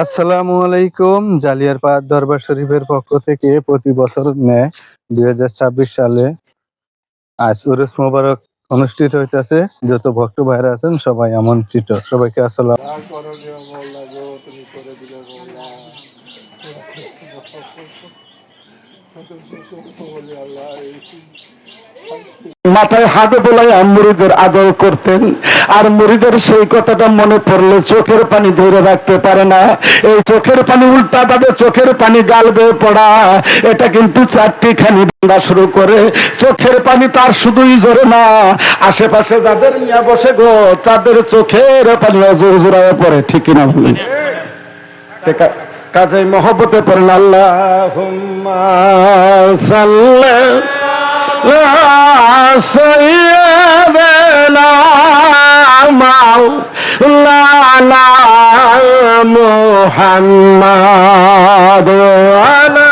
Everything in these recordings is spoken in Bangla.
আসসালামু আলাইকুম। জালিয়ারপাড় দরবার শরীফের পক্ষ থেকে প্রতি বছর ন্যায় 2026 সালে আজ উরুস মোবারক অনুষ্ঠিত হইতেছে। যত ভক্ত ভাইরা আছেন সবাই আমন্ত্রিত। সবাইকে আসসালাম। মাথায় হাত বোলাইয়া মুরিদের আদর করতেন, আর মুরিদের সেই কথাটা মনে পড়লে চোখের পানি ধরে রাখতে পারে না। এই চোখের পানি উল্টা ভাবে চোখের পানি গাল বেয়ে পড়া, এটা কিন্তু চারটি খানি বাঁধা শুরু করে। চোখের পানি তার শুধুই ঝরে না, আশেপাশে যাদের নিয়ে বসে গো তাদের চোখের পানি জোড়ায় পড়ে, ঠিক কিনা বলেন? কাজেই মহব্বতে পড়েন আল্লাহুম্মা সাল্লি সাইয়্যিদানা মাওলানা মুহাম্মাদ ওয়ালা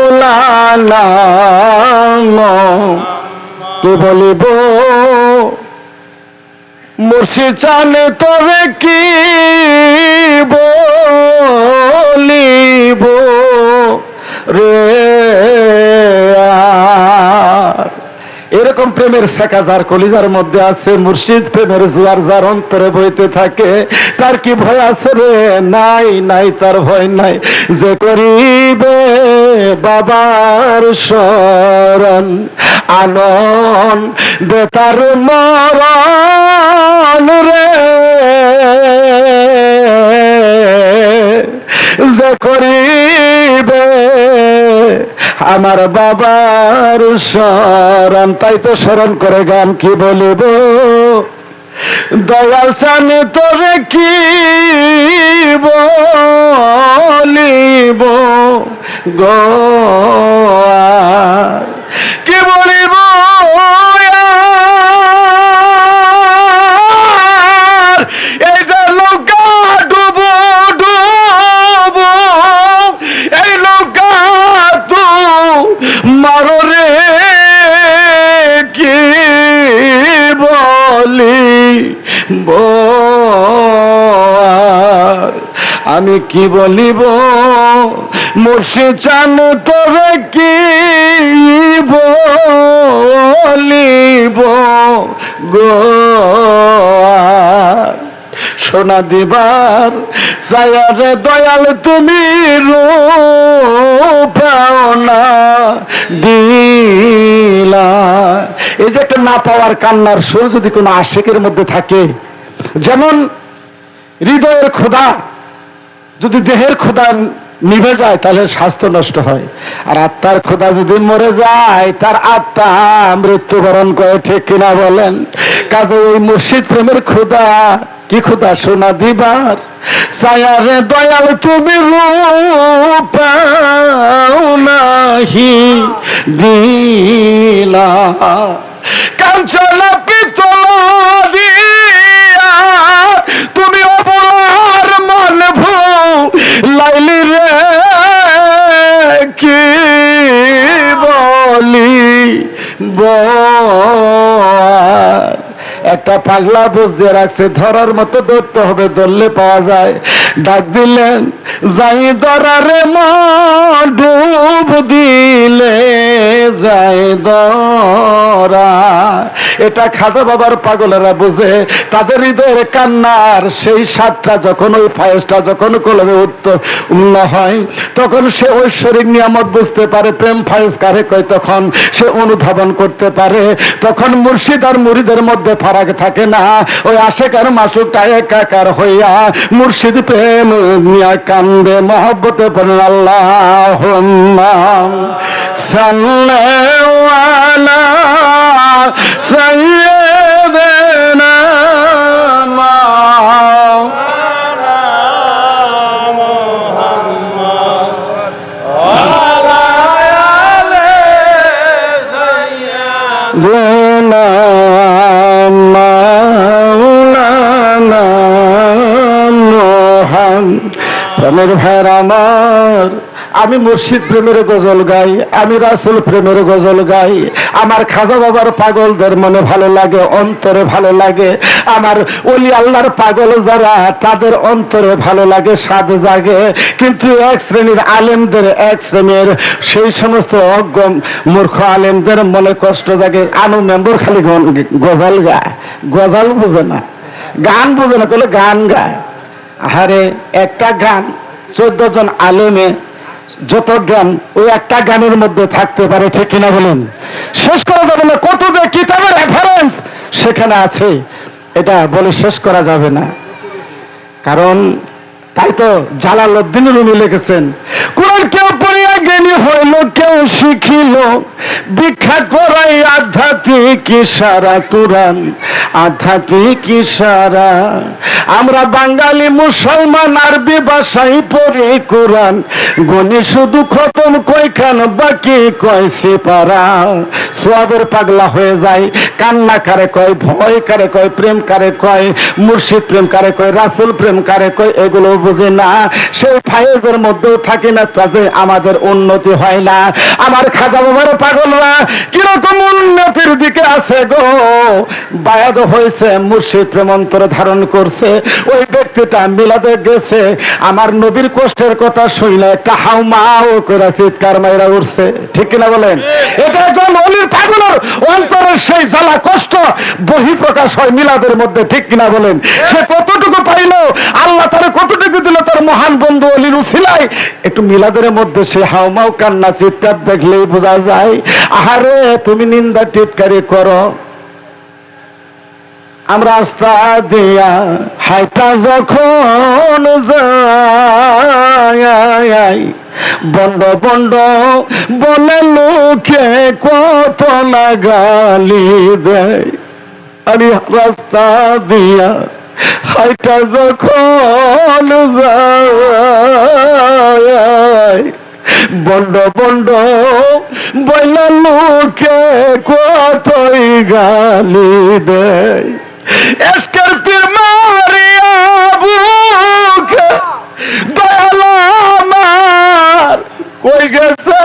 মাওলানা। কি বলিব মুর্শিদ জানে তবে কি বলিব রে। এরকম প্রেমের শেখা যার কলিজার মধ্যে আছে, মুর্শিদ প্রেমের জোয়ার যার অন্তরে বইতে থাকে, তার কি ভয় আছে রে? নাই নাই, তার ভয় নাই। যে করিবে বাবার শরণ আনন্দ তার মরণ রে, যে করিবে আমার বাবার শরণ, তাই তো স্মরণ করে গান কি বলিব দয়াল চানে তবে কি বলিব গো, কি বলিব এই যে নৌকা ডুবো ডুবো, এই নৌকা তো মারো রে, কি বলি আমি কি বলিব মুর্শিদ চান তবে কি বলিব গো। সোনা দিবার সায়ারে দয়াল তুমি রূপাওনা দিলা। এই যে একটা না পাওয়ার কান্নার সুর যদি কোনো আশিকের মধ্যে থাকে, যেমন হৃদয়ের ক্ষুধা যদি দেহের ক্ষুধা নিভে যায় তাহলে স্বাস্থ্য নষ্ট হয়, আর আত্মার ক্ষুধা যদি মরে যায় তার আত্মা মৃত্যুবরণ করে, ঠিক কিনা বলেন? কাজে এই মুর্শিদ প্রেমের ক্ষুধা কি ক্ষুধা? সোনা দিবার সায়ারে দয়াল তুমি রূপাওনাহি দিলা, কাঞ্চনা পিতল দিয়া তুমি অবলার মন লাইলি রে, কি বলি একটা পাগলা বুঝ দিয়ে রাখছে, ধরার মতো ধরতে হবে, ধরলে পাওয়া যায়। ডাক দিলেন যাই ধরারে মন, ডুব দিলে যাই ধরা। এটা খাজা বাবার পাগলেরা বুঝে, তাদের হৃদয়ের কান্নার সেই স্বাদটা যখন, ওই ফায়েসটা যখন কলবে উন্ন হয়, তখন সে ঐশ্বরিক নিয়ামত বুঝতে পারে। প্রেম ফায়েস কারে কয় তখন সে অনুধাবন করতে পারে। তখন মুর্শিদ আর মুরিদের মধ্যে ফারাক থাকে না। ওই আশেকার মাসুকটা একাকার হইয়া মুর্শিদ প্রেম নিয়া কান্দে, মহব্বতে পড়েন আল্লাহুম্মা সাল্লি আলা সাইয়্যিদিনা প্রেমের ভাইরা আমার, আমি মুর্শিদ প্রেমের গজল গাই, আমি রাসূল প্রেমের গজল গাই। আমার খাজা বাবার পাগলদের মনে ভালো লাগে, অন্তরে ভালো লাগে। আমার ওলি আল্লাহর পাগল যারা, তাদের অন্তরে ভালো লাগে, স্বাদ জাগে। কিন্তু এক শ্রেণীর আলেমদের, এক শ্রেণীর সেই সমস্ত অজ্ঞ মূর্খ আলেমদের মনে কষ্ট জাগে। আনু মেম্বর খালি গজল গায়, গজল বোঝে না, গান বোঝে না, বলে গান গায়। আরে একটা গান 14 জন আলেমে যত জ্ঞান ওই একটা গানের মধ্যে থাকতে পারে, ঠিক কিনা বলেন? শেষ করা যাবে না, কত যে কিতাবের রেফারেন্স সেখানে আছে, এটা বলে শেষ করা যাবে না। কারণ তাই তো জালালউদ্দিন রুমি লিখেছেন, কোরআন কেউ পড়িয়া জ্ঞানী হইল, কেউ শিখিল ভিক্ষা করাই আধ্যাত্মিক ইশারা। কোরআন আধ্যাত্মিক ইশারা। আমরা বাঙালি মুসলমান আরবি ভাষায় পড়ি কোরআন, গনি শুধু খতম কয়খান, বাকি কয় সিপারা। সোয়াবের পাগলা হয়ে যায়, কান্না কারে কয়, ভয় কারে কয়, প্রেম কারে কয়, মুর্শিদ প্রেম কারে কয়, রাসূল প্রেম কারে কয়, এগুলো বুঝে না। সেই ফায়েজের মধ্যেও থাকি না, তাতে আমাদের উন্নতি হয় না। আমার খাজা বাবার পাগলরা কিরকম উন্নতির দিকে আছে গো, বায়াত হয়েছে, মুর্শিদ প্রেম অন্তরে ধারণ করছে। ওই ব্যক্তিটা মিলাদে গেছে, আমার নবীর কষ্টের কথা শুনলে একটা হাউমাউ করে চিৎকার মাইরা উঠছে, ঠিক কিনা বলেন? এটা একজন অলির পাগলের অন্তরের সেই জ্বালা কষ্ট বহিঃপ্রকাশ হয় মিলাদের মধ্যে, ঠিক কিনা বলেন? সে কতটুকু পাইলো, আল্লাহ তার কতটুকু দিল, তার মহান বন্ধু অলির উসিলায়। একটু মিলাদের মধ্যে সে হাউমাউ কান্না চিৎকার দেখলেই বোঝা যায়। আহারে তুমি নিন্দা টিটকারি করো, আমরা রাস্তা দিয়া হাইটা যখন যাই, বন্ড বন্ড বলে লোকে কত না গালি দেয়। আমি রাস্তা দিয়া হাইটা যখন যাই, বন্ড বন্ড বইলা লোকে কতই গালি দেয়। এসকের পীর মারিয়া বুকে দয়াল আমার কই গেছে,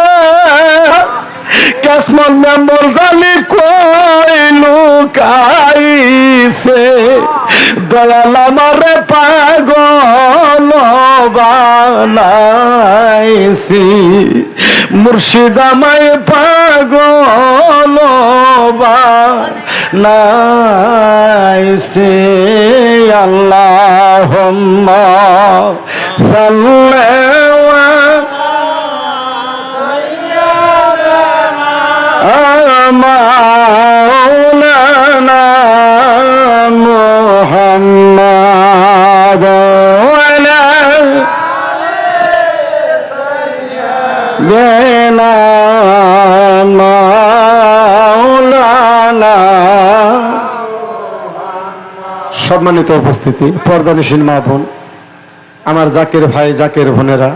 কেসমন মেম্বর জালি কই লুকাইছে, দয়াল আমারে পাগল বানাইছি, মুর্শিদ আমায় পাগল বানাইছে। আল্লাহুম্মা সাল্লি মাওলানা মুহাম্মাদ ওয়ালা দেনা মাওলানা। সম্মানিত উপস্থিতি, পর্দানিশীন মা বোন, আমার জাকের ভাই, জাকের বোনেরা,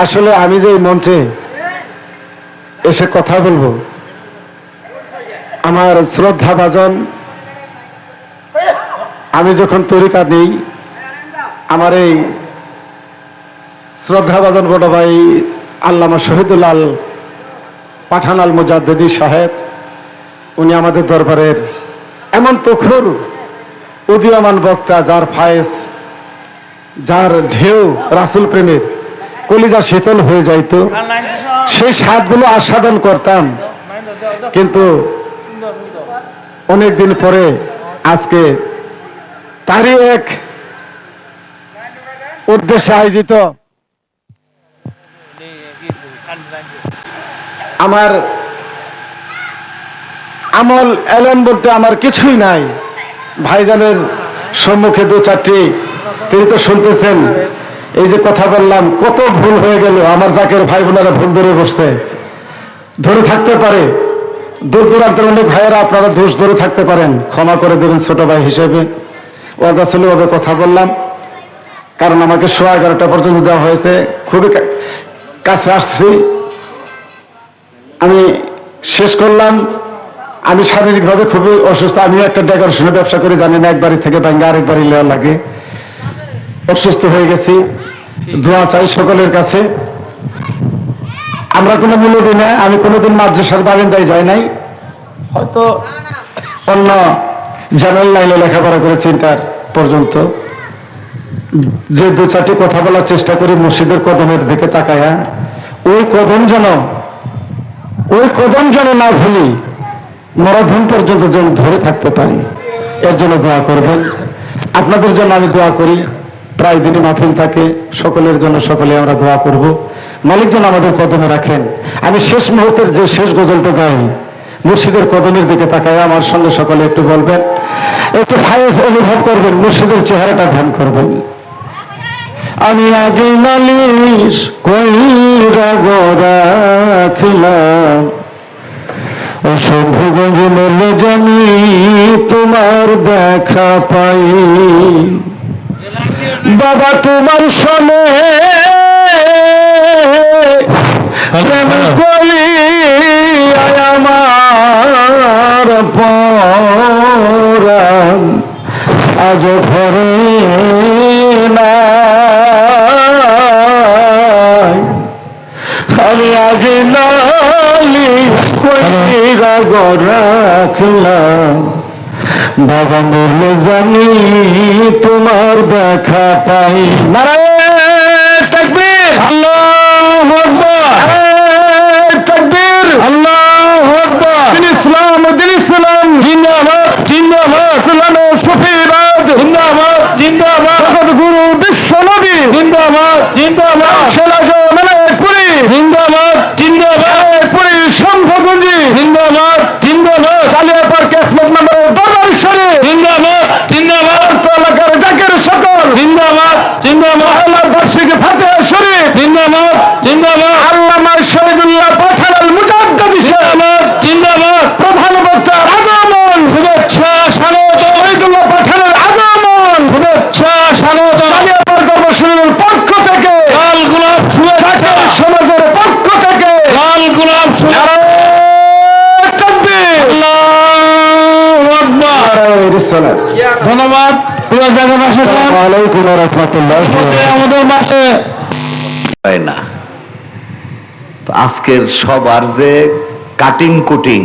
আসলে আমি যে এই মঞ্চে এসে কথা বলবো, আমার শ্রদ্ধাভাজন, আমি যখন তরিকা দিই, আমার এই শ্রদ্ধাভাজন বড় ভাই আল্লামা শহীদুল্লাহ পাঠান আল মুজাদ্দিদি সাহেব, উনি আমাদের দরবারের এমন তুখুর উদীয়মান বক্তা, যার ফায়েজ, যার ঢেউ রাসূল প্রেমের কলিজা শীতল হয়ে যাইত, সেই স্বাদগুলো আস্বাদন করতাম। কিন্তু অনেকদিন পরে আজকে তারই এক উদ্দেশ্যে আয়োজিত আমার আমল এলেন বলতে আমার কিছুই নাই। ভাইজানের সম্মুখে দু চারটি তিনি তো শুনতেছেন, এই যে কথা বললাম, কত ভুল হয়ে গেল। আমার জাকের ভাই বোনেরা ভুল ধরে বসছে, ধরে থাকতে পারে, দূর দূরান্তের অনেক ভাইয়েরা আপনারা দোষ ধরে থাকতে পারেন, ক্ষমা করে দেবেন ছোট ভাই হিসেবে। ওভাবে কথা বললাম, কারণ আমাকে 11:30 পর্যন্ত দেওয়া হয়েছে, খুবই কাছে আসছি, আমি শেষ করলাম। আমি শারীরিকভাবে খুবই অসুস্থ, আমিও একটা ডেকোরেশনের ব্যবসা করে, জানি না, এক বাড়ি থেকে ভাঙ্গা আরেক বাড়ি নেওয়া লাগে, অসুস্থ হয়ে গেছি। দোয়া চাই সকলের কাছে। আমরা কোনো মূল্য দিই না। আমি কোনোদিন মাদ্রাসার বারান্দায় যাই নাই, হয়তো অন্য জেনারেল লাইনে লেখাপড়া করেছি ইন্টার পর্যন্ত। যে দু চারটি কথা বলার চেষ্টা করি মসজিদের কদমের দিকে তাকায়া, ওই কদম যেন না ভুলি, মরধন পর্যন্ত যেন ধরে থাকতে পারি, এর জন্য দোয়া করবেন। আপনাদের জন্য আমি দোয়া করি, প্রায় দিনই মাহফিল থাকে, সকলের জন্য সকলে আমরা দোয়া করব। মালিক যেন আমাদের কদমে রাখেন। আমি শেষ মুহূর্তের যে শেষ গজলটা গাই, মুর্শিদের কদমের দিকে তাকায় আমার সঙ্গে সকলে একটু বলবেন, একটু ফায়েজ অনুভব করবেন, মুর্শিদের চেহারাটা ধ্যান করবেন। আমি আগে নালিশ কইরা রাখলাম, শম্ভুগঞ্জ মরলে জানি তোমার দেখা পাই, বাবা তোমার শোনে প্রেম করি আমার পরাণ আজ ভরে না। আমি আগে নালিশ কইরা রাখলাম, বাবা মরলে জানি তোমার দেখা পাই। নারায়ণ তাকবীর, আল্লাহু আকবার, তাকবীর, আল্লাহু আকবার। দিন ইসলাম জিন্দাবাদ, জিন্দাবাদ। ইসলামের সুফিবাদ জিন্দাবাদ, জিন্দাবাদ। জগৎগুরু বিশ্ব নবী জিন্দাবাদ, জিন্দাবাদ। পুরী জিন্দাবাদ, জিন্দাবাদ। পুরী শম্ভুগঞ্জি জিন্দাবাদ, জিন্দাবাদ। জালিয়াপাড় কেসমত নম্বরের দরবার শরীফ জিন্দাবাদ, জিন্দাবাদ। এলাকার জাকির সকল জিন্দাবাদ, জিন্দাবাদ। মহল্লার বার্ষিকী ফাতিহা শরীফ জিন্দাবাদ, জিন্দাবাদ। আল্লামা শহীদুল্লাহ পাঠান মুজাদ্দিদ জিন্দাবাদ, জিন্দাবাদ। প্রধান বক্তার আগমন, শুভেচ্ছা স্বাগত। শহীদুল্লাহ পাঠানের আগমন, শুভেচ্ছা স্বাগত। জালিয়াপাড় দরবার শরীফের পক্ষ থেকে লাল গোলাপ শুভেচ্ছা, সমাজের পক্ষ থেকে লাল গোলাপ শুভেচ্ছা। ধন্যবাদ। আমাদের মাঠে না তো আজকের সবার যে কাটিং কুটিং,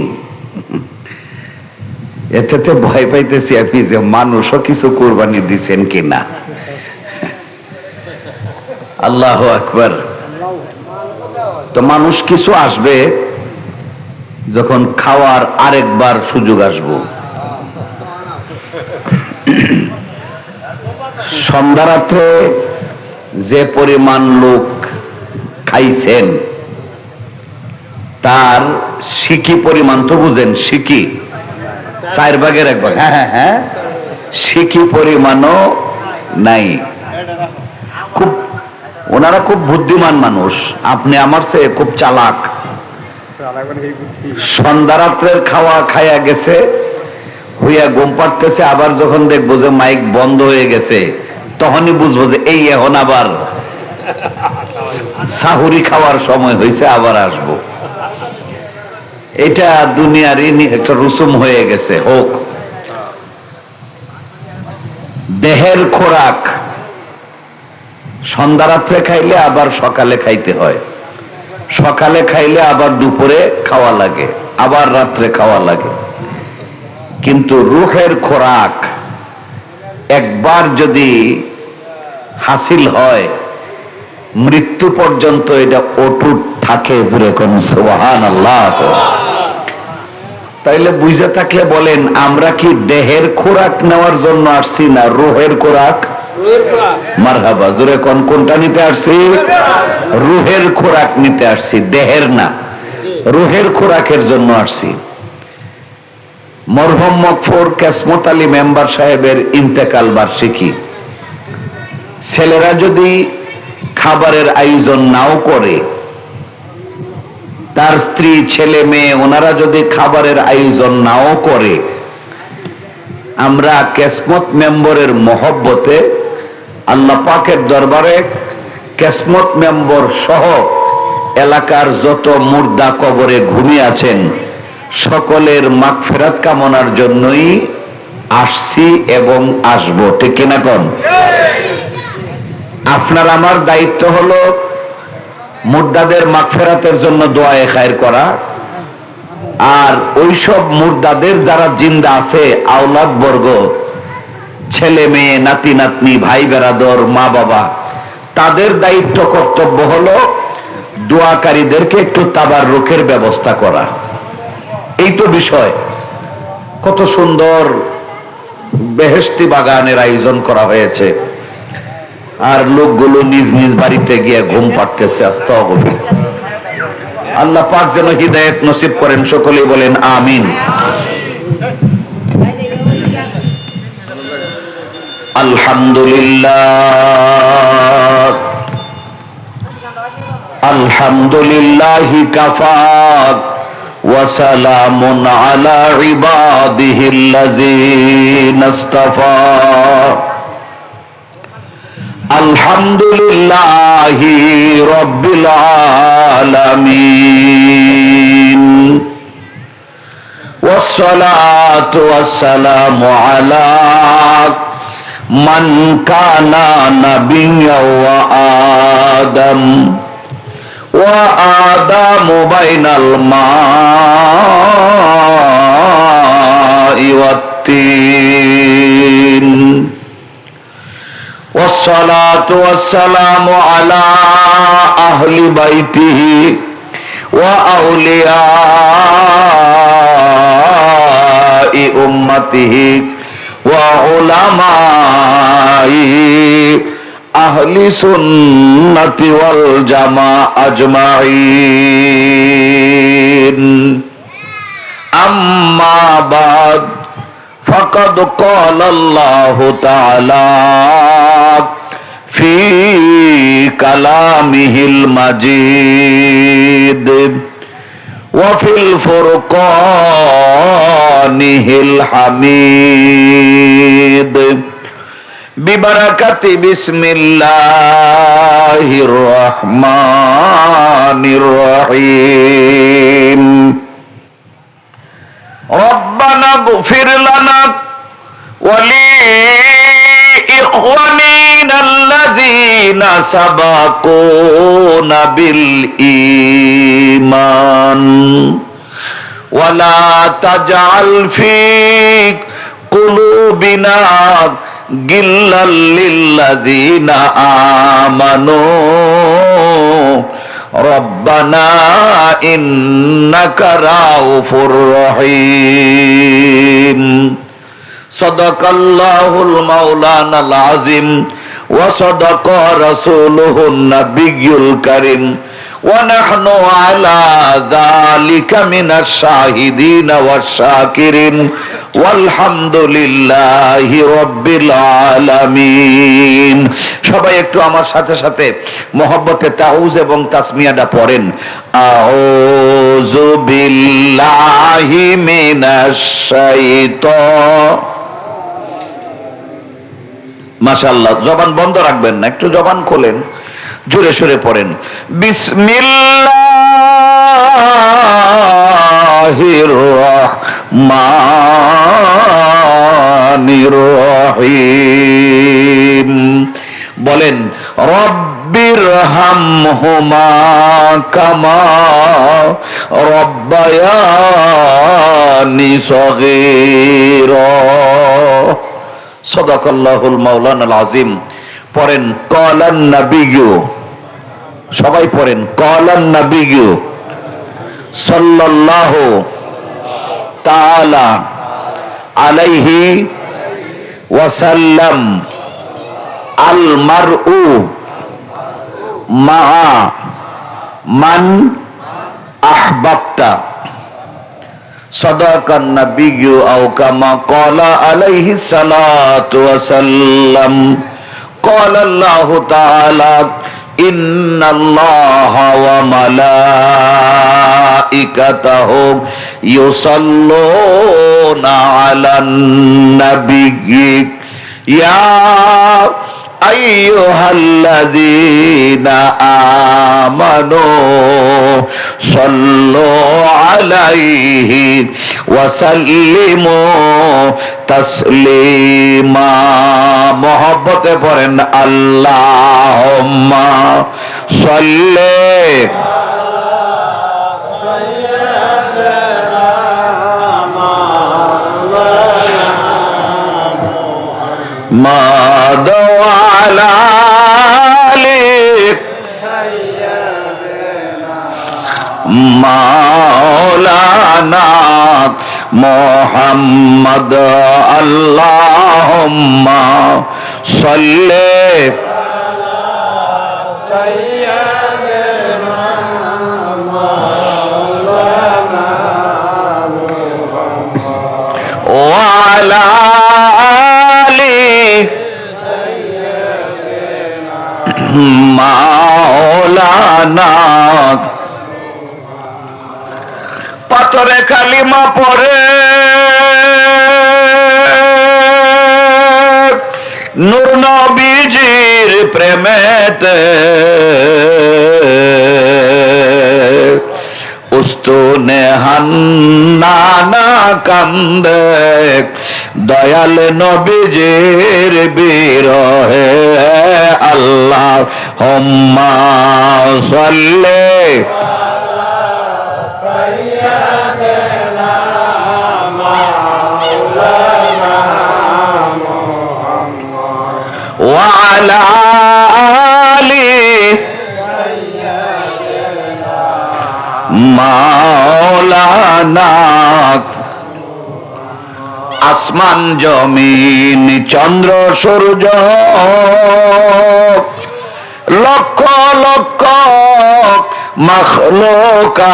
এতে ভয় পাইতেছি আমি যে মানুষও কিছু কোরবানি দিচ্ছেন কিনা। আল্লাহু আকবার। তো মানুষ কিছু আসবে যখন খাওয়ার আরেকবার সুযোগ আসবো। সন্ধ্যা রাত্রে যে পরিমাণ লোক খাইছেন তার সিকি পরিমাণ তো বুঝেন, সিকি 4/1 হ্যাঁ হ্যাঁ হ্যাঁ, সিকি পরিমাণও নাই। খুব ওনারা খুব বুদ্ধিমান মানুষ, আপনি আমার চেয়ে খুব চালাক। সন্ধ্যা রাত্রের খাওয়া খাইয়া গেছে, হইয়া ঘুম পাড়তেছে, আবার যখন দেখবো যে মাইক বন্ধ হয়ে গেছে তখনই বুঝবো যে এই এখন আবার সাহুরি খাওয়ার সময় হয়েছে, আবার আসবো। এটা দুনিয়ারই একটা রুসুম হয়ে গেছে। হোক, দেহের খোরাক সন্ধ্যা রাত্রে খাইলে আবার সকালে খাইতে হয়, সকালে খাইলে আবার দুপুরে খাওয়া লাগে, আবার রাত্রে খাওয়া লাগে। কিন্তু রুহের খোরাক একবার যদি হাসিল হয় মৃত্যু পর্যন্ত এটা অটুট থাকে। যেরকম সুবহানাল্লাহ। তাইলে বুঝে থাকলে বলেন, আমরা কি দেহের খোরাক নেওয়ার জন্য আসছি না রুহের খোরাক? মারহাবা, জোরে কোন কোনটা নিতে আসছি? রুহের খোরাক নিতে আসছি, দেহের না। রুহের খোরাকের জন্য আসছি। মরহুম মকফুর কেসমত আলী মেম্বার সাহেবের ইন্তেকাল বার্ষিকী। ছেলেরা যদি খাবারের আয়োজন নাও করে, তার স্ত্রী ছেলে মেয়ে ওনারা যদি খাবারের আয়োজন নাও করে, আমরা কেসমত মেম্বরের মহব্বতে আল্লাহ পাকের দরবারে কেসমত মেম্বর সহ এলাকার যত মুর্দা কবরে ঘুমিয়ে আছেন সকলের মাগফিরাত কামনার জন্যই আসছি এবং আসবো। ঠিক কিনা কোন? আপনার আমার দায়িত্ব হলো মুর্দাদের মাগফিরাতের জন্য দোয়ায়ে খায়ের করা, আর ওইসব মুর্দাদের যারা জিন্দা আছে আওলাদ বর্গ, ছেলে মেয়ে, নাতি নাতনি, ভাই বেরাদর, মা বাবা, তাদের দায়িত্ব কর্তব্য হলো দোয়াকারীদেরকে একটু তাবাররুকের ব্যবস্থা করা। এই তো বিষয়। কত সুন্দর বেহেশতি বাগানের আয়োজন করা হয়েছে, আর লোকগুলো নিজ নিজ বাড়িতে গিয়ে ঘুম পাড়তেছে। আস্তাগফির। আল্লাহ পাক যেন হিদায়াত নসিব করেন, সকলেই বলেন আমিন। আলহামদুলিল্লাহ, আলহামদুলিল্লাহি কাফা ওয়া সালামুন আলা ইবাদিহিল্লাযীনা ইসতাফা। আলহামদুলিল্লাহি রাব্বিল আলামিন, ওয়াসসালাতু ওয়াসসালামু আলা মান কানা নাবিয়্যা ওয়া আদম ওয়া আদামু বাইনাল মা'i ওয়াত-তিন। والصلاة والسلام على أهل بيته وأولياء أمته وعلماء أهل سنة والجماعة أجمعين. أما بعد، فقد قال الله تعالى في كلامه المجيد وفي الفرقانه الحميد ببركة بسم الله الرحمن الرحيم. ربنا اغفر لنا ولإخواننا الذين سبقونا بالإيمان ولا تجعل في قلوبنا غلا للذين آمنوا ربنا إنك رؤوف رحيم. صدق الله المولانا العظيم وصدق رسوله النبي الكريم ونحن على ذلك من الشاهدين والشاكرين والحمد لله رب العالمين. সবাই একটু আমার সাথে সাথে মহব্বতে তাউজ এবং তাসমিয়াটা পড়েন। আউযু বিল্লাহি মিনাশ শাইতানির। মাশাআল্লাহ, জবান বন্ধ রাখবেন না, একটু জবান খোলেন, জোরে সোরে পড়েন। বিসমিল্লাহির রহমানির রহিম। বলেন রব্বির হামহুমা কামা রব্বায়ানি সগীরা। সাদাকাল্লাহুল মাওলানাল আযীম। পড়েন ক্বালান নাবিয়্যু। সবাই পড়েন ক্বালান নাবিয়্যু সাল্লাল্লাহু তাআলা আলাইহি ওয়াসাল্লাম আল মারউ মা মান আহবাবতা। صدق النبي أو كما قال عليه الصلاة والسلام. قال الله تعالى إن الله وملائكته يصلون على النبي يا أيها الذين آمنوا صلوا عليه وسلموا تسليما. محبت পড়েন আল্লাহুম্মা সাল্লি محمد وعلى آله مولانا محمد اللهم صل وعلى মাওলানা পাথরে কালিমা পড়ে নূর নবীজির প্রেমেতে উস্তুনে হান্নানা কান্দে দয়াল নবীজির বিরহে আল্লাহুম্মা সাল্লি ওয়া আলা আলি মাওলানা আসমান জমিন চন্দ্র সূর্য লক্ষ লক্ষ মাখলুকাত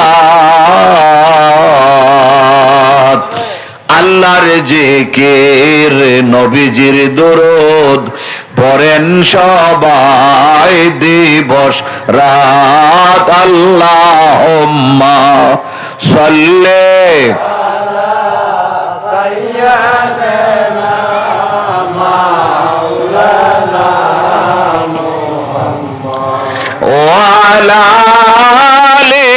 আল্লাহর জিকির নবীজির দরুদ পড়েন সবাই দিবস রাত আল্লাহুম্মা সাল্লি وعلى آله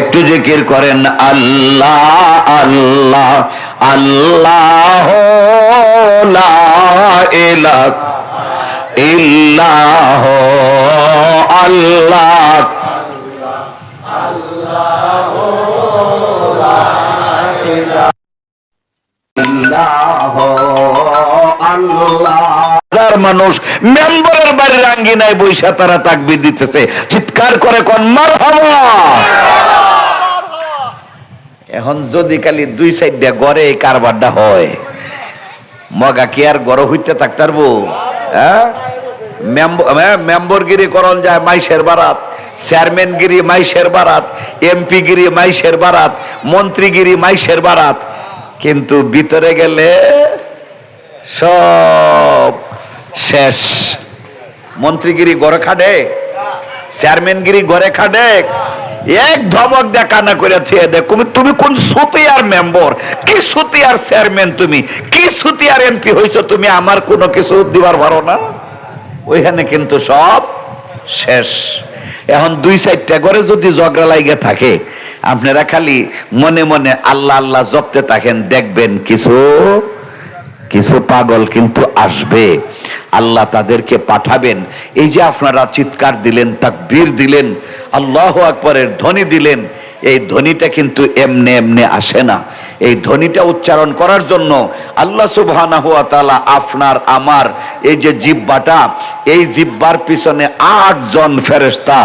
একটু জিকির করেন আল্লাহ আল্লাহ আল্লাহ লা ইলাহা ইল্লাহ আল্লাহ মানুষ মেম্বারের বাড়ির আঙ্গিনায় বৈশা তারা তাকবীর দিতেছে, চিৎকার করে কোন মারহাবা। এখন যদি খালি দুই সাইড দিয়ে গড়ে এই কারবারটা হয়, মগা কি আর গড় হইতে থাকতারবো? মেম্বরগিরি করণ যায় মাইশের বারাত, চেয়ারম্যানগিরি মাইশের বারাত, এমপিগিরি মাইশের বারাত, মন্ত্রীগিরি মাইশের বারাত, কিন্তু ভিতরে গেলে সব শেষ। মন্ত্রীগিরি গড়ে খাডে, চেয়ারম্যানগিরি গড়ে খাডে, এক ধমক দেখা না করে থুয়ে দেখ তুমি কোন সুতিয়ার মেম্বার, কি সুতিয়ার চেয়ারম্যান, তুমি কি সুতিয়ার এমপি হইছো, তুমি আমার কোনো কিছু দিবার পারো না। ওইখানে কিন্তু সব শেষ। এখন দুই সাইডটা করে যদি ঝগড়া লাইগে থাকে, আপনারা খালি মনে মনে আল্লাহ আল্লাহ জপতে থাকেন, দেখবেন কিছু কিছু পাগল কিন্তু আসবে, আল্লাহ তাদেরকে পাঠাবেন। এই যে আপনারা চিৎকার দিলেন, তাকবীর দিলেন, আল্লাহু আকবারের ধ্বনি দিলেন, এই ধ্বনিটা কিন্তু এমনে এমনে আসে না। এই ধ্বনিটা উচ্চারণ করার জন্য আল্লাহ সুবহানাহু ওয়া তাআলা আপনার আমার এই যে জিহ্বাটা, এই জিহ্বার পিছনে 8 জন ফেরেশতা,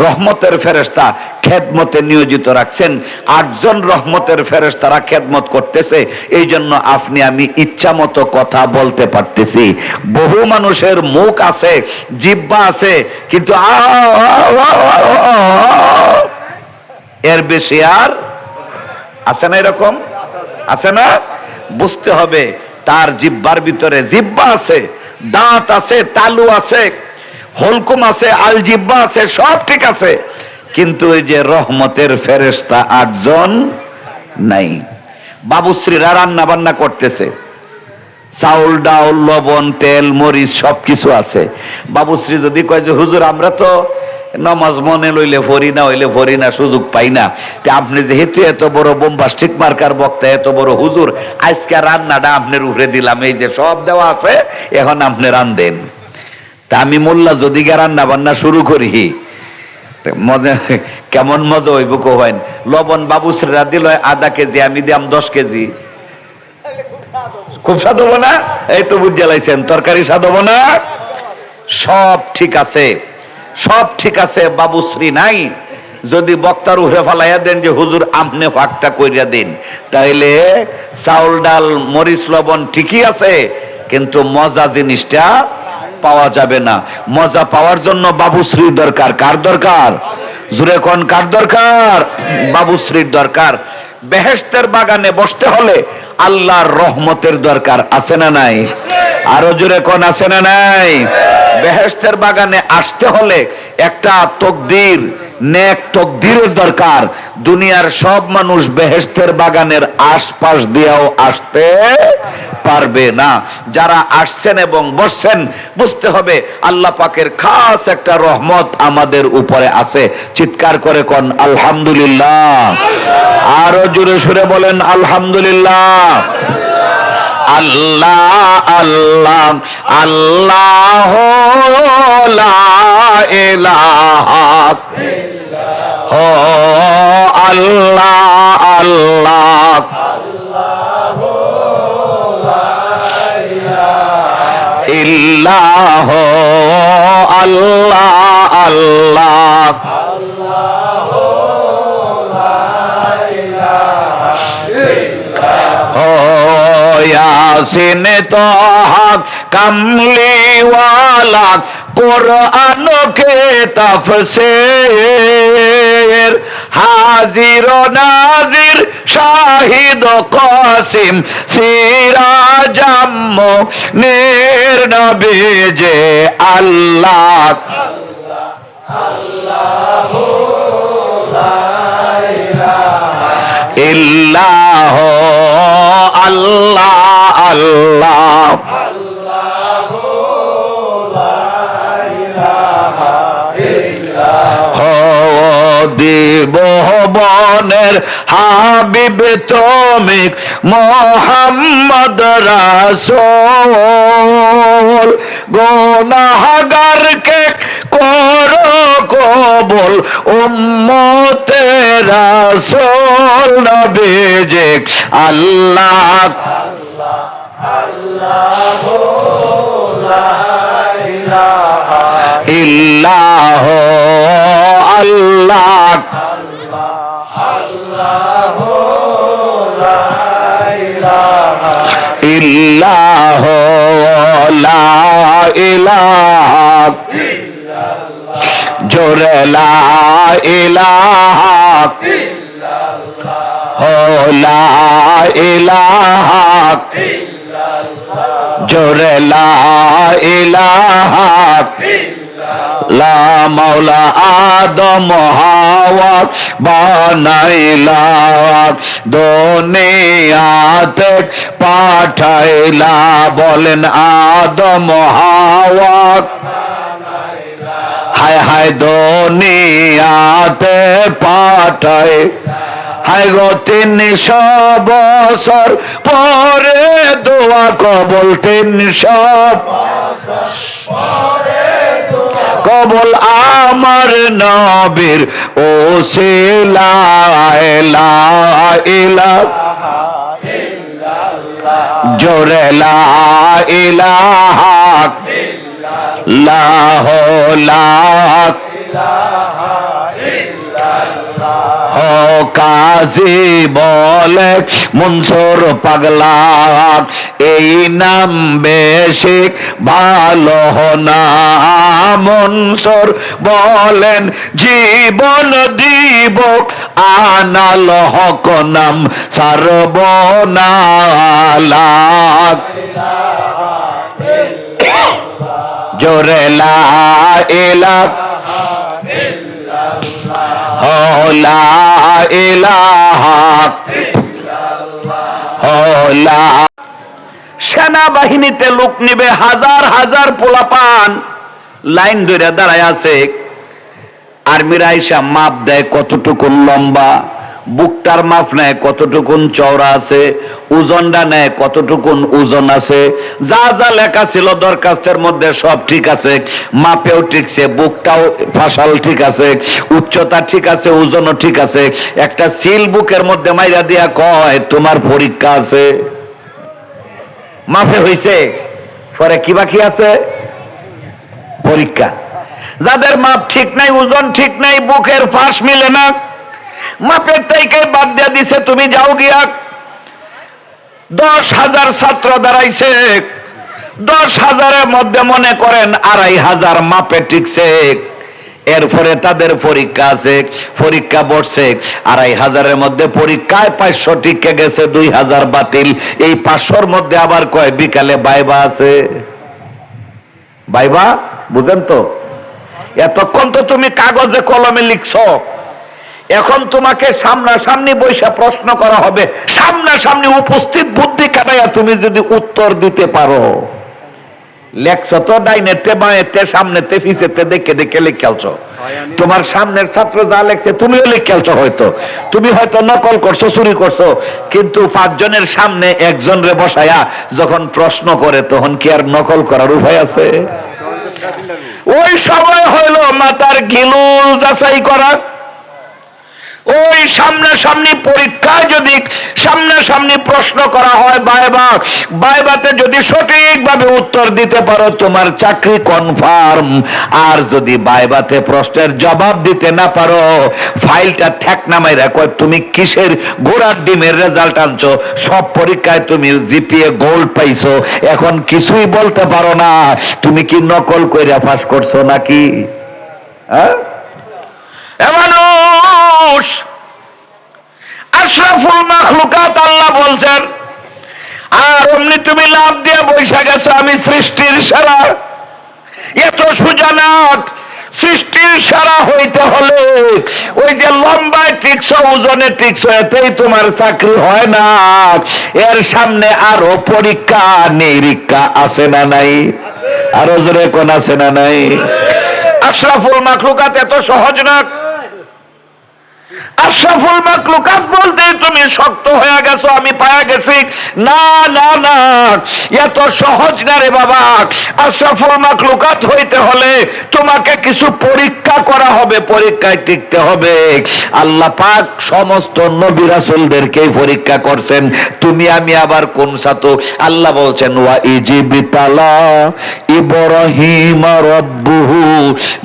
রহমতের ফেরেশতা খেদমতে নিয়োজিত রাখছেন। 8 জন রহমতের ফেরেশতারা খেদমত করতেছে, এই জন্য আপনি আমি ইচ্ছা মতো কথা বলতে পারতেছি। বহু মানুষের মুখ আছে, জিহ্বা আছে, কিন্তু এর বেশি আর আছে না, এরকম আছে না? বুঝতে হবে তার জিহ্বার ভিতরে জিহ্বা আছে, দাঁত আছে, তালু আছে, হলকুম আছে, আল জিহ্বা আছে, সব ঠিক আছে, কিন্তু ওই যে রহমতের ফেরেশতা 8 জন নাই। বাবুশ্রীরা রান্না বান্না করতেছে, চাউল ডাউল লবণ তেল মরিচ সবকিছু আছে। বাবুশ্রী যদি কয় যে হুজুর আমরা তো নামাজ মনে লইলে পড়ি না, হইলে পড়ি না, সুযোগ পাই না। তে আপনি যেহেতু এত বড় বোম্বাস্টিক মার্কার বক্তা, এত বড় হুজুর, আজকে রান্নাটা আপনার উপরে দিলাম, এই যে সব দেওয়া আছে, এখন আপনি রান্ধেন। তা আমি মোল্লা যদি রান্না বান্না শুরু করি, মজা কেমন মজা হইব কহেন। লবণ বাবুশ্রীরা দিল আধা কেজি, আমি দিলাম 10 কেজি, খুব স্বাদ হবো না? এই তো বুঝে লাইছেন, তরকারি স্বাদ হবো না? সব ঠিক আছে, সব ঠিক আছে, বাবুশ্রী নাই। যদি বক্তার উঠে ফালাইয়া দেন যে হুজুর আপনি ফাঁকটা কইরা দিন, তাইলে চাউল ডাল মরিচ লবণ ঠিকই আছে, কিন্তু মজা জিনিসটা পাওয়া যাবে না। মজা পাওয়ার জন্য বাবুশ্রীর দরকার। কার দরকার? জুড়ে কোন কার দরকার? বাবুশ্রীর দরকার। বেহেশতের বাগানে বসতে হলে আল্লাহর রহমতের দরকার, আছে না নাই? আরো জোরে কোন আছে না নাই? বেহেশতের বাগানে আসতে হলে একটা তকদির, নেক তকদিরের দরকার। দুনিয়ার সব মানুষ বেহেশতের বাগানের আশপাশ দিয়েও আসতে পারবে না। যারা আসছেন এবং বসছেন, বুঝতে হবে আল্লাহ পাকের খাস একটা রহমত আমাদের উপরে আছে। চিৎকার করে কোন আলহামদুলিল্লাহ। আরো জোরে সুরে বলেন আলহামদুলিল্লাহ। আল্লাহ আল্লাহ আল্লাহ লা ইলাহা ও আল্লাহ আল্লাহ ইল্লাহ আল্লাহ আল্লাহ ইয়াসিন তোহা কামলিওয়ালা কোরআন কে তাফসীর হাজির ও নাজির শাহিদ কাসিম সিরাজাম মুনির নবী যে আল্লাহ ইল্লাহ আল্লাহ আল্লাহ দিব বনের হাবিব তুমি মোহাম্মদ রাসূল গুনাহগারকে করো কবুল উম্মতে রাসূল নবী যে আল্লাহ ইল্লাহ আল্লাহ ইল্লাহ লা ইলাহা জোরে লা ইলাহা লা ইলাহা জোরে লা ইলাহা লা মাওলা আদম হাওয়া বানাইলা দুনিয়াতে পাঠাইলা বলেন আদম হাওয়া হায় হায় দুনিয়াতে পাঠাই হায় গো 300 বছর পরে দোয়া কবুল 300 কবুল আমার নবীর ওসিলায় লা ইলাহা জোরে লা ইলাহা ইল্লাল্লাহ লা ও কাজী বলে মনসুর পাগলা এই নাম বেশি ভালো না মনসুর বলেন জীবন দিব আনাল হক নাম সর্বনালা জোরে লা ইলাহা লা ইলাহা ইল্লাল্লাহ। সেনাবাহিনীতে লোক নিবে হাজার হাজার পোলাপান লাইন ধরে দাঁড়ায় আছে। আর্মিরা আইসা মাপ দেয় কতটুকুন লম্বা, বুকটার মাপ নেয় কতটুকুন চওড়া আছে, ওজনটা নেয় কতটুকুন ওজন আছে, যা যা লেখা ছিল দরখাস্তের মধ্যে সব ঠিক আছে, মাপেও ঠিকছে, বুকটাও ফাঁসাল ঠিক আছে, উচ্চতা ঠিক আছে, ওজনও ঠিক আছে। একটা সিল বুকের মধ্যে মাইরা দিয়া কয় তোমার পরীক্ষা আছে। মাপে হইছে, পরে কি বাকি আছে? পরীক্ষা। যাদের মাপ ঠিক নাই, ওজন ঠিক নাই, বুকের ফাঁস মিলে না, মাপের থেকে বাদ দিয়া দিছে, তুমি যাও গিয়া 10,000 ছাত্র দাঁড়াইছে, 10,000-এর মধ্যে মনে করেন 2,500 মাপে ঠিকছে, এরপরে তাদের পরীক্ষা আছে, পরীক্ষা বসছে, 2,500-এর মধ্যে পরীক্ষায় 500 টিকে গেছে, 2,000 বাতিল। এই 500-র মধ্যে আবার কয় বিকালে বাইবা আছে। বাইবা বুঝেন তো? এতক্ষণ তো তুমি কাগজে কলমে লিখছো, এখন তোমাকে সামনাসামনি বৈশা প্রশ্ন করা হবে, সামনাসামনি উপস্থিত বুদ্ধি কাটাইয়া তুমি যদি উত্তর দিতে পারো। লেখছো তো ডাইনেতে বাঁয়েতে সামনেতে পিছেতে দেখে দেখে লিখেছো, তোমার সামনের ছাত্র যা লেখছে তুমিও লিখেছো, হয়তো তুমি হয়তো নকল করছো, চুরি করছো, কিন্তু 5 জনের সামনে একজন রে বসায়া যখন প্রশ্ন করে তখন কি আর নকল করার উপায় আছে? ওই সময় হইল মাথার গিলুল যাচাই করা। ওই সামনাসামনি পরীক্ষায় যদি সামনাসামনি প্রশ্ন করা হয়, বাইবাতে যদি সঠিকভাবে উত্তর দিতে পারো তোমার চাকরি কনফার্ম। আর যদি বাইবাতে প্রশ্নের জবাব দিতে না পারো, ফাইলটা ঠেকনা মাইরা কয় তুমি কিসের ঘোড়ার ডিমের রেজাল্ট আনছো, সব পরীক্ষায় তুমি জিপিএ গোল্ড পাইছো, এখন কিছুই বলতে পারো না, তুমি কি নকল কইরা পাস করছো নাকি? হ্যাঁ, মানুষ আশরাফুল মাখলুকাত আল্লাহ বলছেন, আর অমনি তুমি লাভ দিয়ে বৈশা গেছো আমি সৃষ্টির সেরা। এত সুজানাত, সৃষ্টির সেরা হইতে হলে ওই যে লম্বায় টিকছো, ওজনে টিকছো, এতেই তোমার চাকরি হয় না, এর সামনে আরো পরীক্ষা নিরীক্ষা আছে না নাই? আরো জোরে কোন আছে না নাই? আশরাফুল মাখলুকাত এত সহজ না। আশরাফুল মাখলুকাত বলতে তুমি শক্ত হয়ে গেছো, আমি পায়া গেছি, না না না, এত সহজ না রে বাবা। আশরাফুল মাখলুকাত হইতে হলে তোমাকে কিছু পরীক্ষা করা হবে, পরীক্ষায় টিকতে হবে। আল্লাহ পাক সমস্ত নবী রাসূলদেরকে পরীক্ষা করছেন, তুমি আমি আবার কোন সাতো? আল্লাহ বলছেন ওয়া ইজিবিতালা ইব্রাহিম রাব্বুহু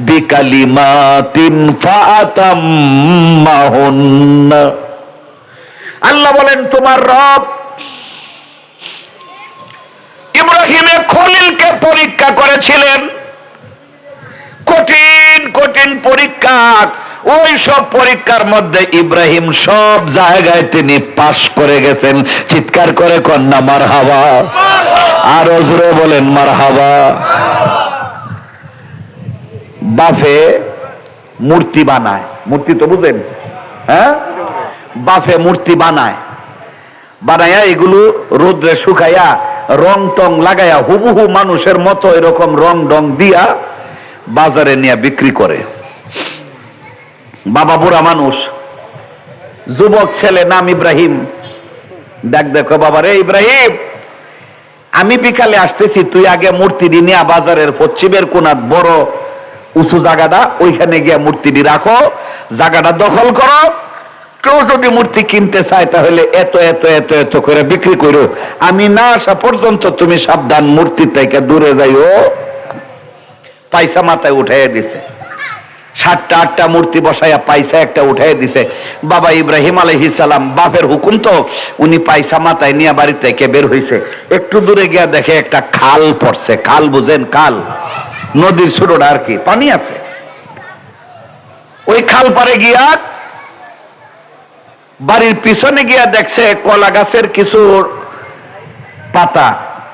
বিকালিমাতিন ফাআতাম্মাহু। আল্লাহ বলেন তোমার রব ইব্রাহিমের খলিলকে পরীক্ষা করেছিলেন, কঠিন কঠিন পরীক্ষা। ওই সব পরীক্ষার মধ্যে ইব্রাহিম সব জায়গায় তিনি পাশ করে গেছেন। চিৎকার করে কন্যা মারহাবা, আর জোরে বলেন মারহাবা। বাফে মূর্তি বানায়, মূর্তি তো বুঝেন, হ্যাঁ, বাফে মূর্তি বানায়া এগুলো রোদ্রে শুকাইয়া রং টং লাগাইয়া হুবহু মানুষের মতো এরকম রং ডং দিয়া বাজারে নিয়ে বিক্রি করে। বাবা বুড়া মানুষ, যুবক ছেলে নাম ইব্রাহিম, দেখো বাবা রে ইব্রাহিম, আমি বিকালে আসতেছি, তুই আগে মূর্তিটি নিয়ে বাজারের পশ্চিমের কোনাত বড় উঁচু জায়গাটা, ওইখানে গিয়ে মূর্তিটি রাখো, জায়গাটা দখল করো, কেউ যদি মূর্তি কিনতে চায় তাহলে এত এত এত এত করে বিক্রি করো, আমি না আসা পর্যন্ত তুমি সাবধান, মূর্তি থেকে দূরে যাইও। পয়সা মাথায় উঠাইয়া দিছে, 7টা 8টা মূর্তি বসাইয়া পয়সা একটা উঠাইয়া দিছে। বাবা ইব্রাহিম আলাইহিস সালাম, বাপের হুকুম তো, উনি পয়সা মাথায় নিয়ে বাড়ি থেকে বের হইছে, একটু দূরে গিয়া দেখে একটা খাল পড়ছে। খাল বুঝেন? খাল, নদীর ছোটটা আর কি, পানি আছে। ওই খাল পারে গিয়া বাড়ির পিছনে গিয়া দেখছে কলা গাছের কিছু পাতা,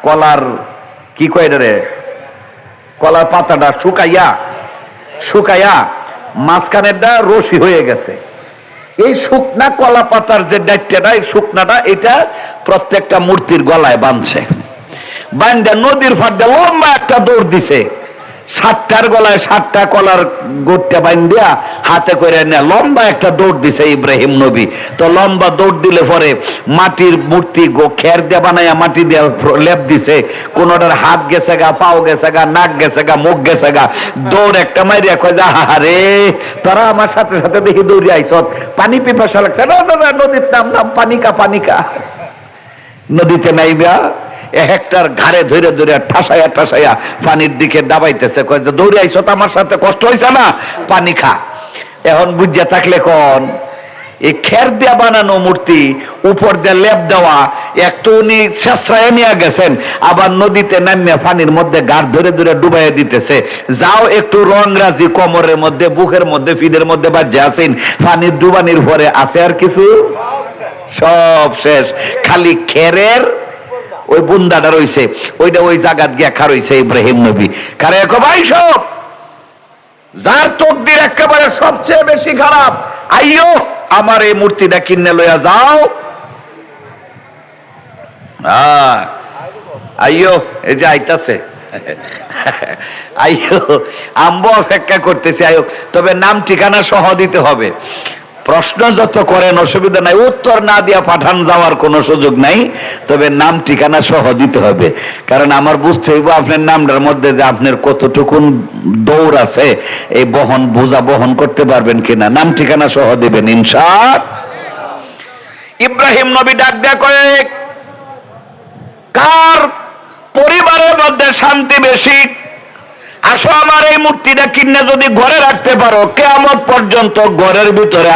কলার কি কয় রে, কলার পাতাটা শুকাইয়া মাঝখানেরটা রশি হয়ে গেছে। এই শুকনা কলা পাতার যে ডাইটটা, এই শুকনাটা, এটা প্রত্যেকটা মূর্তির গলায় বাঁধছে। বান্ধা নদীর ফাঁক দিয়ে লম্বা একটা দৌড় দিছে, সাতটার গলায় সাতটা কলার গোটটা বান্ধিয়া হাতে করে নেয়, লম্বা একটা দৌড় দিছে ইব্রাহিম নবী। তো লম্বা দৌড় দিলে পরে মাটির মূর্তি খের দিয়ে বানাইয়া মাটি দিয়ে লেপ দিছে, কোনটার হাত গেছে গা, পাও গেছে গা, নাক গেছে গা, মুখ গেছে গা। দৌড় একটা মাইরিয়া কয় যে আরে তোরা আমার সাথে সাথে দেখি দৌড়ি আইস, পানি পিপাসা লাগছে, নদীর নাম পানিকা পানিকা। নদীতে নাইবা হেক্টর ঘাড়ে ধরে ধরে ঠাসাইয়া ঠাসাইয়া পানির দিকে দাবাইতেছে, কয় যে দৌড়ে আইস আমার সাথে, কষ্ট হয়েছে না, পানি খা। এখন বুঝে থাকলে কোন এই খের দিয়া বানানো মূর্তি, উপর দিয়ে লেপ দেওয়া, একটু উনি শেষরায় নিয়ে গেছেন, আবার নদীতে নামিয়া পানির মধ্যে গাড় ধরে ধরে ডুবাইয়া দিতেছে। যাও একটু রংরাজি কোমরের মধ্যে, বুকের মধ্যে, ফিদের মধ্যে বাজে আছেন, পানির ডুবানির পরে আছে আর কিছু, সব শেষ। খালি খেরের ওই বুন্দাটা রইছে, ওইটা ওই জায়গাত গিয়া খা রইছে ইব্রাহিম নবী। কারে এক ভাই সব যার তকদির একেবারে সবচেয়ে বেশি খারাপ, আইয়ো আমার এই মূর্তিটা কিনে লইয়া যাও। আইয়ো এই যে আইতাছে, আইয়ো আম্ব অপেক্ষা করতেছি, আইয়ো তবে নাম ঠিকানা সহ দিতে হবে। প্রশ্ন যত করেন অসুবিধা নাই, উত্তর না দিয়া পাঠান যাওয়ার কোনো সুযোগ নাই, তবে নাম ঠিকানা সহ দিতে হবে। কারণ আমার বুঝতে হইব আপনার নামটার মধ্যে যে আপনার কতটুকুন দৌড় আছে, এই বহন বোঝা বহন করতে পারবেন কিনা, নাম ঠিকানা সহ দিবেন ইনশাআল্লাহ। ইব্রাহিম নবী ডাক দেয়া কয়ে, কার পরিবারের মধ্যে শান্তি বেশি, আসো আমার এই মূর্তিটা কিনে যদি ঘরে রাখতে পারো, কিয়ামত পর্যন্ত ঘরের ভিতরে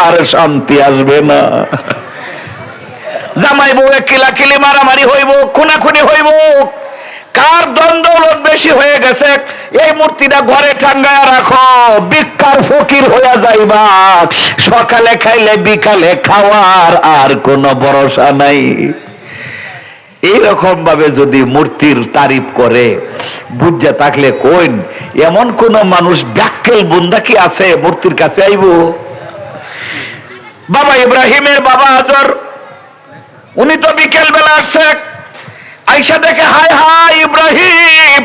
আর শান্তি আসবে না। জামাই বউ কিলাকিলি মারামারি হইব, খুনাখুনি হইব, কার দ্বন্দ্ব বেশি হয়ে গেছে, এই মূর্তিটা ঘরে টাঙ্গায় রাখো, ভিক্ষার ফকির হইয়া যাইবা, সকালে খাইলে বিকালে খাওয়ার আর কোনো ভরসা নাই। এইরকম ভাবে যদি মূর্তির তারিফ করে বুঝে থাকলে কইন, এমন কোন মানুষ ব্যাক্কেল বুন্দা কি আছে মূর্তির কাছে আইব? বাবা ইব্রাহিমের বাবা আজর, উনি তো বিকেল বেলা আসছে, আইসা দেখে হায় হায় ইব্রাহিম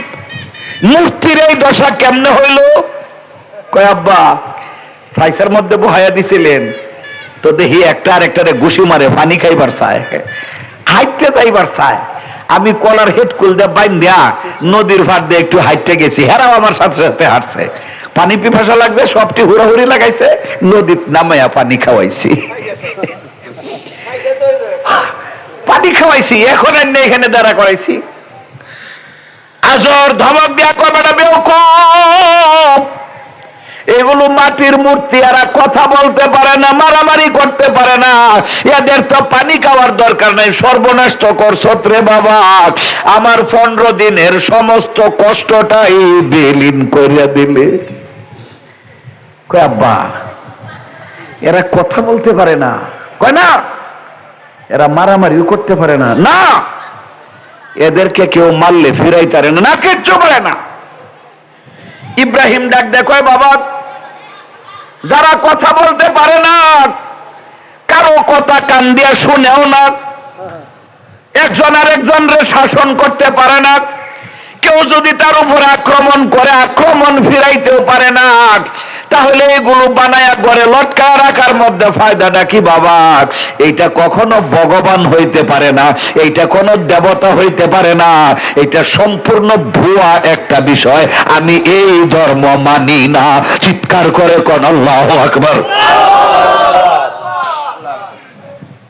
মূর্তির এই দশা কেমনে হইল? কয় আব্বা ফ্রাইসের মধ্যে বহাইয়া দিছিলেন তো দেখি একটা আর একটারে ঘুষি মারে, পানি খাইবার চায়, হাইটতে যাইবার চায়। আমি কলার হেড কুল দিয়ে বাইন দেয়া নদীর ভার দিয়ে একটু হাইটতে গেছি, হেরাও আমার সাথে সাথে হাঁটছে, পানি পিপাসা লাগবে, সবটি হুড়াহুড়ি লাগাইছে, নদীর নামাইয়া পানি খাওয়াইছি, পানি খাওয়াইছি, এখন এখানে দাঁড়া করাইছি। আজর ধমক দিয়া কয়টা বেউকুফ, এগুলো মাটির মূর্তি, এরা কথা বলতে পারে না, মারামারি করতে পারে না, এদের তো পানি খাওয়ার দরকার নাই, সর্বনাশ তো করছত রে বাবা, আমার 15 দিনের সমস্ত কষ্টটাই বিলীন করিয়া দিলে। কয় আব্বা এরা কথা বলতে পারে না, কয় না এরা মারামারিও করতে পারে না, না এদেরকে কেউ মারলে ফিরাইতে পারে না, কিচ্ছু পারে না। ইব্রাহিম ডাক দেখো বাবা, যারা কথা বলতে পারে না, কারো কথা কান দিয়া শুনেও না, একজন আর একজনের শাসন করতে পারে না, কেউ যদি তার উপর আক্রমণ করে আক্রমণ ফিরাইতেও পারে না, তাহলে এগুলো বানায়া ঘরে লটকায় রাখার মধ্যে ফায়দাটা কি বাবা? এইটা কখনো ভগবান হইতে পারে না, এইটা কোনো দেবতা হইতে পারে না, এটা সম্পূর্ণ ভুয়া একটা বিষয়, আমি এই ধর্ম মানি না। চিৎকার করে কোন আল্লাহু আকবার।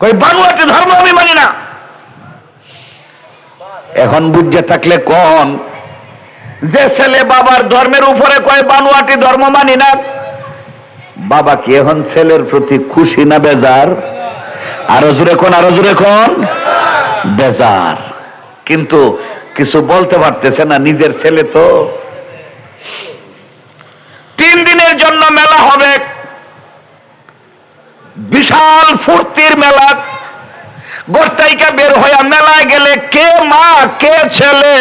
কই বানুয়াটি ধর্ম আমি মানি না। এখন বুঝে থাকলে কোন যে ছেলে বাবার ধর্মের উপরে কয় বানুয়াটি ধর্ম মানি না, বাবা কি এখন ছেলের প্রতি খুশি না বেজার? আরো জোরে কোন, আরো জোরে কোন, বেজার। কিন্তু কিছু বলতে পারতেছে না, নিজের ছেলে তো। 3 দিনের জন্য মেলা হবে, বিশাল ফুর্তির মেলা। গোটাইকা বের হইয়া মেলায় গেলে কে মা কে ছেলে,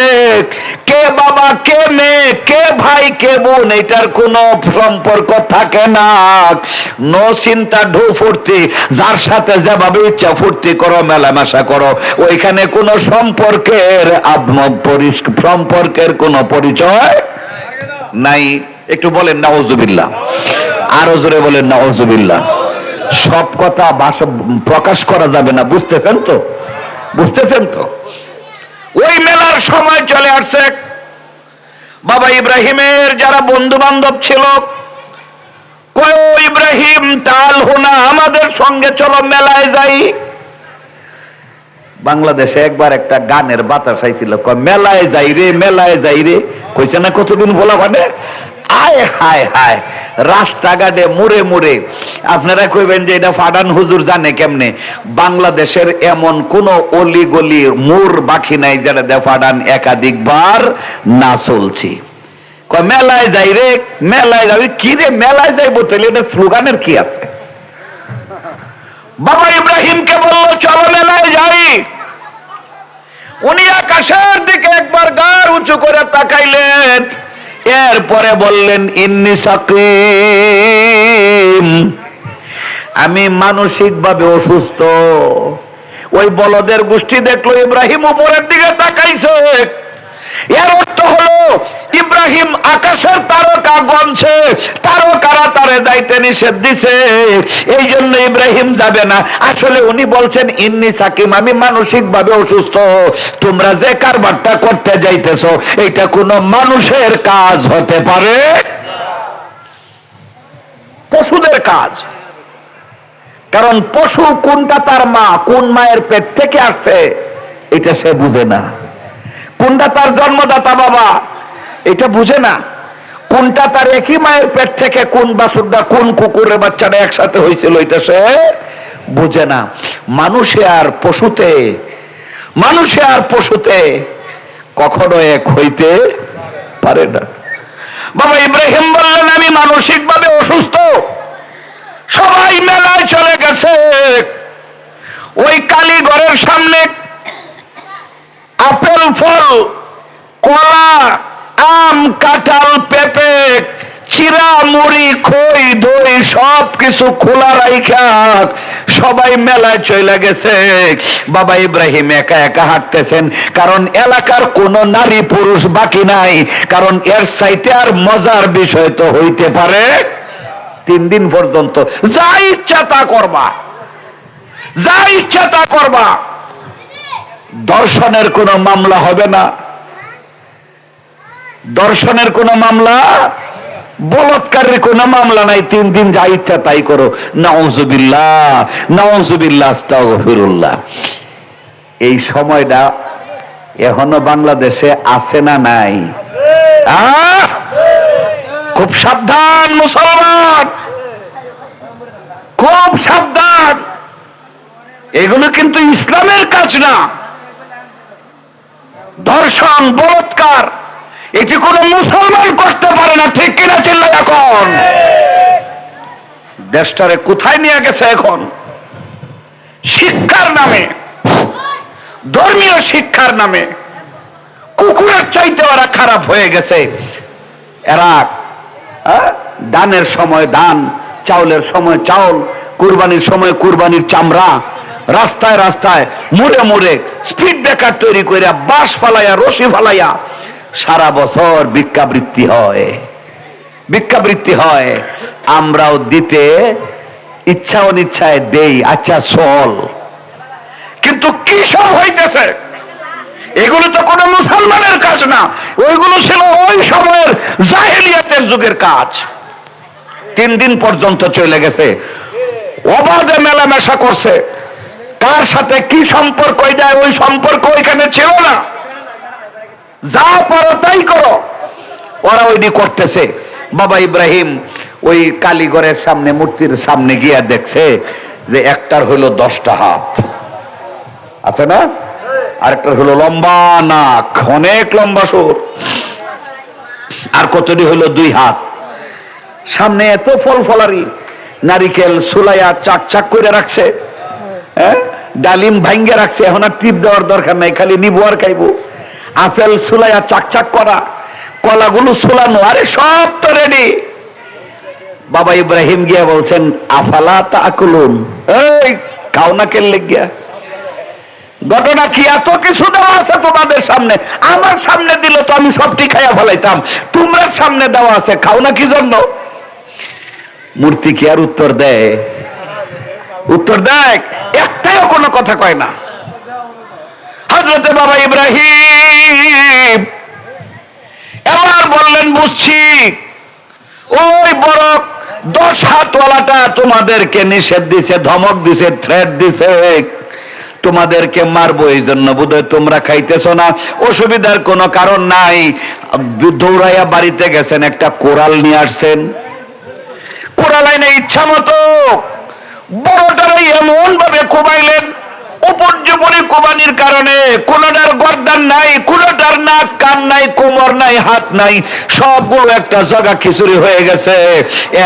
কে বাবা কে মেয়ে, কে ভাই কে বোন, এটার কোনো সম্পর্ক থাকে না। নো চিন্তা, ঢু ফুর্তি, যার সাথে যেভাবে ইচ্ছা ফুর্তি করো, মেলামেশা করো, ওইখানে কোনো সম্পর্কের সম্পর্কের কোনো পরিচয় নাই? একটু বলেন নাউজুবিল্লাহ, আরো জোরে বলেন নাউজুবিল্লাহ। সব কথা ভাষা প্রকাশ করা যাবে না, বুঝতেছেন তো? বুঝতেছেন তো? ওই মেলার সময় চলে আসছে। বাবা ইব্রাহিমের যারা বন্ধু বান্ধব ছিল, কয় ও ইব্রাহিম তাল হোনা, আমাদের সঙ্গে চলো মেলায় যাই। বাংলাদেশে একবার একটা গানের বাতাস আইছিল, কয় মেলায় যাই রে, মেলায় যাই রে। কইছে না কতদিন বলা, মানে আয় হায় হায়, রাস্তাঘাটে মুড়ে মুড়ে। আপনারা কইবেন যে এটা ফাডান হুজুর জানে কেমনে? বাংলাদেশের এমন কোন অলি গলি মোড় বাকি নাই যেটা ফাডান একাধিকবার না চলছি। কয় মেলায় যাই রে, মেলায় যাবি কি রে? মেলায় যাইবো তাহলে এটা স্লোগানের কি আছে? বাবা ইব্রাহিমকে বলল চলো মেলায় যাই। উনি আকাশের দিকে একবার গাড় উঁচু করে তাকাইলেন, এরপরে বললেন ইন্নী সাকিম, আমি মানসিকভাবে অসুস্থ। ওই বলদের গোষ্ঠী দেখলো ইব্রাহিম উপরের দিকে তাকাইছে, এর অর্থ হলো ইব্রাহিম আকাশের তারকা গণছে, তারকারা তারে যাইতে নিষেধ দিছে, এই জন্য ইব্রাহিম যাবে না। আসলে উনি বলছেন ইন্নী সাকিম, আমি মানসিক ভাবে অসুস্থ। তোমরা যে কারবারটা করতে যাইতেছো এটা কোনো মানুষের কাজ হতে পারে, পশুদের কাজ। কারণ পশু কোনটা তার মা, কোন মায়ের পেট থেকে আসছে এটা সে বুঝে না। কোনটা তার জন্মদাতা বাবা এটা বুঝে না। কোনটা তার একই মায়ের পেট থেকে কোন বাছুরটা কোন কুকুরের বাচ্চাটা একসাথে হয়েছিল এটা সে বুঝে না। মানুষে আর পশুতে কখনো এক হইতে পারে না। বাবা ইব্রাহিম বললেন আমি মানসিকভাবে অসুস্থ। সবাই মেলায় চলে গেছে। ওই কালীঘরের সামনে আপেল ফল, কলা, আম, কাঁঠাল, পেঁপে, চিরা, মুড়ি, খই, দই সব কিছু খোলা রাইখা সবাই মেলায় চলে গেছে। বাবা ইব্রাহিম একা একা হাঁটতেছেন, কারণ এলাকার কোন নারী পুরুষ বাকি নাই। কারণ এর চাইতে আর মজার বিষয় তো হইতে পারে। 3 দিন পর্যন্ত যা ইচ্ছা তা করবা, যা ইচ্ছা তা করবা। দর্শনের কোন মামলা হবে না, দর্শনের কোন মামলা, বলৎকারের কোন মামলা নাই। 3 দিন যা ইচ্ছা তাই করো। নাউজুবিল্লাহ, নাউজুবিল্লাহ, আস্তাগফিরুল্লাহ। এই সময়টা এখনো বাংলাদেশে আছে না নাই? খুব সাবধান মুসলমান, খুব সাবধান। এগুলো কিন্তু ইসলামের কাজ না। ধর্ষণ, বলাৎকার এটি কোন মুসলমান করতে পারে না, ঠিক কিনা চিল্লাই এখন? দেশটারে কোথায় নিয়ে গেছে এখন? শিক্ষার নামে, ধর্মীয় শিক্ষার নামে কুকুরের চাইতে ওরা খারাপ হয়ে গেছে। এরা দানের সময় দান, চাউলের সময় চাউল, কুরবানির সময় কুরবানির চামড়া, রাস্তায় রাস্তায় মুড়ে মুড়ে স্পিড ব্রেকার তৈরি করে বাঁশ ফালাইয়া, রশি ফালাইয়া সারা বছর ভিক্ষাবৃত্তি হয়, ভিক্ষাবৃত্তি হয়। আমরাও দিতে ইচ্ছা অনিচ্ছায় দেই, আচ্ছা চল। কিন্তু কি সব হইতেছে? এগুলো তো কোনো মুসলমানের কাজ না, ওইগুলো ছিল ওই সময়ের জাহেলিয়াতের যুগের কাজ। 3 দিন পর্যন্ত চলে গেছে, অবাধে মেলামেশা করছে। কার সাথে কি সম্পর্ক এটা ওই সম্পর্ক ওইখানে ছিল না। যা পারো তাই করো, ওরা ওইটি করতেছে। বাবা ইব্রাহিম ওই কালীঘরের সামনে, মূর্তির সামনে গিয়া দেখছে যে একটার হইল 10টা হাত আছে না, আরেকটার হলো লম্বা নাক, অনেক লম্বা সুর, আর কতটি হলো 2 হাত। সামনে এত ফল ফলারি, নারিকেল সুলাইয়া চাক চাক করে রাখছে, ডালিম ভাঙ্গে রাখছে। এখন আর টিপ দেওয়ার দরকার নাই, খালি নিবো আর খাইবো। আপেল সুলাইয়া চাক চাক করা, কলাগুলো সুলানো, আরে সব তো রেডি। বাবা ইব্রাহিম গিয়া বলছেন আফালা তাকুলুন, এই খাও না কেন লেগিয়া? ঘটনা কি? এত কিছু দেওয়া আছে তোমাদের সামনে, আমার সামনে দিলে তো আমি সবটি খাইয়া ফেলাইতাম, তোমরা সামনে দেওয়া আছে, খাও না কি জন্য? মূর্তি কি আর উত্তর দেয়? উত্তর দেয়? একটাও কোনো কথা কয় না। হযরতে বাবা ইব্রাহিম এবার বললেন, বুঝছি, ওই বড় 10 হাতওয়ালাটা তোমাদেরকে নিষেধ দিছে, ধমক দিছে, থ্রেট দিছে, তোমাদেরকে মারবো, এই জন্য বোধহয় তোমরা খাইতেছ না। অসুবিধার কোনো কারণ নাই। দৌড়াইয়া বাড়িতে গেছেন, একটা কোরাল নিয়ে আসছেন, কোরাল আইনে ইচ্ছা মতো বড়টারাই এমন ভাবে কোবাইলেন, উপর্যুপরি কোবানির কারণে কোনটার গর্দান নাই, কোনটার নাক কান নাই, কোমর নাই, হাত নাই, সবগুলো একটা জগা খিচুড়ি হয়ে গেছে।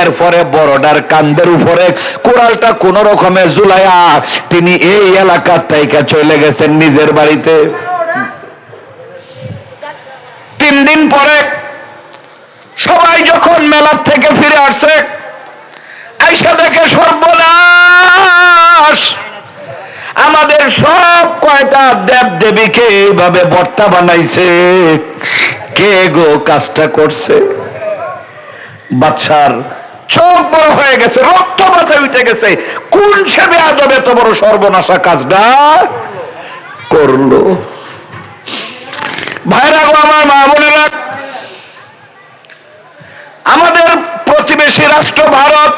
এরপরে বড়টার কান্দের উপরে কোরালটা কোন রকমে ঝুলাইয়া তিনি এই এলাকার থেকে চলে গেছেন নিজের বাড়িতে। 3 দিন পরে সবাই যখন মেলার থেকে ফিরে আসছে, আইসা দেখে সর্বনাশ, আমাদের সব কয়টা দেব দেবীকে এইভাবে বর্তা বানাইছে। কে গো কাজটা করছে? বাচ্চার চোখ বড় হয়ে গেছে, রক্ত মাথায় উঠে গেছে। কোন সে বেয়াদব এত বড় সর্বনাশা কাজটা করলো? ভাইরা গো, আমার মা বোনেরা, আমাদের প্রতিবেশী রাষ্ট্র ভারত,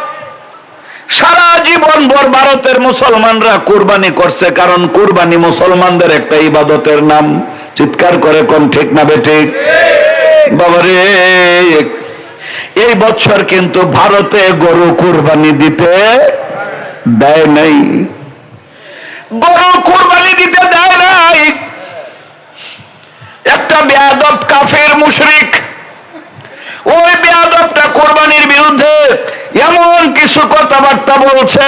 সারা জীবন ভর ভারতের মুসলমানরা কুরবানি করছে, কারণ কুরবানি মুসলমানদের একটা ইবাদতের নাম। চিৎকার করে কোন ঠিক না বেঠিক? বাবারে, এই বছর কিন্তু ভারতে গরু কুরবানি দিতে দেয় নাই, গরু কুরবানি দিতে দেয় নাই। একটা বেয়াদব কাফের মুশরিক, ওই বেয়াদবটা কোরবানির বিরুদ্ধে এমন কিছু কথাবার্তা বলছে,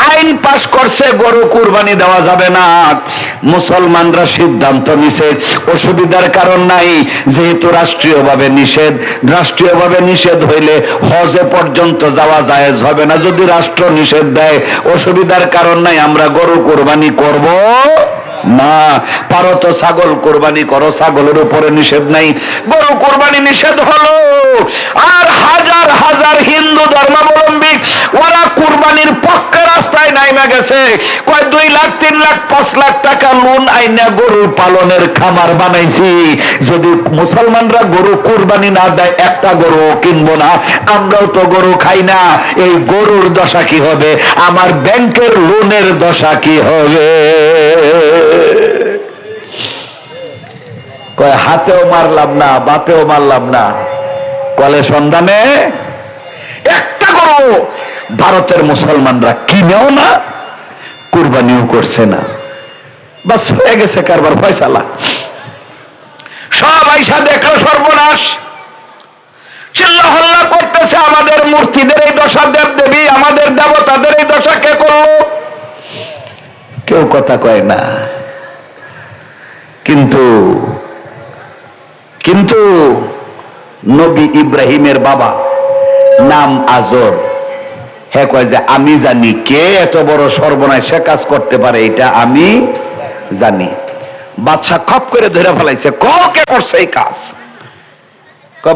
আইন পাশ করছে, গরু কুরবানি দেওয়া যাবে না। মুসলমানরা সিদ্ধান্ত নিছে, অসুবিধার কারণ নাই, যেহেতু রাষ্ট্রীয়ভাবে নিষেধ, রাষ্ট্রীয়ভাবে নিষেধ হইলে হজে পর্যন্ত যাওয়া জায়েজ হবে না। যদি রাষ্ট্র নিষেধ দেয়, অসুবিধার কারণ নাই, আমরা গরু কুরবানি করব না। পারো তো ছাগল কোরবানি করো, ছাগলের উপরে নিষেধ নাই। গরু কোরবানি নিষেধ হলো, আর হাজার হাজার হিন্দু ধর্মাবলম্বী ওরা কুরবানির পক্ষে রাস্তায় নাইমা গেছে। কয় 2 লাখ 3 লাখ 5 লাখ টাকা লোন আইনা গরু পালনের খামার বানাইছি, যদি মুসলমানরা গরু কুরবানি না দেয় একটা গরু কিনবো না। আমরাও তো গরু খাই না, এই গরুর দশা কি হবে? আমার ব্যাংকের লোনের দশা কি হবে? কয় হাতেও মারলাম না, বাতেও মারলাম না, কলে সন্ধানে একটা গরু ভারতের মুসলমানরা কিনেও না, কুরবানিও করছে না। বাস হয়ে গেছে কারবার ফয়সালা। সব আইসা দেখলো সর্বনাশ, চিল্লা হল্লা করতেছে, আমাদের মূর্তিদের এই দশা, দেব দেবী আমাদের দেবতাদের এই দশা কে করলো? কেউ কথা কয় না। কিন্তু কিন্তু নবী ইব্রাহিমের বাবা নাম আজর, হ্যাঁ কয় যে আমি জানি কে এত বড় সর্বনাশা কাজ করতে পারে, এটা আমি জানি। বাদশা খপ করে ধরে ফেলাইছে, কে করছে এই কাজ?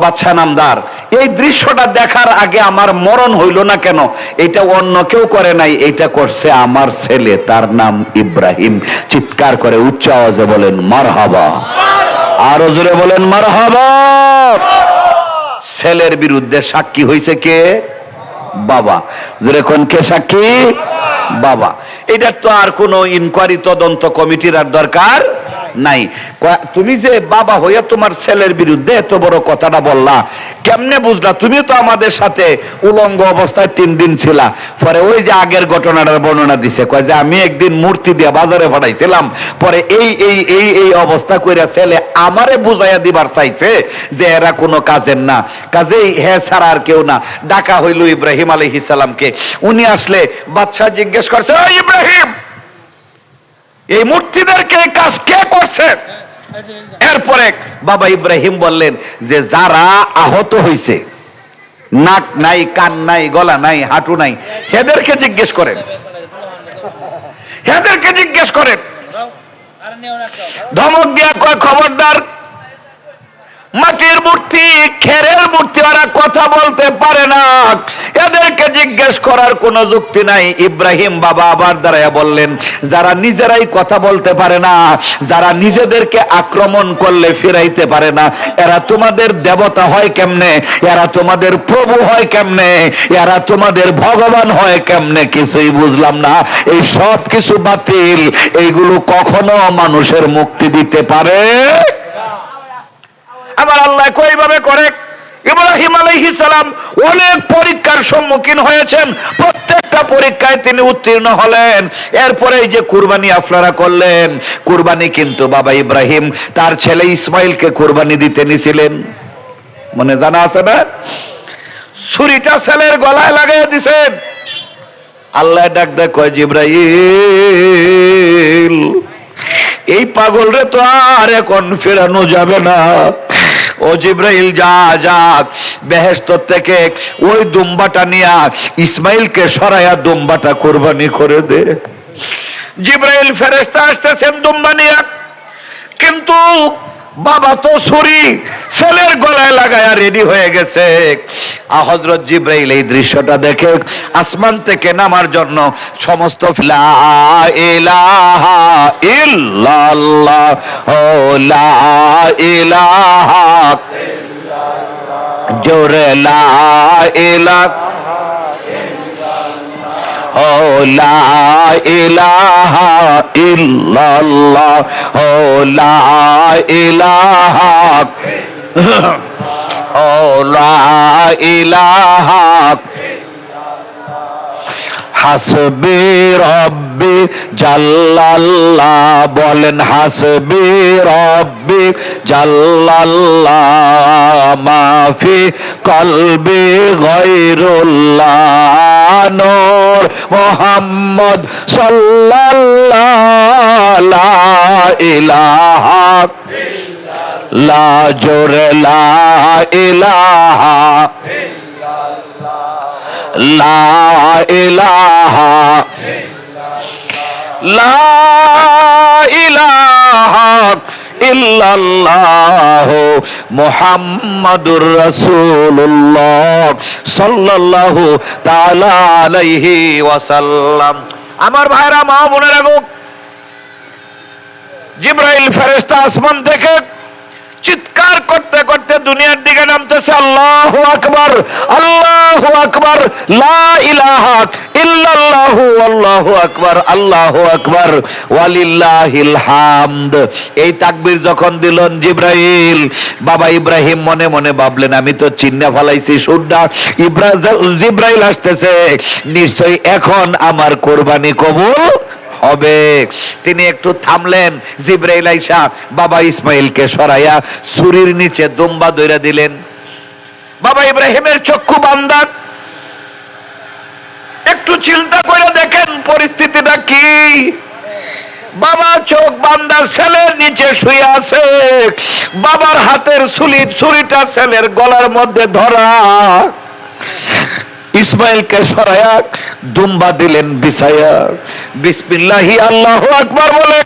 বাদশা নামদার, এই দৃশ্যটা দেখার আগে আমার মরণ হইল না কেন? এটা অন্য কেউ করে নাই, এটা করছে আমার ছেলে, তার নাম ইব্রাহিম। চিৎকার করে উচ্চ আওয়াজে বলেন মারহাবা, আরো জোরে বলেন মারহাবা। ছেলের বিরুদ্ধে সাক্ষী হয়েছে কে? বাবা। যেরকম কে সাক্ষী? বাবা। এটা তো আর কোনো ইনকোয়ারি তদন্ত কমিটির আর দরকার নাই। তুমি যে বাবা হইয়া তোমার ছেলের বিরুদ্ধে এত বড় কথাটা বললা, কেমনে বুঝলা? তুমি তো আমাদের সাথে উলঙ্গ অবস্থায় 3 দিন ছিলা। পরে ওই যে আগের ঘটনাটার বর্ণনা দিছে, কয় যে আমি একদিন মূর্তি দিয়ে বাজারে পাঠাইছিলাম, পরে এই এই এই এই অবস্থা কইরা ছেলে আমারে বুঝাইয়া দিবার চাইছে যে এরা কোনো কাজের না, কাজেই হ্যাঁ ছাড়া আর কেউ না। ডাকা হইল ইব্রাহিম আলাইহিস সালামকে। উনি আসলে বাদশা জিজ্ঞেস করছে, ও ইব্রাহিম, এই মূর্তিদেরকে এই কাজ কে করছে? এরপরে বাবা ইব্রাহিম বললেন যে যারা আহত হয়েছে, নাক নাই, কান নাই, গলা নাই, হাঁটু নাই, এদেরকে জিজ্ঞেস করেন, এদেরকে জিজ্ঞেস করেন। ধমক দিয়া কয়, খবরদার, মাটির মূর্তি, খেরের মূর্তি, ওরা কথা বলতে পারে না, এদেরকে জিজ্ঞেস করার কোনো যুক্তি নাই। ইব্রাহিম বাবা আবার দাঁড়ায়া বললেন, যারা নিজেরাই কথা বলতে পারে না, যারা নিজেদেরকে আক্রমণ করলে ফিরাইতে পারে না, এরা তোমাদের দেবতা হয় কেমনে, এরা তোমাদের প্রভু হয় কেমনে, এরা তোমাদের ভগবান হয় কেমনে, কিছুই বুঝলাম না। এই সব কিছু বাতিল, এইগুলো কখনো মানুষের মুক্তি দিতে পারে। আবার আল্লাহ কইভাবে করে, ইব্রাহিম আলাইহিস সালাম অনেক পরীক্ষার সম্মুখীন হয়েছেন, প্রত্যেকটা পরীক্ষায় তিনি উত্তীর্ণ হলেন। এরপরে এই যে কুরবানি আপনারা করলেন, কুরবানি কিন্তু বাবা ইব্রাহিম তার ছেলে ইসমাইলকে কুরবানি দিতে নিছিলেন, মনে জানা আছে না? ছুরিটা ছেলের গলায় লাগাই দিছেন। আল্লাহ ডাক দেয়, কয়, জিবরাইল, এই পাগল রে তো আর এখন ফেরানো যাবে না। ও জিবরাইল, যা যা, বেহেশত থেকে ওই দুম্বাটা নিয়া ইসমাইলকে সরাইয়া দুম্বাটা কুরবানি করে দে। জিবরাইল ফেরেশতা আসতেছেন দুম্বা নিয়া, কিন্তু বাবা তো ছুরি ছেলের গলায় লাগায়া রেডি হয়ে গেছে। হযরত জিবরাইল এই দৃশ্যটা দেখে আসমান থেকে নামার জন্য সমস্ত লা ইলাহা ইল্লাল্লাহ, লা ইলাহা ইল্লাল্লাহ, জোরে লা ইলাহা লা ইলাহা ইল্লাল্লাহ, লা ইলাহা লা ইলাহা হাসবি রব্বি জাল্লাল্লাহ, বলেন হাসবি রব্বি জাল্লাল্লাহ, মাফি কলবি গায়রুল্লাহ, নূর মুহাম্মদ সাল্লাল্লাহ, লা ইলাহা লা, জোরে লা ইলাহা লা ইলাহা লা ইলাহা ইল্লাল্লাহ, মুহাম্মাদুর রাসূলুল্লাহ সাল্লাল্লাহু তাআলা আলাইহি ওয়াসাল্লাম। আমার ভাইরা, মা বোনেরা গো, জিবরাইল ফেরেশতা আসমান থেকে চিৎকার করতে করতে দুনিয়ার দিকে নামতেছে, আল্লাহু আকবার, আল্লাহু আকবার, লা ইলাহা ইল্লাল্লাহু, আল্লাহু আকবার, আল্লাহু আকবার, ওয়ালিল্লাহিল হামদ। এই তাকবীর যখন দিলেন জিবরাইল, বাবা ইব্রাহিম মনে মনে ভাবলেন, আমি তো চিন্না ফলাইছি সুরটা, জিবরাইল আসতেছে, নিশ্চয়ই এখন আমার কোরবানি কবুল হবে। তিনি একটু থামলেন, জিবরাইল আইসা বাবা ইসমাইলকে সরাইয়া ছুরির নিচে দুম্বা ধইরা দিলেন। বাবা ইব্রাহিমের চক্ষু বান্দা, একটু চিন্তা করে দেখেন পরিস্থিতিটা কি। বাবা চোখ বান্দা, ছেলের নিচে শুয়ে আছে, বাবার হাতের ছুরিটা ছেলের গলার মধ্যে ধরা। ইসমাইলকে সরায়া দুম্বা দিলেন বিছায়া, বিসমিল্লাহি আল্লাহু আকবার বলে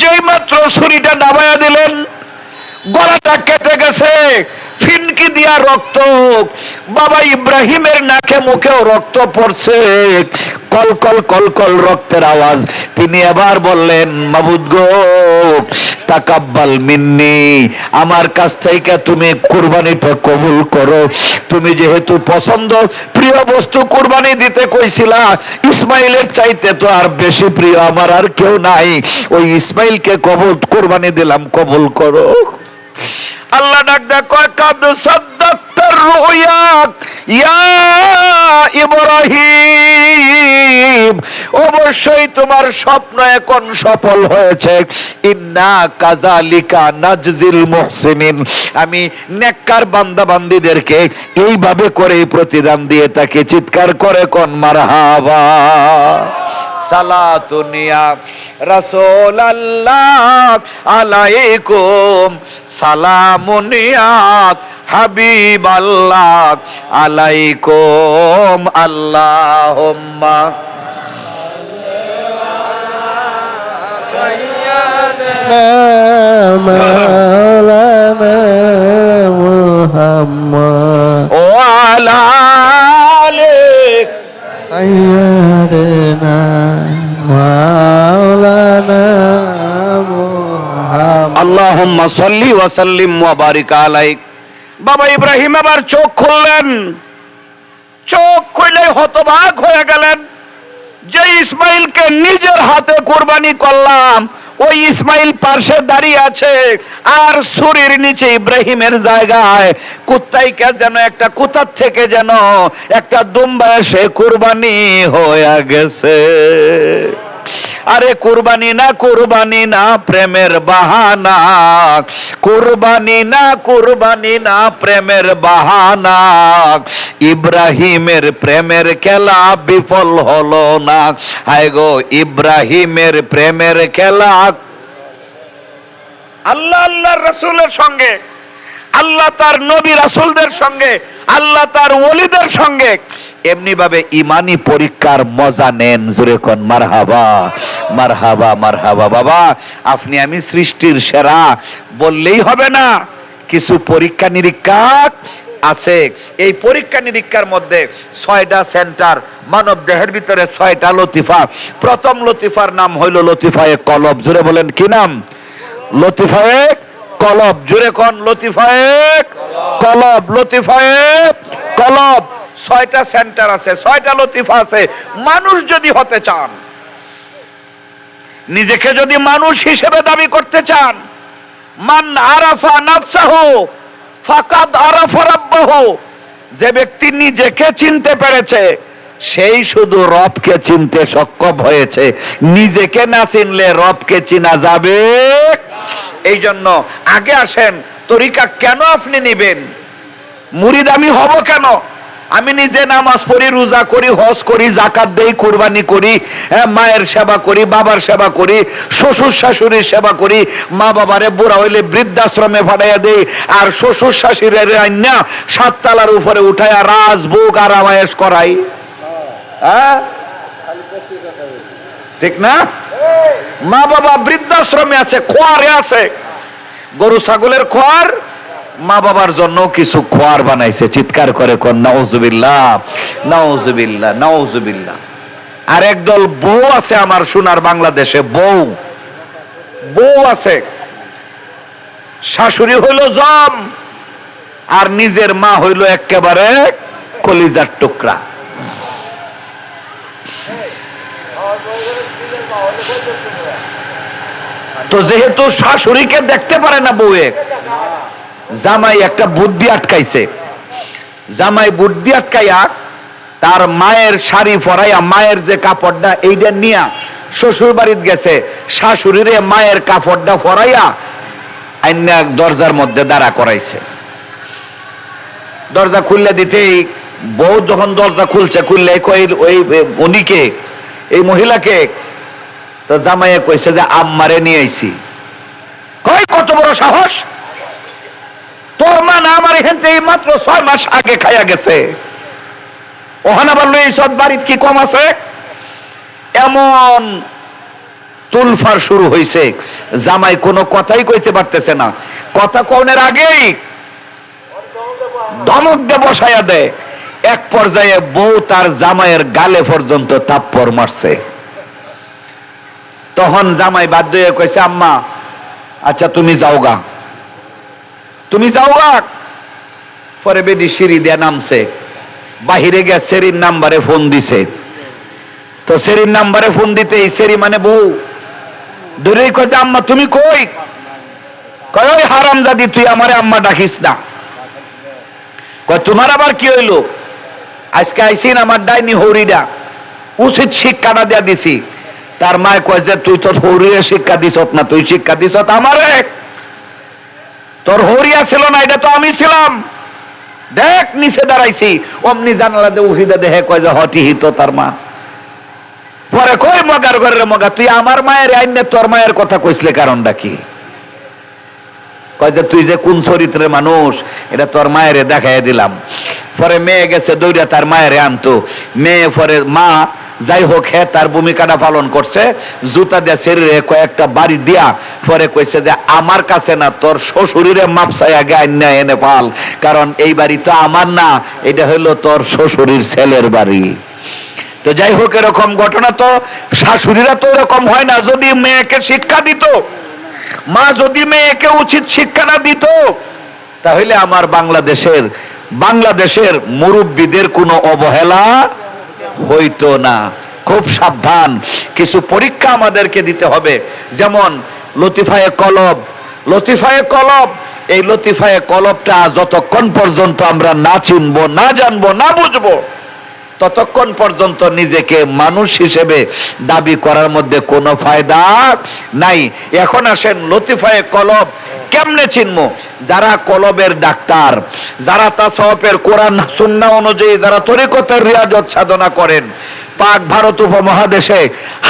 যেই মাত্র ছুরিটা নামায়া দিলেন, গলাটা কেটে গেছে, ফিনকি দিয়া রক্ত, বাবা ইব্রাহিমের নাকে মুখেও রক্ত পড়ছে, কলকল কলকল রক্তের আওয়াজ। তিনি এবার বললেন, মাবুদ গো, তাকাব্বাল মিন্নি, আমার কাছ থেকে তুমি কুরবানিটা কবুল করো। তুমি যেহেতু পছন্দ প্রিয় বস্তু কুরবানি দিতে কইছিলা, ইসমাইলের চাইতে তো আর বেশি প্রিয় আমার আর কেউ নাই, ওই ইসমাইলকে কুরবানি দিলাম, কবুল করো। আল্লাহ ডাক দেয়, কয়, কাদ সাদ্দাক্তার রুয়া ইয়া ইব্রাহিম, অবশ্যই তোমার স্বপ্ন এখন সফল হয়েছে। ইন্না কাযালিকা নাজজিল মুহসিনিন, আমি নেককার বান্দা বান্দীদেরকে এইভাবে করে প্রতিদান দিয়ে তাকে। চিৎকার করে কোন মারহাবা। সালাতুনিয়া রাসূলুল্লাহ আলাইকুম, সালামুনিয়া হাবিবাল্লাহ আলাইকুম, আল্লাহুম্মা মাওলানা মুহাম্মদ ওয়ালা আলে সাইয়্যিদানা মাওলানা মুহাম্মদ। আল্লাহুম্মা সাল্লি ওয়া সাল্লিম ওয়া বারিক আলাইক। বাবা ইব্রাহিম আবার চোখ খুললেন, চোখ খুলে হতবাক হয়ে গেলেন যে ইসমাইলকে নিজের হাতে কুরবানি করলাম, ওই ইসমাইল পাশে দাঁড়িয়ে আছে আর ছুরির নিচে ইব্রাহিমের জায়গায় কুত্তাইকে যেন একটা কুতার থেকে যেন একটা দুম্বা এসে কুরবানি হয়ে গেছে। আরে কুরবানি না প্রেমের বাহানা, কুরবানি না প্রেমের বাহানা, ইব্রাহিমের প্রেমের খেলা বিফল হলো না। হায় গো ইব্রাহিমের প্রেমের খেলা। আল্লাহ আল্লাহর রাসূলের সঙ্গে, আল্লাহ তার নবী রাসূলদের সঙ্গে, আল্লাহ তার ওলিদের সঙ্গে এমনি ভাবে ইমানি পরীক্ষার মজা নেন। জোরে কোন মারহাবা, মারহাবা, মারহাবা। বাবা আপনি আমি সৃষ্টির সেরা বললেই হবে না, কিছু পরীক্ষা নিরীক্ষা আছে। এই পরীক্ষা নিরীক্ষার মধ্যে 6টা সেন্টার, মানব দেহের ভিতরে 6টা লতিফা। প্রথম লতিফার নাম হইল লতিফায়ে কলব। জোরে বলেন কি নাম? লতিফায়ে কলব। জোরে কোন লতিফায়ে কলব, লতিফায়ে কলব। 6টা সেন্টার আছে, 6টা লতিফা আছে। মানুষ যদি হতে চান, নিজেকে যদি মানুষ হিসেবে দাবি করতে চান, মান আরাফা নাফসাহু ফাকাদ আরাফা রাব্বাহু, যে ব্যক্তি নিজেকে চিনতে পেরেছে সেই শুধু রবকে চিনতে সক্ষম হয়েছে। নিজেকে না চিনলে রবকে চিনা যাবে। এই জন্য আগে আসেন, তরিকা কেন আপনি নেবেন? মুরিদ আমি হব কেন? আমি নিজে নামাজ পড়ি, রোজা করি, হজ করি, যাকাত দেই, কুরবানি করি, মায়ের সেবা করি, বাবার সেবা করি, শ্বশুর শাশুড়ির সেবা করি, মা বাবারে বুড়া হইলে বৃদ্ধাশ্রমে পাঠাইয়া দেই, আর শ্বশুর শাশুড়ির আইনা 7 তলার উপরে উঠাইয়া রাজভোগ আর আরামায়েশ করাই। হ্যাঁ ঠিক না? মা বাবা বৃদ্ধাশ্রমে আছে, খোয়ারে আছে, গরু ছাগলের খোয়ার, মা বাবার জন্য কিছু খোয়ার বানাইছে। চিৎকার করে কোন নাউজুবিল্লাহ, নাউজুবিল্লাহ, নাউজুবিল্লাহ। আর একদল বউ আছে আমার সোনার বাংলাদেশে, বউ আছে, শাশুড়ি হইল জম আর নিজের মা হইল একেবারে কলিজার টুকরা। তো যেহেতু শাশুড়িকে দেখতে পারে না বউয়ে, জামাই একটা বুদ্ধি আটকাইছে। জামাই বুদ্ধি আটকাইয়া তার মায়ের শাড়ি পরাইয়া, মায়ের যে কাপড়টা এইটা নিয়া শ্বশুর বাড়িতে গেছে, শাশুড়িরে মায়ের কাপড়টা পরাইয়া আইনা দরজার মধ্যে দাঁড়া করাইছে। দরজা খুললে দিতেই বউ যখন দরজা খুলছে, খুললে ওই উনিকে, এই মহিলাকে, তো জামাইয়ে কইছে যে আম্মারে নিয়ে আইছি। কই কত বড় সাহস, তোর মা না আমার এখান থেকে মাত্র 6 মাস আগে খাইয়া গেছে, ওখানে বললো এই সব বাড়িতে কি কম আছে? এমন তুলফার শুরু হয়েছে, জামাই কোনো কথাই কইতে পারতেছে না। কথা কওনের আগেই ধমক দিয়ে বসাইয়া দেয়। এক পর্যায়ে বউ তার জামাইয়ের গালে পর্যন্ত থাপ্পড় মারছে। তখন জামাই বাধ্য হয়ে কইছে, আম্মা আচ্ছা তুমি যাওগা, তুমি যাওগা। পরে বেডি সিঁড়ি দিয়ে নামছে, বাহিরে গিয়ে সেরির নাম্বারে ফোন দিছে। তো সেরির নাম্বারে ফোন দিতে, এই সেরি মানে বউ, ধরেই কইছে আম্মা তুমি কই? কয় ওই হারামজাদি তুই আমারে আম্মা ডাকিস না। কয় তোমার আবার কি হইলো? আজকে আইসিন আমার ডাইনি হরিডা, উচিত শিক্ষাটা দিয়া দিছি। তার মায় কয় যে তুই তোর হরিয়া শিক্ষা দিছত না, তুই শিক্ষা দিছত আমারে। তোর হরিয়া ছিল না, এটা তো আমি ছিলাম। দেখ নিচে দাঁড়াইছি, অমনি জানালা দে উহিদা দেহে কয় যে হটি হিত তার মা। পরে কই মগার ঘরের মগা, তুই আমার মায়ের আইনে তোর মায়ের কথা কইসলে কারণটা কি? কয় যে তুই যে কোন চরিত্রের মানুষ এটা তোর মায়েরে দেখাই দিলাম। পরে মেয়ে গেছে দৌড়া তার মায়েরে আনতো। মেয়ে পরে মা যাই হোক, হ্যাঁ তার ভূমিকাটা পালন করছে। জুতা দিয়ে শরীরে কয়েকটা বাড়ি দিয়া পরে কইছে যে আমার কাছে না, তোর শ্বশুরে মাপসাই আগে আইনা এনে পাল, কারণ এই বাড়ি তো আমার না, এটা হলো তোর শ্বশুরের ছেলের বাড়ি। তো যাই হোক, এরকম ঘটনা তো শাশুড়িরা তো এরকম হয় না। যদি মেয়েকে শিক্ষা দিত, মা যদি মেয়েকে উচিত শিক্ষা না দিত, তাহলে আমার বাংলাদেশের মুরব্বীদের কোনো অবহেলা হইতো না। খুব সাবধান, কিছু পরীক্ষা আমাদেরকে দিতে হবে। যেমন লতিফায়ে কলব, এই লতিফায়ে কলবটা যতক্ষণ পর্যন্ত আমরা না চিনবো, না জানবো, না বুঝবো, ততক্ষণ পর্যন্ত নিজেকে মানুষ হিসেবে দাবি করার মধ্যে কোনো ফায়দা নাই। এখন আসেন, লতিফায়ে কলব কেমনে চিনবো? যারা কলবের ডাক্তার, যারা তাসাউফের কোরআন সুন্নাহ অনুযায়ী যারা তরিকতের রিয়াজত সাধনা করেন, পাক ভারত উপমহাদেশে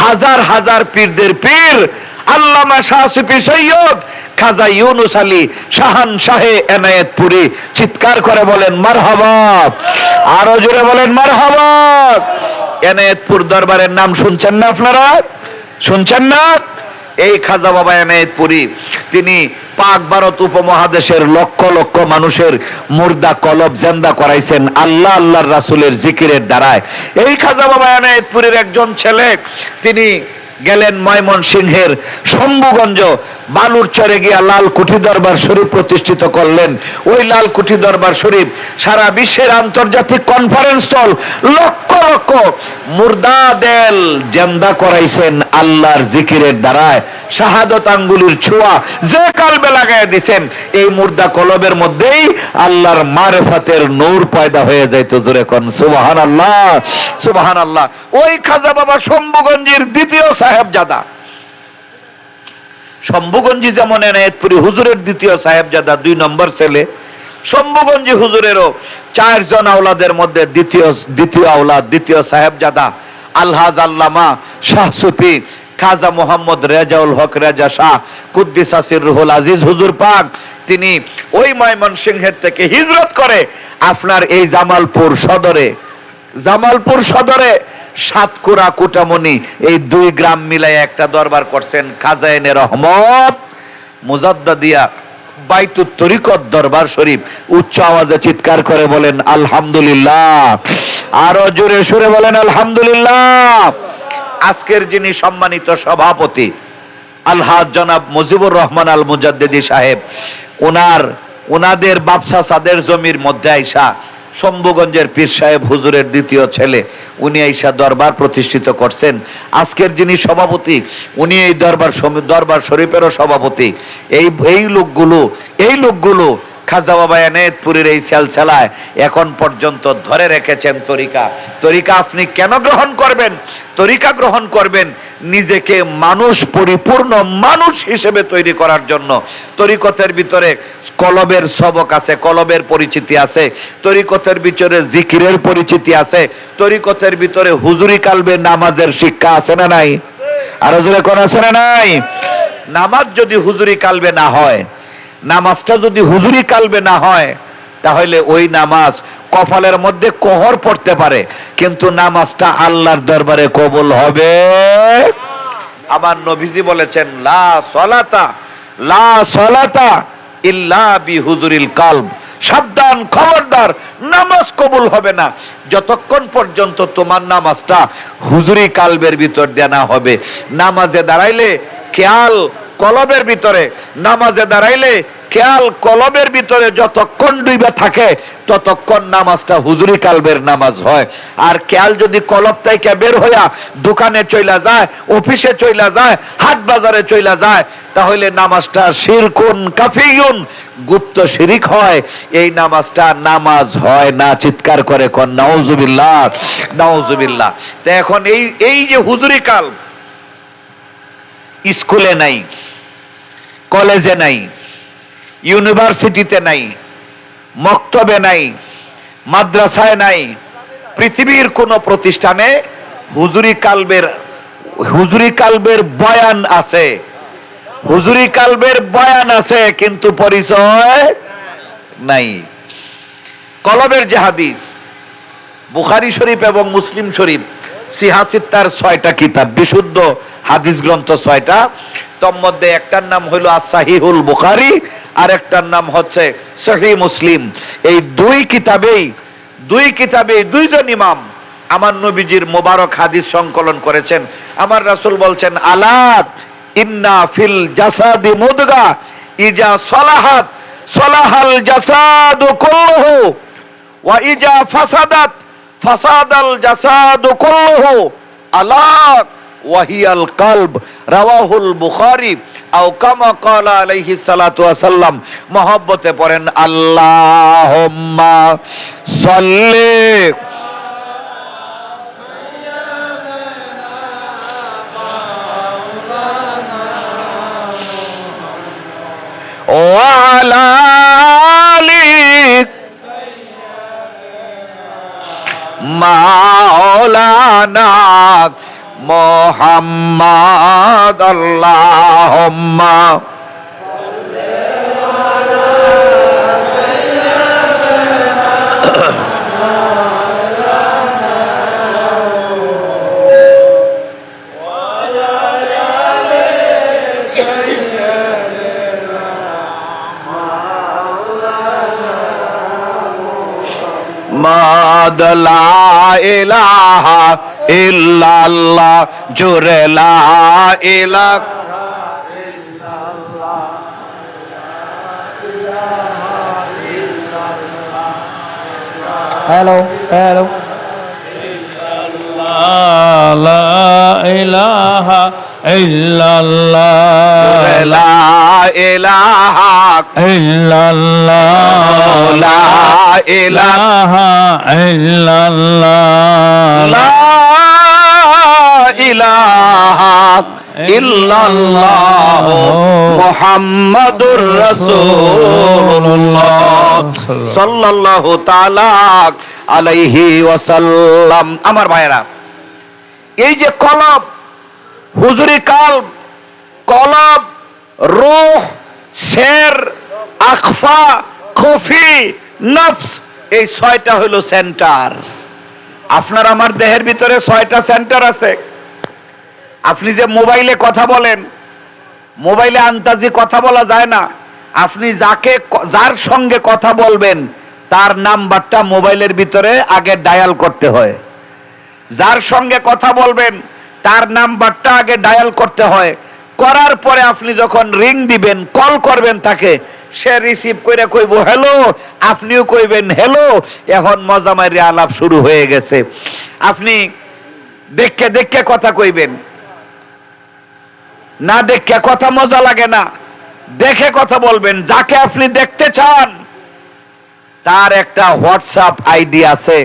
হাজার হাজার পীরদের পীর আল্লামা শাহ সুফি সৈয়দ খাজা ইউনুস আলী শাহান শাহে এনায়েতপুরী চিৎকার করে বলেন মারহাবা, আরো জোরে বলেন মারহাবা। এনায়েতপুর দরবারের নাম শুনছেন না আপনারা? শুনছেন না? এই খাজা বাবা এনায়েতপুরী, তিনি পাক ভারত উপমহাদেশের লক্ষ লক্ষ মানুষের মুর্দা কলব জিন্দা করাইছেন আল্লাহ আল্লাহর রাসূলের জিকিরের দ্বারায়। এই খাজা বাবা এনায়েতপুরীর একজন ছেলে, তিনি গেলেন ময়মনসিংহের শম্ভুগঞ্জ বালুরচরে গিয়া লালকুঠি দরবার শরীফ প্রতিষ্ঠিত করলেন। ওই লালকুঠি দরবার শরীফ সারা বিশ্বের আন্তর্জাতিক কনফারেন্স স্থল, লক্ষ লক্ষ মুর্দা দেল জিন্দা করাইছেন আল্লাহর জিকিরের দ্বারায়। শাহাদত আঙ্গুলির ছোঁয়া যে কালবে লাগায় দিছেন, এই মুর্দা কলবের মধ্যেই আল্লাহর মারিফাতের নূর পয়দা হয়ে যাইত। জোরে কোন সুবহানাল্লাহ, সুবহানাল্লাহ। ওই খাজা বাবা শম্ভুগঞ্জের দ্বিতীয় সাহেবজাদা। শম্ভুগঞ্জি যেমন এনায়েতপুরী হুজুরের দ্বিতীয় সাহেবজাদা, 2 নম্বর ছেলে, শম্ভুগঞ্জি হুজুরেরও 4 জন আওলাদের মধ্যে দ্বিতীয় আওলাদ, দ্বিতীয় সাহেবজাদা আলহাজ আল্লামা শাহ সুফি খাজা মোহাম্মদ রেজাউল হক রেজা শাহ কুদ্দিস আসির রুহুল আজিজ হুজুর পাক। তিনি ওই ময়মনসিংহের থেকে হিজরত করে আপনার এই জামালপুর সদরে সাতকুরা কুটামনি, এই 2 গ্রাম মিলাই একটা দরবার করছেন খাজাইনে রহমত মুজাদ্দাদিয়া বাইতুত তরিকত দরবার শরীফ। উচ্চ আওয়াজে চিৎকার করে বলেন আলহামদুলিল্লাহ, আরো জোরে সুরে বলেন আলহামদুলিল্লাহ। আজকের যিনি সম্মানিত সভাপতি আলহাজ জনাব মুজিবুর রহমান আল মুজাদ্দিদি সাহেব, ওনাদের বাপসা সাদের জমির মধ্যে আইসা শম্ভুগঞ্জের পীর সাহেব হুজুরের দ্বিতীয় ছেলে, উনি আইসা দরবার প্রতিষ্ঠিত করছেন। আজকের যিনি সভাপতি, উনি এই দরবার শরীফেরও সভাপতি। এই লোকগুলো খাজা বাবা এনায়েতপুরীর এই সেলসেলায় এখন পর্যন্ত ধরে রেখেছেন তরিকা। আপনি কেন গ্রহণ করবেন? তরিকা গ্রহণ করবেন নিজেকে পরিপূর্ণ মানুষ হিসেবে তৈরি করার জন্য। তরিকতের ভিতরে কলবের সবক আছে, কলবের পরিচিতি আছে। তরিকতের ভিতরে জিকিরের পরিচিতি আছে। তরিকতের ভিতরে হুজুরি কালবে নামাজের শিক্ষা আছে না নাই? আরো জোরে কোন আছে না নাই? নামাজ যদি হুজুরি কালবে না হয়, নামাজটা যদি হুজুরি কালবে না হয়, তাহলে ওই নামাজ কপালের মধ্যে কোহর পড়তে পারে, কিন্তু নামাজটা আল্লাহর দরবারে কবুল হবে। আমার নবীজি বলেছেন লা সলাতা ইল্লা বিহুজুরিল কলব। সাবধান, খবরদার, নামাজ কবুল হবে না যতক্ষণ পর্যন্ত তোমার নামাজটা হুজুরি কালবের ভিতর দেয়া না হবে। নামাজে দাঁড়াইলে খেয়াল কলবের ভিতরে, নামাজে দাঁড়াইলে খেয়াল কলবের ভিতরে যতক্ষণ ডুবে থাকে ততক্ষণ নামাজটা হুজুরি কালবের নামাজ হয়। আর খেয়াল যদি কলব থেকে বের হইয়া দোকানে চইলা যায়, অফিসে চইলা যায়, হাট বাজারে চইলা যায়, তাহলে নামাজটা শিরকুন কাফিয়ুন, গুপ্ত শিরিক হয়। এই নামাজটা নামাজ হয় না। চিৎকার করে কোন নাউজুবিল্লাহ, নাউজুবিল্লাহ। তো এখন এই যে হুজুরি কাল স্কুলে নাই, কলেজে নাই, ইউনিভার্সিটিতে নাই, মক্তবে নাই, মাদ্রাসায় নাই, পৃথিবীর কোন প্রতিষ্ঠানে হুজুরি কালবের বয়ান আছে, হুজুরি কালবের বয়ান আছে, কিন্তু পরিচয় নাই। কলবের যে হাদিস বুখারী শরীফ এবং মুসলিম শরীফ সিহাসিত্তার 6টা কিতাব, বিশুদ্ধ হাদিস গ্রন্থ 6টা। তোর মধ্যে একটার নাম হলো as-সাহিহুল বুখারী, আর একটার নাম হচ্ছে সহিহ মুসলিম। এই দুই কিতাবেই দুইজন ইমাম আমার নবীজির মোবারক হাদিস সংকলন করেছেন। আমার রাসূল বলছেন, আলা ইন্না ফিল জাসাদি মুদগা ইজা সলাহাত সলাহাল জাসাদু কুল্লুহু ওয়া ইজা ফাসাদাত ফাসাদাল জাসাদু কুল্লুহু আলা ওয়াহিয়াল কলব, রাওয়াহুল বুখারী। আও কামা ক্বালা আলাইহিস সালাতু ওয়াস সালাম। মুহাব্বতে পড়েন আল্লাহুম্মা সাল্লি ওয়া আলা আলি মাওলানা মুহাম্মাদ। আল্লাহুম্মা মাদ লা ইলাহা ইল্লাল্লাহ, জোরে লা ইলাহা ইল্লাল্লাহ। হ্যালো হ্যালো লা ইলাহা ইল্লাল্লাহ, লা ইলাহা ইল্লাল্লাহ, লা ইলাহা ইল্লাল্লাহ, লা ইলাহা ইল্লাল্লাহ মুহাম্মাদুর রাসূলুল্লাহ সাল্লাল্লাহু তাআলা আলাইহি ওয়াসাল্লাম। আমার ভাইরা, এই যে কলব, হুজুরি কালব, কলব, রূহ, শের, আখফা, খফি, নফস, এই 6টা হলো সেন্টার। আপনার আমার দেহের ভিতরে 6টা সেন্টার আছে। আপনি যে মোবাইলে কথা বলেন, মোবাইলে আন্তাজি কথা বলা যায় না। আপনি যার সঙ্গে কথা বলবেন তার নাম্বারটা মোবাইলের ভিতরে আগে ডায়াল করতে হয়। যার সঙ্গে কথা বলবেন তার নাম্বারটা আগে ডায়াল করতে হয়। করার পরে আপনি যখন রিং দিবেন, কল করবেন তাকে, সে রিসিভ করে কইব হ্যালো, আপনিও কইবেন হ্যালো। এখন মজা মাইরে আলাপ শুরু হয়ে গেছে। আপনি দেখে দেখে কথা কইবেন, না দেখে কথা মজা লাগে না, দেখে কথা বলবেন। যাকে আপনি দেখতে চান তার একটা হোয়াটসঅ্যাপ আইডি আছে,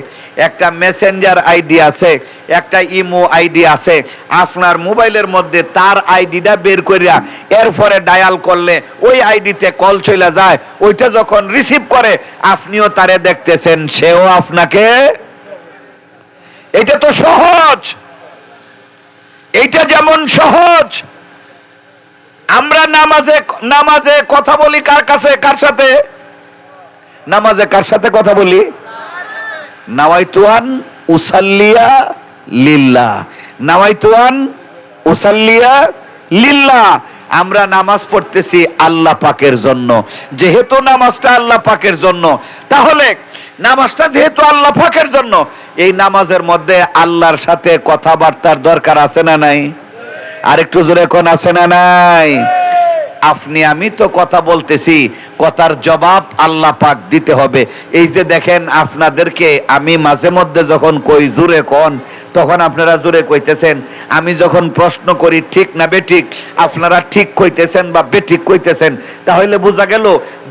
একটা মেসেঞ্জার আইডি আছে, একটা ইমো আইডি আছে। আপনার মোবাইলের মধ্যে তার আইডিটা বের করিয়া এরপরে ডায়াল করলে ওই আইডিতে কল চলে যায়। ওইটা যখন রিসিভ করে আপনিও তারে দেখতেছেন, সেও আপনাকে। এটা তো সহজ। এইটা যেমন সহজ, আমরা নামাজে কথা বলি কার কাছে, কার সাথে? নামাজে কার সাথে কথা বলি? নাওয়াইতুয়ান উসাল্লিয়া লিল্লাহ, নাওয়াইতুয়ান উসাল্লিয়া লিল্লাহ। আমরা নামাজ পড়তেছি আল্লাহ পাকের জন্য। যেহেতু নামাজটা আল্লাহ পাকের জন্য, তাহলে নামাজটা যেহেতু আল্লাহ পাকের জন্য, এই নামাজের মধ্যে আল্লাহর সাথে কথাবার্তার দরকার আছে না নাই? আরেকটু জোরে কোন আছে না নাই? আপনি আমি তো কথা বলতেছি, কথার জবাব আল্লাহ পাক দিতে হবে। এই যে দেখেন, আপনাদেরকে আমি মাঝে মধ্যে যখন কই জোরে কোন, তখন আপনারা জোরে কইতেছেন। আমি যখন প্রশ্ন করি ঠিক না বেঠিক, আপনারা ঠিক কইতেছেন বা বেঠিক কইতেছেন। তাহলে বোঝা গেল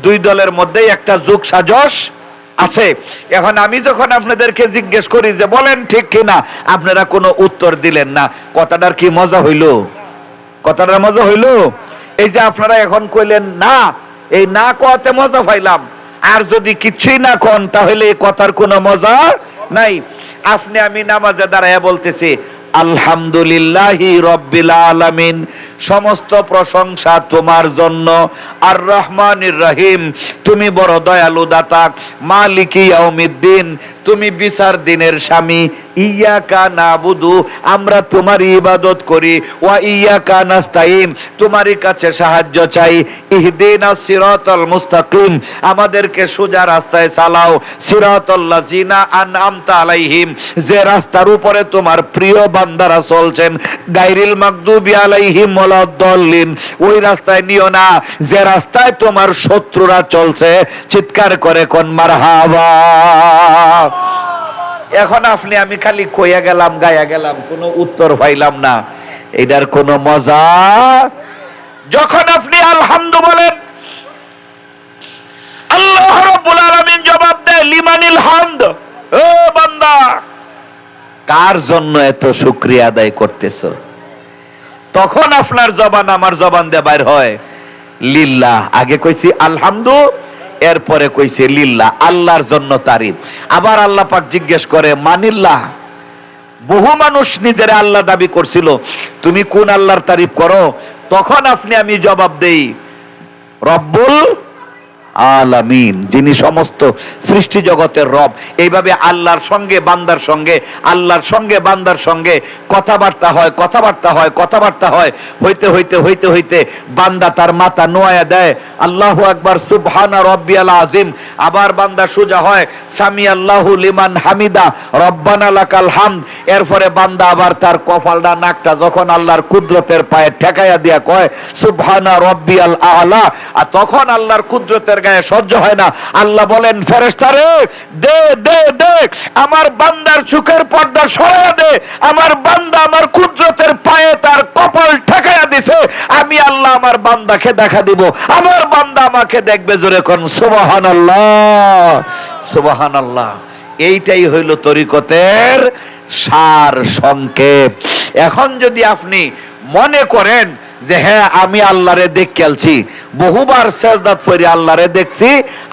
দুই দলের মধ্যেই একটা যোগ সাজশ আছে। এখন আমি যখন আপনাদেরকে জিজ্ঞেস করি যে বলেন ঠিক কিনা, আপনারা কোনো উত্তর দিলেন না। কথাটার কি মজা হইল? কথাটার মজা হইল? এই যে আপনারা এখন কইলেন না, এই না কোয়াতে মজা পাইলাম। আর যদি কিছুই না কোন তাহলে এই কথার কোনো মজা নাই। আপনি আমি নামাজে দাঁড়াইয়া বলতেছি আলহামদুলিল্লাহি রব্বিল আলামিন, সমস্ত প্রশংসা তোমার জন্য। আর রহমানির রহিম, তুমি বড় দয়ালু দাতা। মালিকি ইয়াউমিদ্দিন, তুমি বিচার দিনের স্বামী। ইয়াকা নাবুদু, আমরা তোমার ইবাদত করি। ওয়া ইয়াকা নাস্তাইন, তোমারই কাছে সাহায্য চাই। ইহদিনাস সিরাতাল মুস্তাকিম, আমাদেরকে সোজা রাস্তায় চালাও। সিরাতাল লাযিনা আনআমতা আলাইহিম, যে রাস্তার উপরে তোমার প্রিয় বান্দারা চলছেন। গায়রিল মাগদুবি আলাইহিম ওয়ালাদ-দাল্লিন, ওই রাস্তায় নিও না যে রাস্তায় তোমার শত্রুরা চলছে। চিৎকার করে কোন মারহাবা। এখন আপনি আমি খালি কইয়া গেলাম, গায়া গেলাম, কোনো উত্তর পাইলাম না। এটার কোনো মজা? যখন আপনি আলহামদু বলেন, আল্লাহ রাব্বুল আলামিন জবাব দেয়, লিমানিল হামদ, ও বান্দা কার জন্য এত শুকরিয়া আদায় করতেছো? তখন আপনার জবান আমার জবান দিয়ে বাইর হয় লিল্লাহ। আগে কইছি আলহামদু, এরপরে কইছে লিল্লাহ, আল্লাহর জন্য তারিফ। আবার আল্লাহ পাক জিজ্ঞেস করে মানিল্লাহ। বহু মানুষ নিজের আল্লাহ দাবি করছিল, তুমি কোন আল্লাহর তারিফ করো? তখন আপনি আমি জবাব দেই রব্বুল আলামিন, যিনি সমস্ত সৃষ্টি জগতের রব। এইভাবে আল্লাহর সঙ্গে বান্দার সঙ্গে, আল্লাহর সঙ্গে বান্দার সঙ্গে কথাবার্তা হয়, কথাবার্তা হয়, কথাবার্তা হয়। হইতে হইতে হইতে হইতে বান্দা তার মাথা নোয়া দেয়, আল্লাহু আকবার সুবহানা রব্বিয়াল আযীম। আবার বান্দা সোজা হয়, সামি আল্লাহু লিমান হামিদা রব্বানা লাকাল হামদ। এরপরে বান্দা আবার তার কপালটা, নাকটা যখন আল্লাহর কুদরতের পায়ে ঠেকাইয়া দিয়া কয় সুবহানা রব্বিয়াল আলা, আর তখন আল্লাহর কুদরতের গায়ে সহ্য হয় না। আল্লাহ বলেন, ফেরেশতারে দে দে দে, আমার বান্দার চোখের পর্দা সরাইয়া দে। আমার বান্দা আমার কুদরতের পায়ে তার কপাল ঠেকাইয়া দিছে, আমি আল্লাহ আমার বান্দাকে দেখা দিব। আমার বান্দা আমাকে দেখবে। জোরে কোন সুবহানাল্লাহ, সুবহানাল্লাহ। এইটাই হইল তরিকতের সার সংক্ষেপ। এখন যদি আপনি মনে করেন যে হ্যাঁ আমি আল্লাহরে দেখছি, বহুবার সেজদাত পড়ে আল্লাহরে দেখছি,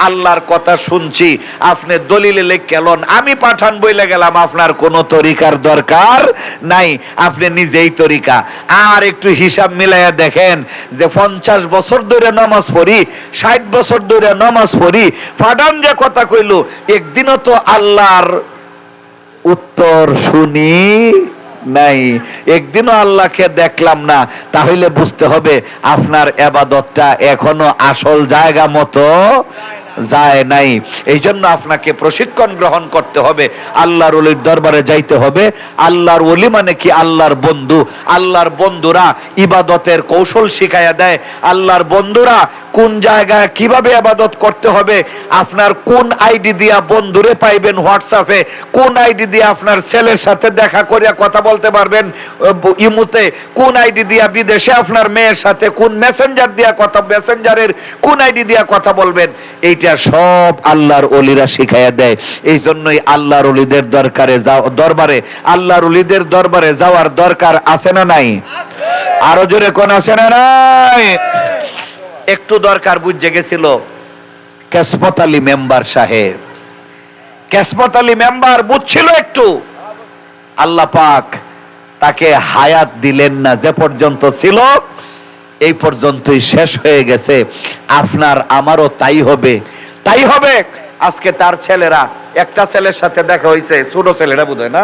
আল্লাহর কথা শুনছি, আপনি দলিলে লেখলেন আমি পাঠান বইলে গেলাম, আপনার কোনো তরিকার দরকার নাই, আপনি নিজেই তরিকা। আর একটু হিসাব মিলাইয়া দেখেন যে 50 বছর ধরে নামাজ পড়ি, 60 বছর ধরে নামাজ পড়ি, পাঠান যে কথা কইল, একদিনও তো আল্লাহর উত্তর শুনি নাই, একদিনও আল্লাহকে দেখলাম না। তাহলে বুঝতে হবে আপনার ইবাদতটা এখনো আসল জায়গা মতো যায় নাই। এই জন্য আপনাকে প্রশিক্ষণ গ্রহণ করতে হবে, আল্লাহর ওলির দরবারে যাইতে হবে। আল্লাহর ওলি মানে কি? আল্লাহর বন্ধু। আল্লাহর বন্ধুরা ইবাদতের কৌশল শিখাইয়া দেয়। আল্লাহর বন্ধুরা কোন জায়গায় কিভাবে ইবাদত করতে হবে, আপনার কোন আইডি দিয়া বন্ধুরে পাইবেন হোয়াটসঅ্যাপে, কোন আইডি দিয়ে আপনার ছেলের সাথে দেখা করিয়া কথা বলতে পারবেন ইমুতে, কোন আইডি দিয়া বিদেশে আপনার মেয়ের সাথে, কোন মেসেঞ্জার দিয়া কথা, মেসেঞ্জারের কোন আইডি দিয়া কথা বলবেন, এইটা সব আল্লাহর ওলিরা শিখাইয়া দেয়। এই জন্যই আল্লাহর ওলিদের দরবারে আল্লাহর ওলিদের দরবারে যাওয়ার দরকার আছে না নাই? আরো জোরে কোন আছে না নাই? একটু দরকার বুঝে গেছিল কেসমত আলী মেম্বার সাহেব। কেসমত আলী মেম্বার বুঝছিল একটু, আল্লাহ পাক তাকে হায়াত দিলেন না, যে পর্যন্ত ছিল এই পর্যন্তই শেষ হয়ে গেছে। আপনার আমারও তাই হবে, তাই হবে। আজকে তার ছেলেরা, একটা ছেলের সাথে দেখা হয়েছে, ছোট ছেলেরা বোধহয় না,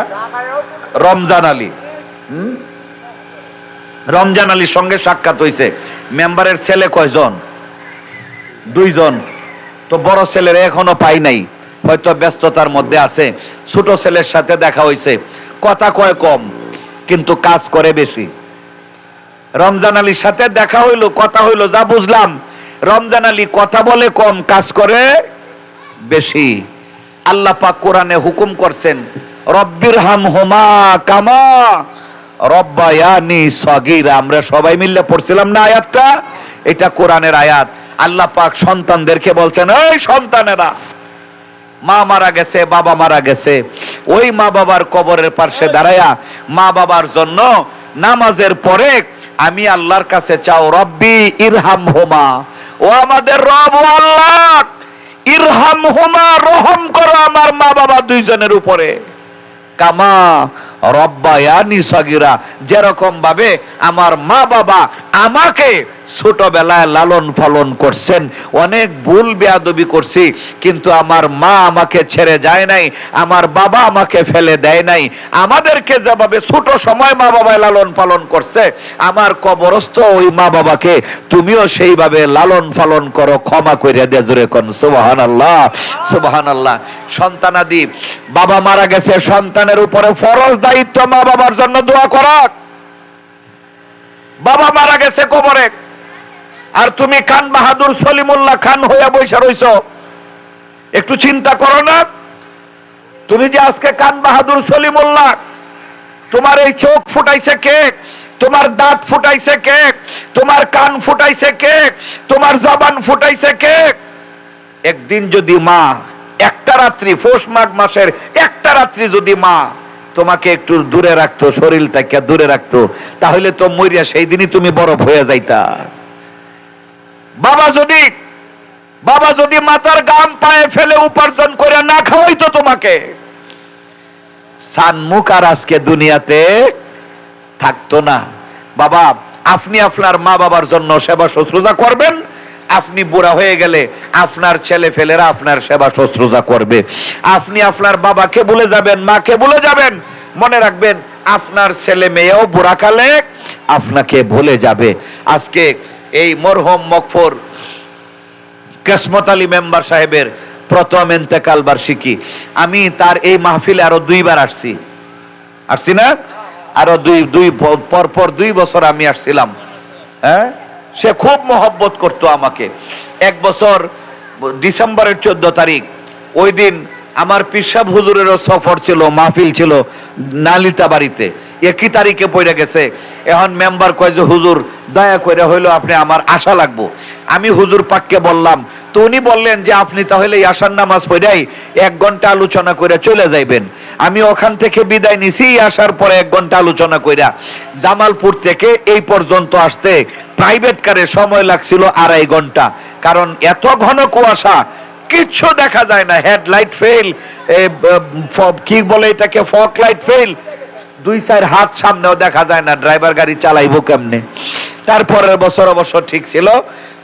রমজান আলী, রমজান আলীর সঙ্গে সাক্ষাৎ হয়েছে। মেম্বারের ছেলে কয়জন? 2 জন। তো বড় ছেলেরা এখনো পাই নাই, হয়তো ব্যস্ততার মধ্যে আছে। ছোট ছেলের সাথে দেখা হয়েছে, কথা কয় কম কিন্তু কাজ করে বেশি। রমজান আলীর সাথে দেখা হইলো, কথা হইলো, যা বুঝলাম রমজান আলী কথা বলে কম, কাজ করে বেশি। আল্লাহ পাক কোরআনে হুকুম করছেন, রব্বির হামহুমা কামা রব্বায়ানি সগীরা। আমরা সবাই মিলে পড়ছিলাম না আয়াতটা? এটা কোরআনের আয়াত। আল্লাহ পাক সন্তানদেরকে বলছেন, এই সন্তানেরা, মা মারা গেছে, বাবা মারা গেছে, ওই মা বাবার কবরের পাশে দাঁড়ায়া মা বাবার জন্য নামাজের পরে আমি আল্লাহর কাছে চাও, রব্বি ইরহামহুমা, ও আমাদের রব, ও আল্লাহ, ইরহামহুমা, রহম করো আমার মা বাবা 2 জনের উপরে, কামা রব্বায়ানি সগীরা, যেরকম ভাবে আমার মা বাবা আমাকে ছোটবেলায় লালন পালন করছেন। অনেক ভুল বেয়াদবি করছি, কিন্তু আমার মা আমাকে ছেড়ে যায় নাই, আমার বাবা আমাকে ফেলে দেয় নাই। আমাদেরকে যেভাবে ছোট সময় মা বাবায় লালন পালন করছে, আমার কবরস্থ ওই মা বাবাকে তুমিও সেইভাবে লালন পালন করো, ক্ষমা কইরা দে। জোরে কোন সুবহানাল্লাহ, সুবহানাল্লাহ। সন্তানাদি, বাবা মারা গেছে, সন্তানের উপরে ফরজ দায়িত্ব মা বাবার জন্য দোয়া করা। বাবা মারা গেছে কবরে, আর তুমি খান বাহাদুর সলিমুল্লাহ খান হইয়া বসে রইছো। একটু চিন্তা করো না, তুমি যে আজকে খান বাহাদুর সলিমুল্লাহ, তোমার এই চোখ ফুটাইছে কে? তোমার দাঁত ফুটাইছে কে? তোমার কান ফুটাইছে কে? তোমার জবান ফুটাইছে কে? একদিন যদি মা একটা রাত্রি, পৌষ মাঘ মাসের একটা রাত্রি যদি মা তোমাকে একটু দূরে রাখতো, শরীর থেকে দূরে রাখতো, তাহলে তো মরিয়া সেই দিনই তুমি বরফ হয়ে যাইতা। বাবা যদি মাথার গাম পায়ে ফেলে উপার্জন করে না খাওয়াইতো তোমাকে, সানমুখ আর আজকে দুনিয়াতে থাকতো না। বাবা, আপনি আপনার মা বাবার জন্য সেবা শুশ্রূষা করবেন, আপনি বুড়া হয়ে গেলে আপনার ছেলে ফেলেরা আপনার সেবা শুশ্রূষা করবে। আপনি আপনার বাবাকে ভুলে যাবেন, মাকে ভুলে যাবেন, মনে রাখবেন আপনার ছেলে মেয়েও বুড়াকালে আপনাকে ভুলে যাবে। আজকে এই মরহুম মকফুর কিসমত আলী মেম্বার সাহেবের প্রথম ইন্তেকাল বার্ষিকী। আমি তার এই মাহফিলে আরো 2 বার আসছি না? আরো পরপর 2 বছর আমি আসছিলাম। হ্যাঁ, সে খুব মহব্বত করতো আমাকে। এক বছর ডিসেম্বরের 14 তারিখ, ওই দিন আমার পিসাব হুজুরেরও সফর ছিল, মাহফিল ছিল নালিতা বাড়িতে, একই তারিখে পড়ে গেছে। এখন মেম্বার কয় যে হুজুর দয়া করে হইলো আপনি আমার আশা লাগবো। আমি হুজুর পাককে বললাম, তো উনি বললেন যে আপনি তাহলে আশার নামাজ পড়াই 1 ঘন্টা আলোচনা করে চলে যাইবেন। আমি ওখান থেকে বিদায় নিছি, আসার পরে 1 ঘন্টা আলোচনা কইরা জামালপুর থেকে এই পর্যন্ত আসতে প্রাইভেট কারে সময় লাগছিল 2.5 ঘন্টা। কারণ এত ঘন কুয়াশা, কিচ্ছু দেখা যায় না, হেডলাইট ফেল, কি বলে এটাকে, ফগ লাইট ফেল, 2-4 হাত সামনেও দেখা যায় না, ড্রাইভার গাড়ি চালাইবো কেমনে। তারপরের বছর অবশ্য ঠিক ছিল।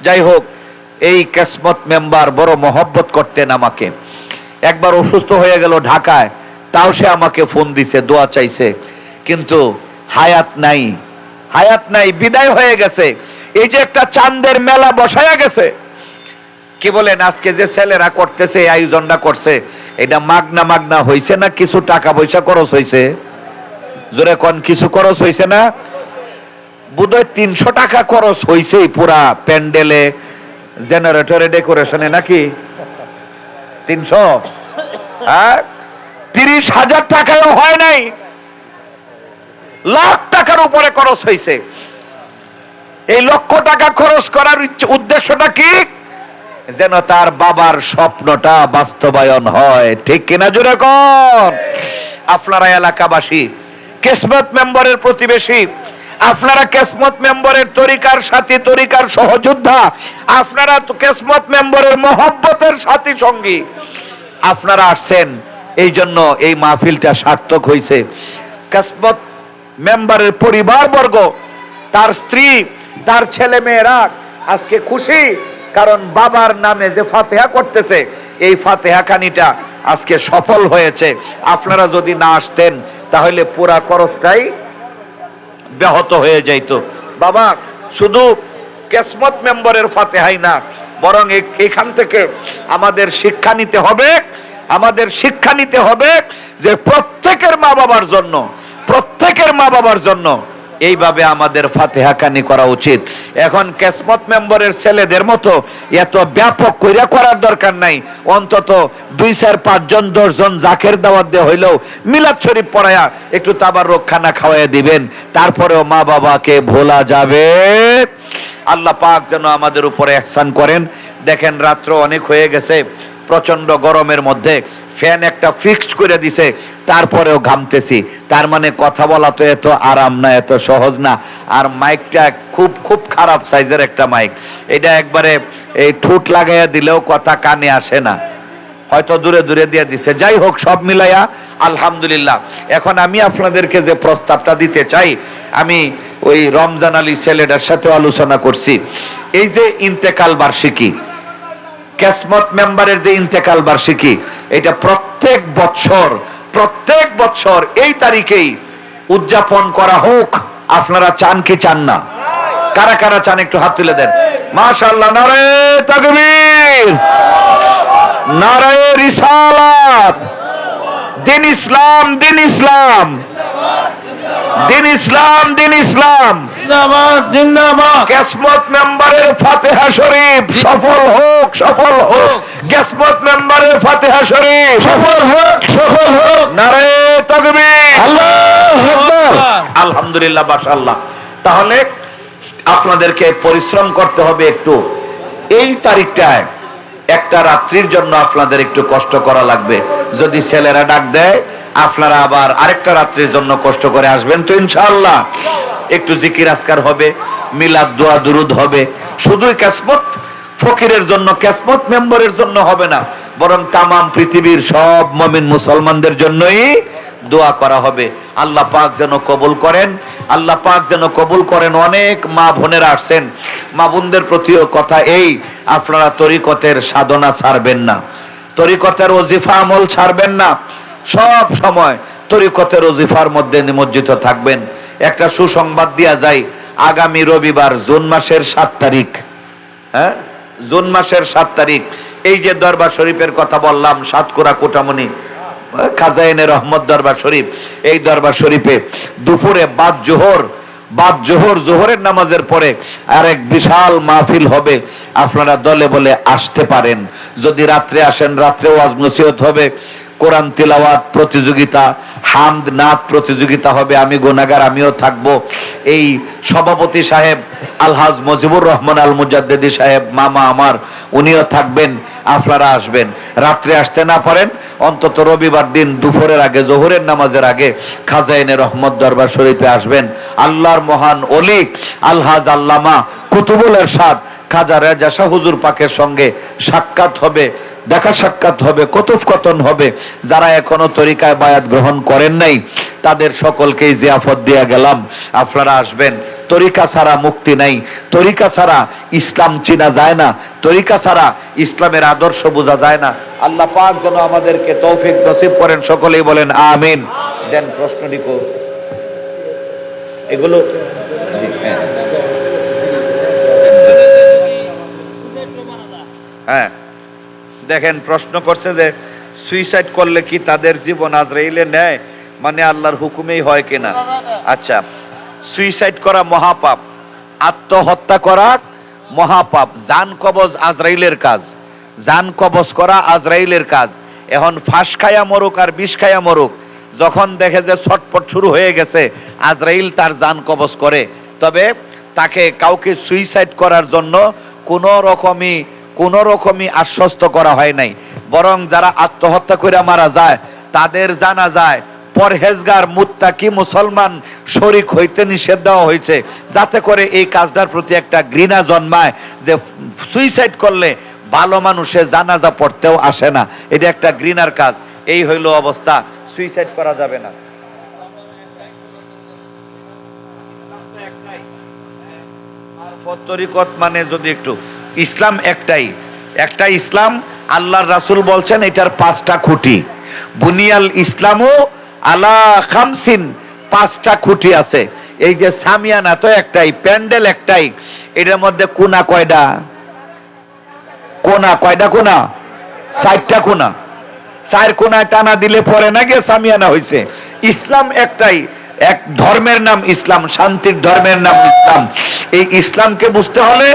যাই হোক, এই কিসমত মেম্বার বড় মহব্বত করতেন আমাকে। একবার অসুস্থ হয়ে গেল ঢাকায়, তাও সে আমাকে ফোন দিছে, দোয়া চাইছে, কিন্তু হায়াত নাই, বিদায় হয়ে গেছে। এই যে একটা চাঁদের মেলা বসায়া গেছে, কি বলেন, আজকে যে ছেলেরা করতেছে, এই আয়োজনটা করছে, এটা মাগনা হইছে না কিছু টাকা পয়সা খরচ হইছে? জোরে কোন, কিছু খরচ হইছে না? বোধহয় 300 টাকা খরচ হইছেই পুরা প্যান্ডেলে, জেনারেটরে, ডেকোরেশনে, নাকি 300? 30,000 টাকাও হয় নাই, লাখ টাকার উপরে খরচ হইছে। এই লক্ষ টাকা খরচ করার উদ্দেশ্যটা কি? যেন তার বাবার স্বপ্নটা বাস্তবায়ন হয়, ঠিক কিনা জোরে কোন? আপনারা এলাকাবাসী, কিসমত মেম্বারের প্রতিবেশী, আপনারা কিসমত মেম্বারের তরিকার সাথী, তরিকার সহযোদ্ধা, আপনারা তো কিসমত মেম্বারের মহব্বতের সাথী সঙ্গী। আপনারা আসছেন, এই জন্য এই মাহফিলটা সার্থক হয়েছে। কিসমত মেম্বারের পরিবারবর্গ, তার স্ত্রী, তার ছেলে মেয়েরা আজকে খুশি, কারণ বাবার নামে যে ফাতিহা করতেছে, এই ফাতিহা খানিটা আজকে সফল হয়েছে। আপনারা যদি না আসতেন তাহলে পুরা খরচটাই ব্যাহত হয়ে যাইত। বাবা, শুধু কিসমত মেম্বারের ফাতিহাই না, বরং এখান থেকে আমাদের শিক্ষা নিতে হবে যে প্রত্যেকের মা বাবার জন্য এইভাবে আমাদের ফাতিহা কানি করা উচিত। এখন কিসমত মেম্বারের ছেলেদের মতো এত ব্যাপক কইরা করার দরকার নাই, অন্তত 2-4-5 জন 10 জন জাকের দাওয়াত দিয়ে হইলেও মিলাদ শরীফ পড়ায়া একটু তাবাররুক খানা খাওয়াইয়া দিবেন, তারপরেও মা বাবাকে ভোলা যাবে। আল্লাহ পাক যেন আমাদের উপরে ইহসান করেন। দেখেন, রাত্র অনেক হয়ে গেছে, প্রচন্ড গরমের মধ্যে ফ্যান একটা ফিক্সড করে দিছে, তারপরেও ঘামতেছি। তার মানে কথা বলা তো এত আরাম না, এত সহজ না। আর মাইকটা খুব খারাপ সাইজের একটা মাইক, এটা একবারে এই ঠোঁট লাগাইয়া দিলেও কথা কানে আসে না। হয়তো দূরে দূরে দিয়ে দিছে। যাই হোক, সব মিলাইয়া আলহামদুলিল্লাহ। এখন আমি আপনাদেরকে যে প্রস্তাবটা দিতে চাই, আমি ওই রমজান আলী ছেলেটার সাথে আলোচনা করছি। এই যে ইন্তেকাল বার্ষিকী, কেসমত মেম্বারের যে ইন্তেকাল বার্ষিকী, এটা প্রত্যেক বছর এই তারিখেই উদযাপন করা হোক। আপনারা চান কি চান না? কারা কারা চান একটু হাত তুলে দেন। মাশাআল্লাহ, নারে তাকবীর, নারে রিসালাত। দিন ইসলাম, দিন ইসলাম, দিন ইসলাম, দিন ইসলাম। জিন্দাবাদ জিন্দাবাদ। কেসমত মেম্বারের ফাতিহা শরীফ সফল হোক, সফল হোক। কেসমত মেম্বারের ফাতিহা শরীফ সফল হোক, সফল হোক। নারে তাকবীর, আল্লাহু আকবার। আলহামদুলিল্লাহ, মাশাআল্লাহ। তাহলে আপনাদেরকে পরিশ্রম করতে হবে একটু। এই তারিখটায় একটা রাত্রির জন্য আপনাদের একটু কষ্ট করা লাগবে। যদি ছেলেরা ডাক দেয়, আপনারা আবার আরেকটা রাত্রির জন্য কষ্ট করে আসবেন তো ইনশাআল্লাহ। একটু জিকির আজকার হবে, মিলাদ দোয়া দুরুদ হবে। শুধুই কেসমত ফকিরের জন্য, কেসমত মেম্বারের জন্য হবে না, বরং তামাম পৃথিবীর সব মুমিন মুসলমানদের জন্যই দোয়া করা হবে। আল্লাহ পাক যেন কবুল করেন, আল্লাহ পাক যেন কবুল করেন। অনেক মা বোনেরা আসছেন, মা বোনদের প্রতিও কথা এই, আপনারা তরিকতের সাধনা ছাড়বেন না, তরিকতের ওজিফা আমল ছাড়বেন না। সব সময় তরিকতের ওজিফার মধ্যে নিমজ্জিত থাকবেন। একটা সুসংবাদ দিয়া যায়, আগামী রবিবার জুন মাসের 7 তারিখ, হ্যাঁ, জুন মাসের 7 তারিখ, এই যে দরবার শরীফের কথা বললাম, সাতকুরা কোটামণি খাজাইনে রহমত দরবার শরীফ, এই দরবার শরীফে দুপুরে বাদ জোহরের নামাজের পরে আরেক বিশাল মাহফিল হবে। আপনারা দলে বলে আসতে পারেন। যদি রাত্রে আসেন, রাত্রে ওয়াজ নসিহত হবে, কোরআন তিলাওয়াত প্রতিযোগিতা, হামদ নাত প্রতিযোগিতা হবে। আমি গুনাহগার, আমিও থাকব। এই সভাপতি সাহেব আলহাজ মজিবুর রহমান আল মুজাদ্দিদি সাহেব, মামা আমার, উনিও থাকবেন। আপনারা আসবেন। রাত্রে আসতে না পারেন, অন্তত রবিবার দিন দুপুরের আগে, জোহরের নামাজের আগে খাজাইনে রহমত দরবার শরীফে আসবেন। আল্লাহর মহান ওলি আলহাজ আল্লামা কুতুবুল এরশাদ খাজা রেজা শাহ হুজুর পাকের সঙ্গে সাক্ষাৎ হবে, দেখা সাক্ষাৎ হবে, কথোপকথন হবে। যারা এখনো তরিকায় বায়াত গ্রহণ করেন নাই, তাদের সকলকেই জিয়াফত দিয়ে গেলাম। আপনারা আসবেন। তরিকা ছাড়া মুক্তি নাই, তরিকা ছাড়া ইসলাম চিনা যায় না, তরিকা ছাড়া ইসলামের আদর্শ বোঝা যায় না। আল্লাহ পাক যেন আমাদেরকে তৌফিক নসিব করেন। সকলেই বলেন আমিন। দেন প্রশ্নটি এগুলো জি, হ্যাঁ, দেখেন প্রশ্ন করছে যে সুইসাইড করলে কি তাদের জীবন আজরাইলে নেয়, মানে আল্লাহর হুকুমেই হয় কিনা? আচ্ছা, সুইসাইড করা মহাপাপ, আত্মহত্যা করা মহাপাপ। জান কবজ আজরাইলের কাজ, জান কবজ করা আজরাইলের কাজ। এখন ফাঁস খায়া মরুক আর বিষ খায়া মরুক, যখন দেখে যে ছটপট শুরু হয়ে গেছে, আজরাইল তার জান কবজ করে। তবে তাকে কাউকে সুইসাইড করার জন্য কোনো রকমই আশ্বস্ত করা হয় নাই। বরং যারা আত্মহত্যা করে মারা যায়, তাদের জানা যায় পরহেজগার মুত্তাকি মুসলমান শরীক হইতে নিষেধ দেওয়া হয়েছে, যাতে করে এই কাজটার প্রতি একটা ঘৃণা জন্মায় যে সুইসাইড করলে ভালো মানুষের জানাজা পড়তেও আসে না, এটা একটা ঘৃণার কাজ। এই হইল অবস্থা, সুইসাইড করা যাবে না। তরিকত মানে যদি একটু, ইসলাম একটাই ইসলাম। আল্লাহর রাসূল বলছেন এটার 5টা খুঁটি। বুনিয়াল ইসলামও আলা খামসিন, 5টা খুঁটি আছে। এই যে সামিয়ানা তো একটাই, প্যান্ডেল একটাই, এটার মধ্যে কোনা কয়টা? কোনা 4টা কোনা। 4 কোনায় টানা দিলে পরে না গিয়ে সামিয়ানা হয়েছে। ইসলাম একটাই, এক ধর্মের নাম ইসলাম, শান্তির ধর্মের নাম ইসলাম। এই ইসলামকে বুঝতে হলে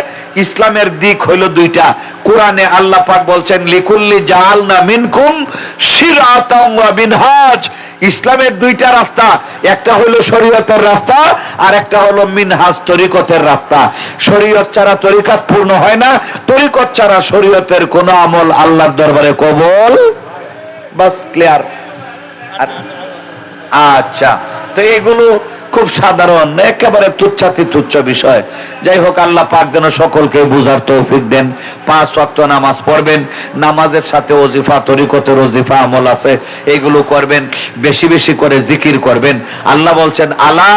ইসলামের দিক হইল 2টা। কোরআনে আল্লাহ পাক বলছেন লিকুল্লি জাআলনা মিনকুম শিরআতাম ওয়া মিনহাজ। ইসলামের 2টা রাস্তা, একটা হলো শরীয়তের রাস্তা আর একটা হলো মিনহাজ, তরিকতের রাস্তা। শরীয়ত ছাড়া তরিকত পূর্ণ হয় না, তরিকত ছাড়া শরীয়তের কোনো আমল আল্লাহর দরবারে কবুল। বাস ক্লিয়ার? আচ্ছা, তো এগুলো খুব সাধারণ, একেবারে তুচ্ছাতি তুচ্ছ বিষয়। যাই হোক, আল্লাহ পাক যেন সকলকে বুঝার তৌফিক দেন। 5 ওয়াক্ত নামাজ পড়বেন, নামাজের সাথে ওজিফা, তরিকতের ওজিফা আমল আছে, এগুলো করবেন। বেশি বেশি করে জিকির করবেন। আল্লাহ বলছেন, আলা,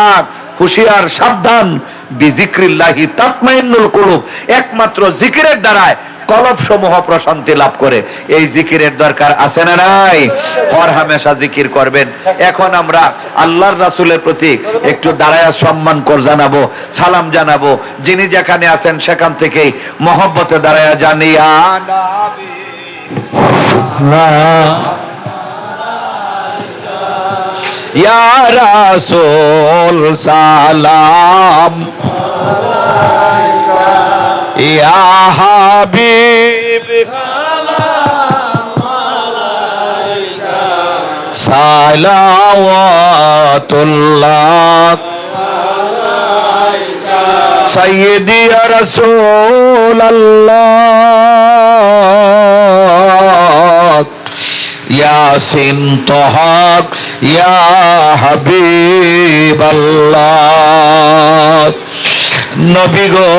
হুঁশিয়ার, সাবধান, বিজিক্রিল্লাহি তাতমাইন্নুল কুলুব, একমাত্র জিকিরের দ্বারায় কলব সমূহ প্রশান্তি লাভ করে। এই জিকিরের দরকার আছে না নাই? হর হামেশা জিকির করবেন। এখন আমরা আল্লাহর রাসূলের প্রতি একটু দাঁড়ায়া সম্মান কর জানাবো, সালাম জানাবো। যিনি যেখানে আছেন সেখান থেকেই মহব্বতে দাঁড়ায়া জানিয়া ইয়া রাসূল সালাম, ইয়া হাবিব সালাওয়াতুল্লাহ, সাইয়্যিদি ইয়া রাসূলুল্লাহ, ইয়াসিন তাহা, ইয়া হাবিবাল্লাহ। নবী গো,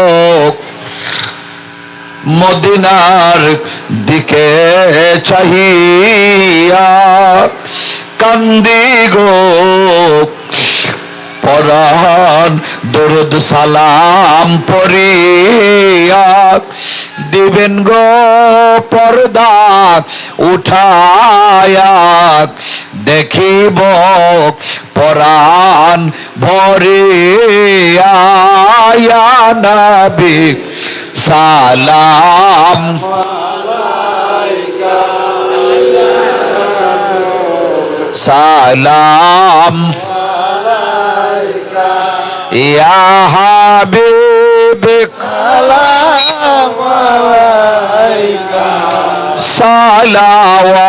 মদিনার দিকে চাহিয়া কান্দি গো, পরাণ দরুদ সালাম পড়িয়া দিবেন গো পর্দা উঠায়া, দেখিব পরাণ ভরিয়া, ইয়া নবী সালাম সালাম, ইয়া হাবিব সালাম আলাইকা, সালাওয়াত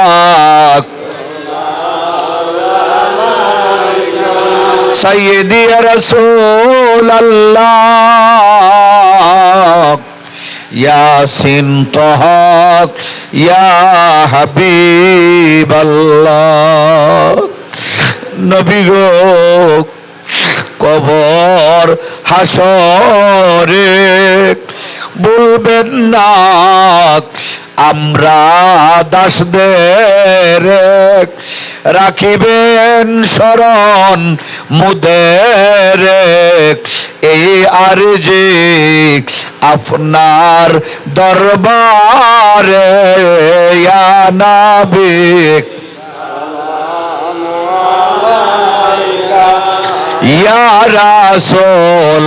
সাইয়্যিদি ইয়া রাসূলুল্লাহ, ইয়াসিন তাহা, ইয়া হাবিবাল্লাহ। নবী গো, কবর হাসরে বলবেন না আমরা দাসদের, রাখিবেন শরণ মুদের, এই আরজি আপনার দরবারে, ইয়া নবী ইয়া রাসূল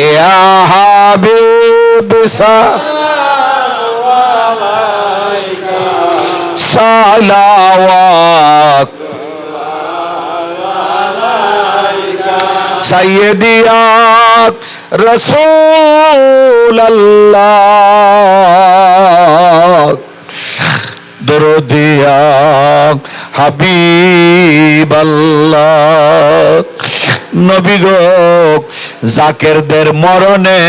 ইয়া হাবিব সালাওয়াত, সাইয়্যিদি ইয়া রাসূলুল্লাহ, দরদিয়া হাবিবাল্লাহ। নবী গো, জাকেরদের মরণে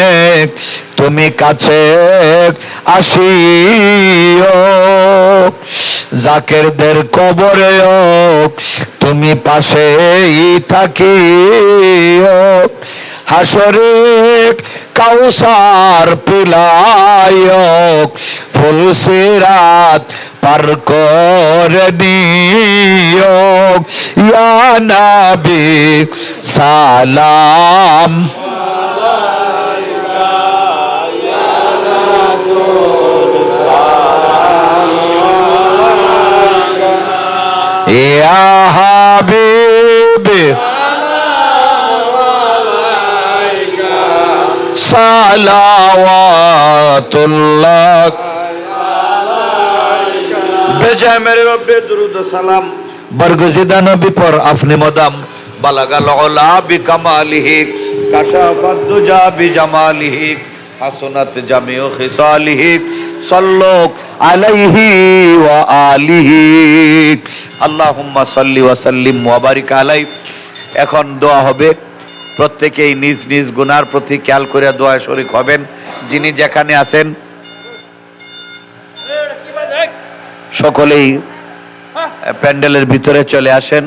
তুমি কাছে আসিও, জাকেরদের কবরেও তুমি পাশেই থাকিও, হাসরে কাউসার পিলায়, ফুলসিরাত পার করে দিও, ইয়া নবী সালাম আলাইকা, ইয়া রাসূল সালাম আলাইকা, ইয়া হাবিব সালাওয়াতুল্লাহ, বেজায় মেরে রব্বে দুরুদ সালাম বরগুজিদা নবী পর আপনি মদাম, বালাগাল উলা বিকামালিহি, কাশাফাদ দুজা বিজামালিহি, হাসনাত জামিউ খিসালিহি, সাল্লু আলাইহি ওয়া আলিহি, আল্লাহুম্মা সাল্লি ওয়া সাল্লিম ওয়া বারিক আলাইহি। এখন দোয়া হবে, প্রত্যেকেই নিজ নিজ গুনার প্রতি খেয়াল করে দোয়ায় শরীক হবেন। যিনি যেখানে আছেন সকলেই প্যান্ডেলের ভিতরে চলে আসেন।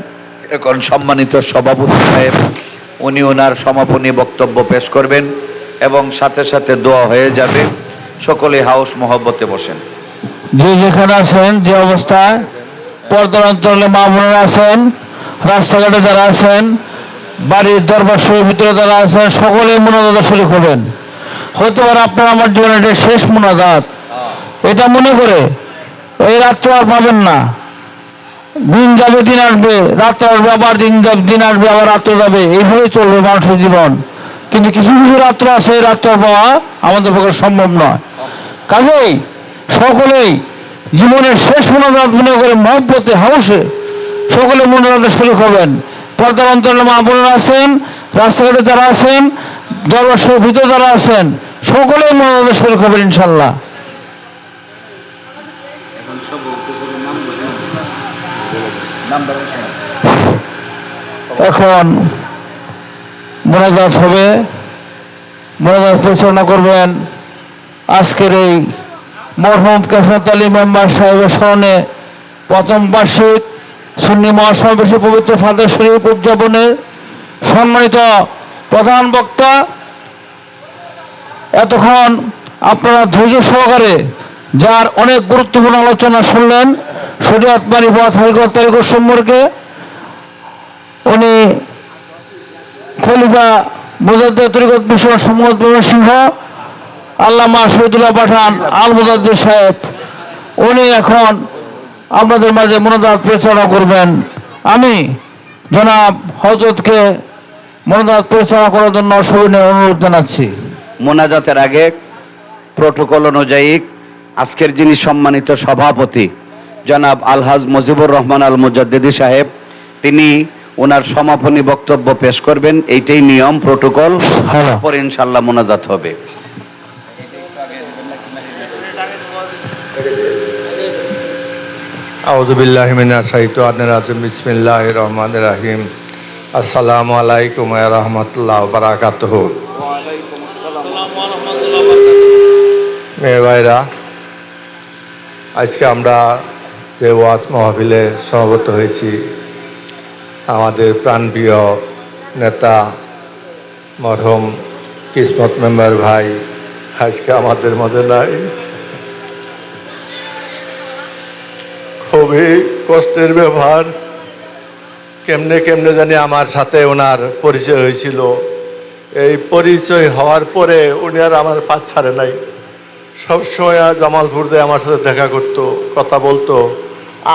এখন সম্মানিত সভাপতি সাহেব উনি ওনার সমাপনী বক্তব্য পেশ করবেন এবং সাথে সাথে দোয়া হয়ে যাবে। সকলে হাউস মহব্বতে বসেন। যে যেখানে আছেন, যে অবস্থায় পর্দার অন্তরালে মা বোনেরা আছেন, রাস্তাঘাটে যারা আছেন, বাড়ির দরবার শরীর ভিতরে যারা আছেন, সকলে মোনাজাতে শরীক হবেন। হতে পারে আপনার আমার জীবনে এটা শেষ মোনাজাত, এটা মনে করে এই রাত্রে আর পাবেন না। দিন যাবে, দিন আসবে, রাত্র আসবে, আবার দিন যাবে, দিন আসবে, আবার রাত্র যাবে, এইভাবে চলবে মানুষের জীবন। কিন্তু কিছু কিছু রাত্র আছে, এই রাত্র পাওয়া আমাদের পক্ষে সম্ভব নয়। কাজেই সকলেই জীবনের শেষ মোনাজাত মনে করে মহব্বতে হাউসে সকলে মোনাজাতে শরীক হবেন। পর্দার অন্তরালে মা বোনেরা আছেন, রাস্তাঘাটে যারা আছেন, দরবার শরীফের ভিতরে যারা আছেন, সকলেই মোনাজাতে শরীক হবেন ইনশাল্লাহ। এখন মোনাজাত হবে, মোনাজাত পরিচালনা করবেন আজকের এই মরহুম কেশনাত আলী মেম্বার সাহেবের স্মরণে প্রথম বার্ষিক সুন্নি মহাসমাবেশে পবিত্র ফাতেহ শরীফ উদযাপনের সম্মানিত প্রধান বক্তা। এতক্ষণ আপনারা ধৈর্য সহকারে যার অনেক গুরুত্বপূর্ণ আলোচনা শুনলেন শরীয়ত মারিফত হাকিকত তারিকত সম্পর্কে, উনি খলিফা মুজাদ্দিদ তরিকত মিশন সম্মত সিংহ আল্লামা শহীদুল্লাহ পাঠান আল মুজাদ্দিদ সাহেব, উনি এখন আপনাদের মাঝে মোনাজাত পরিচালনা করবেন। আমি জনাব হযরতকে মোনাজাত পরিচালনা করার জন্য সবিনয় অনুরোধ জানাচ্ছি। মোনাজাতের আগে প্রটোকল অনুযায়ী আজকের যিনি সম্মানিত সভাপতি জনাব আলহাজ মুজিবুর রহমান আল মুজাদ্দিদি সাহেব, তিনি ওনার সমাপনী বক্তব্য পেশ করবেন। এইটাই নিয়ম, প্রটোকল। পরে ইনশাআল্লাহ মোনাজাত হবে। আউযু বিল্লাহি মিনাশ শাইতানির রাজিম। বিসমিল্লাহির রহমানির রহিম। আসসালামু আলাইকুম ওয়া রাহমাতুল্লাহি ওয়া বারাকাতুহু। মেয়ে ভাইরা, আজকে আমরা যে ওয়াজ মাহফিলে সমবেত হয়েছি, আমাদের প্রাণপ্রিয় নেতা মরহুম কিসমত মেম্বার ভাই আজকে আমাদের মধ্যে নাই। খুবই কষ্টের ব্যবহার। কেমনে কেমনে জানি আমার সাথে ওনার পরিচয় হয়েছিল। এই পরিচয় হওয়ার পরে উনি আর আমার পাত ছাড়ে নাই। সবসময় জামালপুরতে আমার সাথে দেখা করতো, কথা বলতো।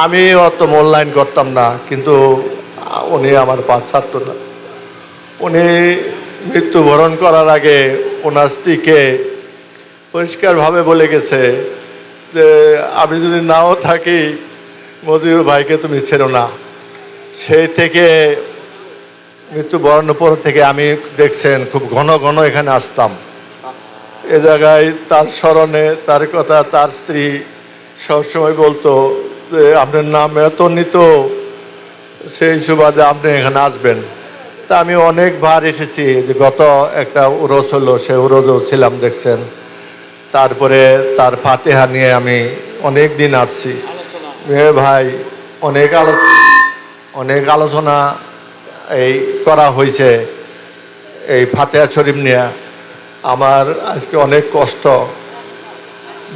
আমি অত মূল্যায়ন করতাম না, কিন্তু উনি আমার পাত ছাড়তো না। উনি মৃত্যুবরণ করার আগে ওনার স্ত্রীকে পরিষ্কারভাবে বলে গেছে যে আমি যদি নাও থাকি মজিবুর ভাইকে তুমি ছেড়ো না। সেই থেকে মৃত্যুবরণের পর থেকে আমি দেখছেন খুব ঘন ঘন এখানে আসতাম। এ জায়গায় তার স্মরণে তার কথা তার স্ত্রী সবসময় বলতো যে আপনার নাম এত নিত, সেই সুবাদে আপনি এখানে আসবেন। তা আমি অনেকবার এসেছি। যে গত একটা উরস হলো, সে উরসও ছিলাম দেখছেন। তারপরে তার ফাতিহা নিয়ে আমি অনেক দিন আসছি। মেয়ে ভাই অনেক আলোচনা এই করা হয়েছে এই ফাতিহা শরীফ নিয়ে। আমার আজকে অনেক কষ্ট,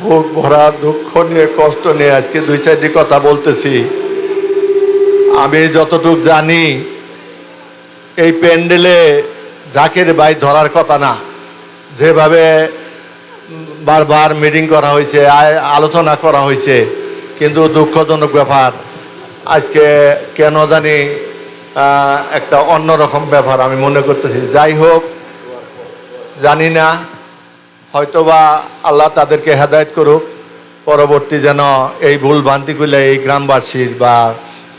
বুক ভরা দুঃখ নিয়ে কষ্ট নিয়ে আজকে দুই চারটি কথা বলতেছি। আমি যতটুক জানি এই প্যান্ডেলে জাকির ভাই ধরার কথা না। যেভাবে বারবার মিটিং করা হয়েছে, আলোচনা করা হয়েছে, কিন্তু দুঃখজনক ব্যাপার আজকে কেন জানি একটা অন্যরকম ব্যাপার আমি মনে করতেছি। যাই হোক, জানি না, হয়তোবা আল্লাহ তাদেরকে হেদায়েত করুক। পরবর্তী যেন এই ভুলভ্রান্তিগুলো এই গ্রামবাসীর বা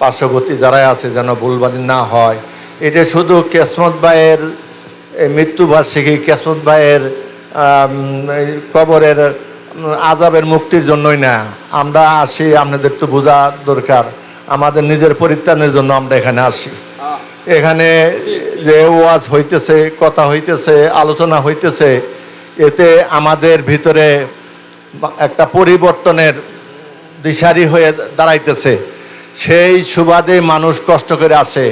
পার্শ্ববর্তী যারাই আছে যেন ভুলভ্রান্তি না হয়। এটা শুধু কেসমত ভাইয়ের এই মৃত্যুবার্ষিকী, কেসমত ভাইয়ের কবরের আযাবের মুক্তির জন্যই না। আমরা আসি, আপনাদের তো বোঝা দরকার, আমাদের নিজের পরিত্রাণের জন্য আমরা এখানে আসি। এখানে যে ওয়াজ হইতেছে, কথা হইতেছে, আলোচনা হইতেছে, এতে আমাদের ভিতরে একটা পরিবর্তনের দিশারি হয়ে দাঁড়াইতেছে। সেই সুবাদে মানুষ কষ্ট করে আসে।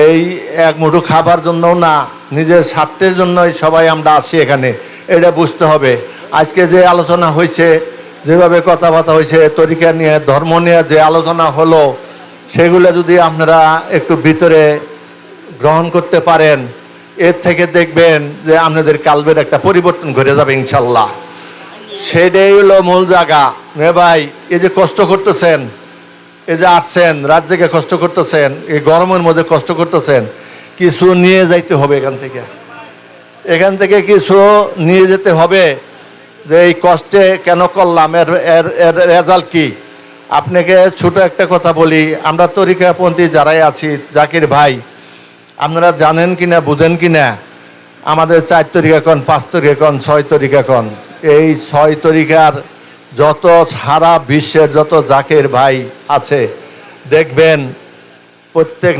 এই এক মুঠো খাবার জন্যও না, নিজের স্বার্থের জন্যই সবাই আমরা আসি এখানে, এটা বুঝতে হবে। আজকে যে আলোচনা হয়েছে, যেভাবে কথাবার্তা হয়েছে, তরিকা নিয়ে, ধর্ম নিয়ে যে আলোচনা হলো, সেগুলো যদি আপনারা একটু ভিতরে গ্রহণ করতে পারেন, এর থেকে দেখবেন যে আপনাদের কালবের একটা পরিবর্তন ঘটে যাবে ইনশাল্লাহ। সেটাই হলো মূল জায়গা। ভাই, এই যে কষ্ট করতেছেন, এই যে আসছেন, রাত জেগে কষ্ট করতেছেন, এই গরমের মধ্যে কষ্ট করতেছেন, কিছু নিয়ে যাইতে হবে এখান থেকে কিছু নিয়ে যেতে হবে। যে এই কষ্টে কেন করলাম, এর এর এর রেজাল্ট কি? আপনাকে ছোট একটা কথা বলি, আমরা তরিকাপন্থী যারাই আছি, জাকির ভাই, আপনারা জানেন কিনা, বুঝেন কিনা, আমাদের 4 তরিকা কন, 5 তরিকা কন, 6 তরিকা কন, এই 6 তরিকার যত সারা বিশ্বের যত জাকের ভাই আছে, দেখবেন প্রত্যেক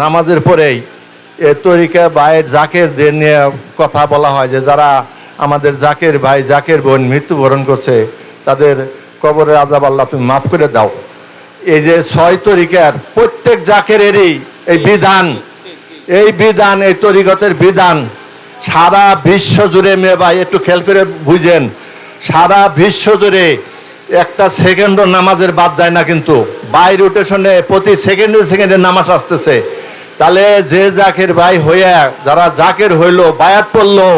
নামাজের পরেই এ তরিকা ভাইয়ের জাকেরদের নিয়ে কথা বলা হয়, যে যারা আমাদের জাকের ভাই, জাকের বোন মৃত্যুবরণ করছে, তাদের কবরের আযাব আল্লাহ তুমি মাফ করে দাও। এই যে 6 তরিকার প্রত্যেক জাকেরেরই এই বিধান, এই তরিকতের বিধান সারা বিশ্ব জুড়ে, মেয়ে ভাই একটু খেয়াল করে বুঝেন, সারা বিশ্ব জুড়ে একটা সেকেন্ডও নামাজের বাদ যায় না, কিন্তু বাই রোটেশনে প্রতি সেকেন্ডে নামাজ আসতেছে। তাহলে যে জাকের ভাই হইয়া, যারা জাকের হইলো, বায়াত পড়লো,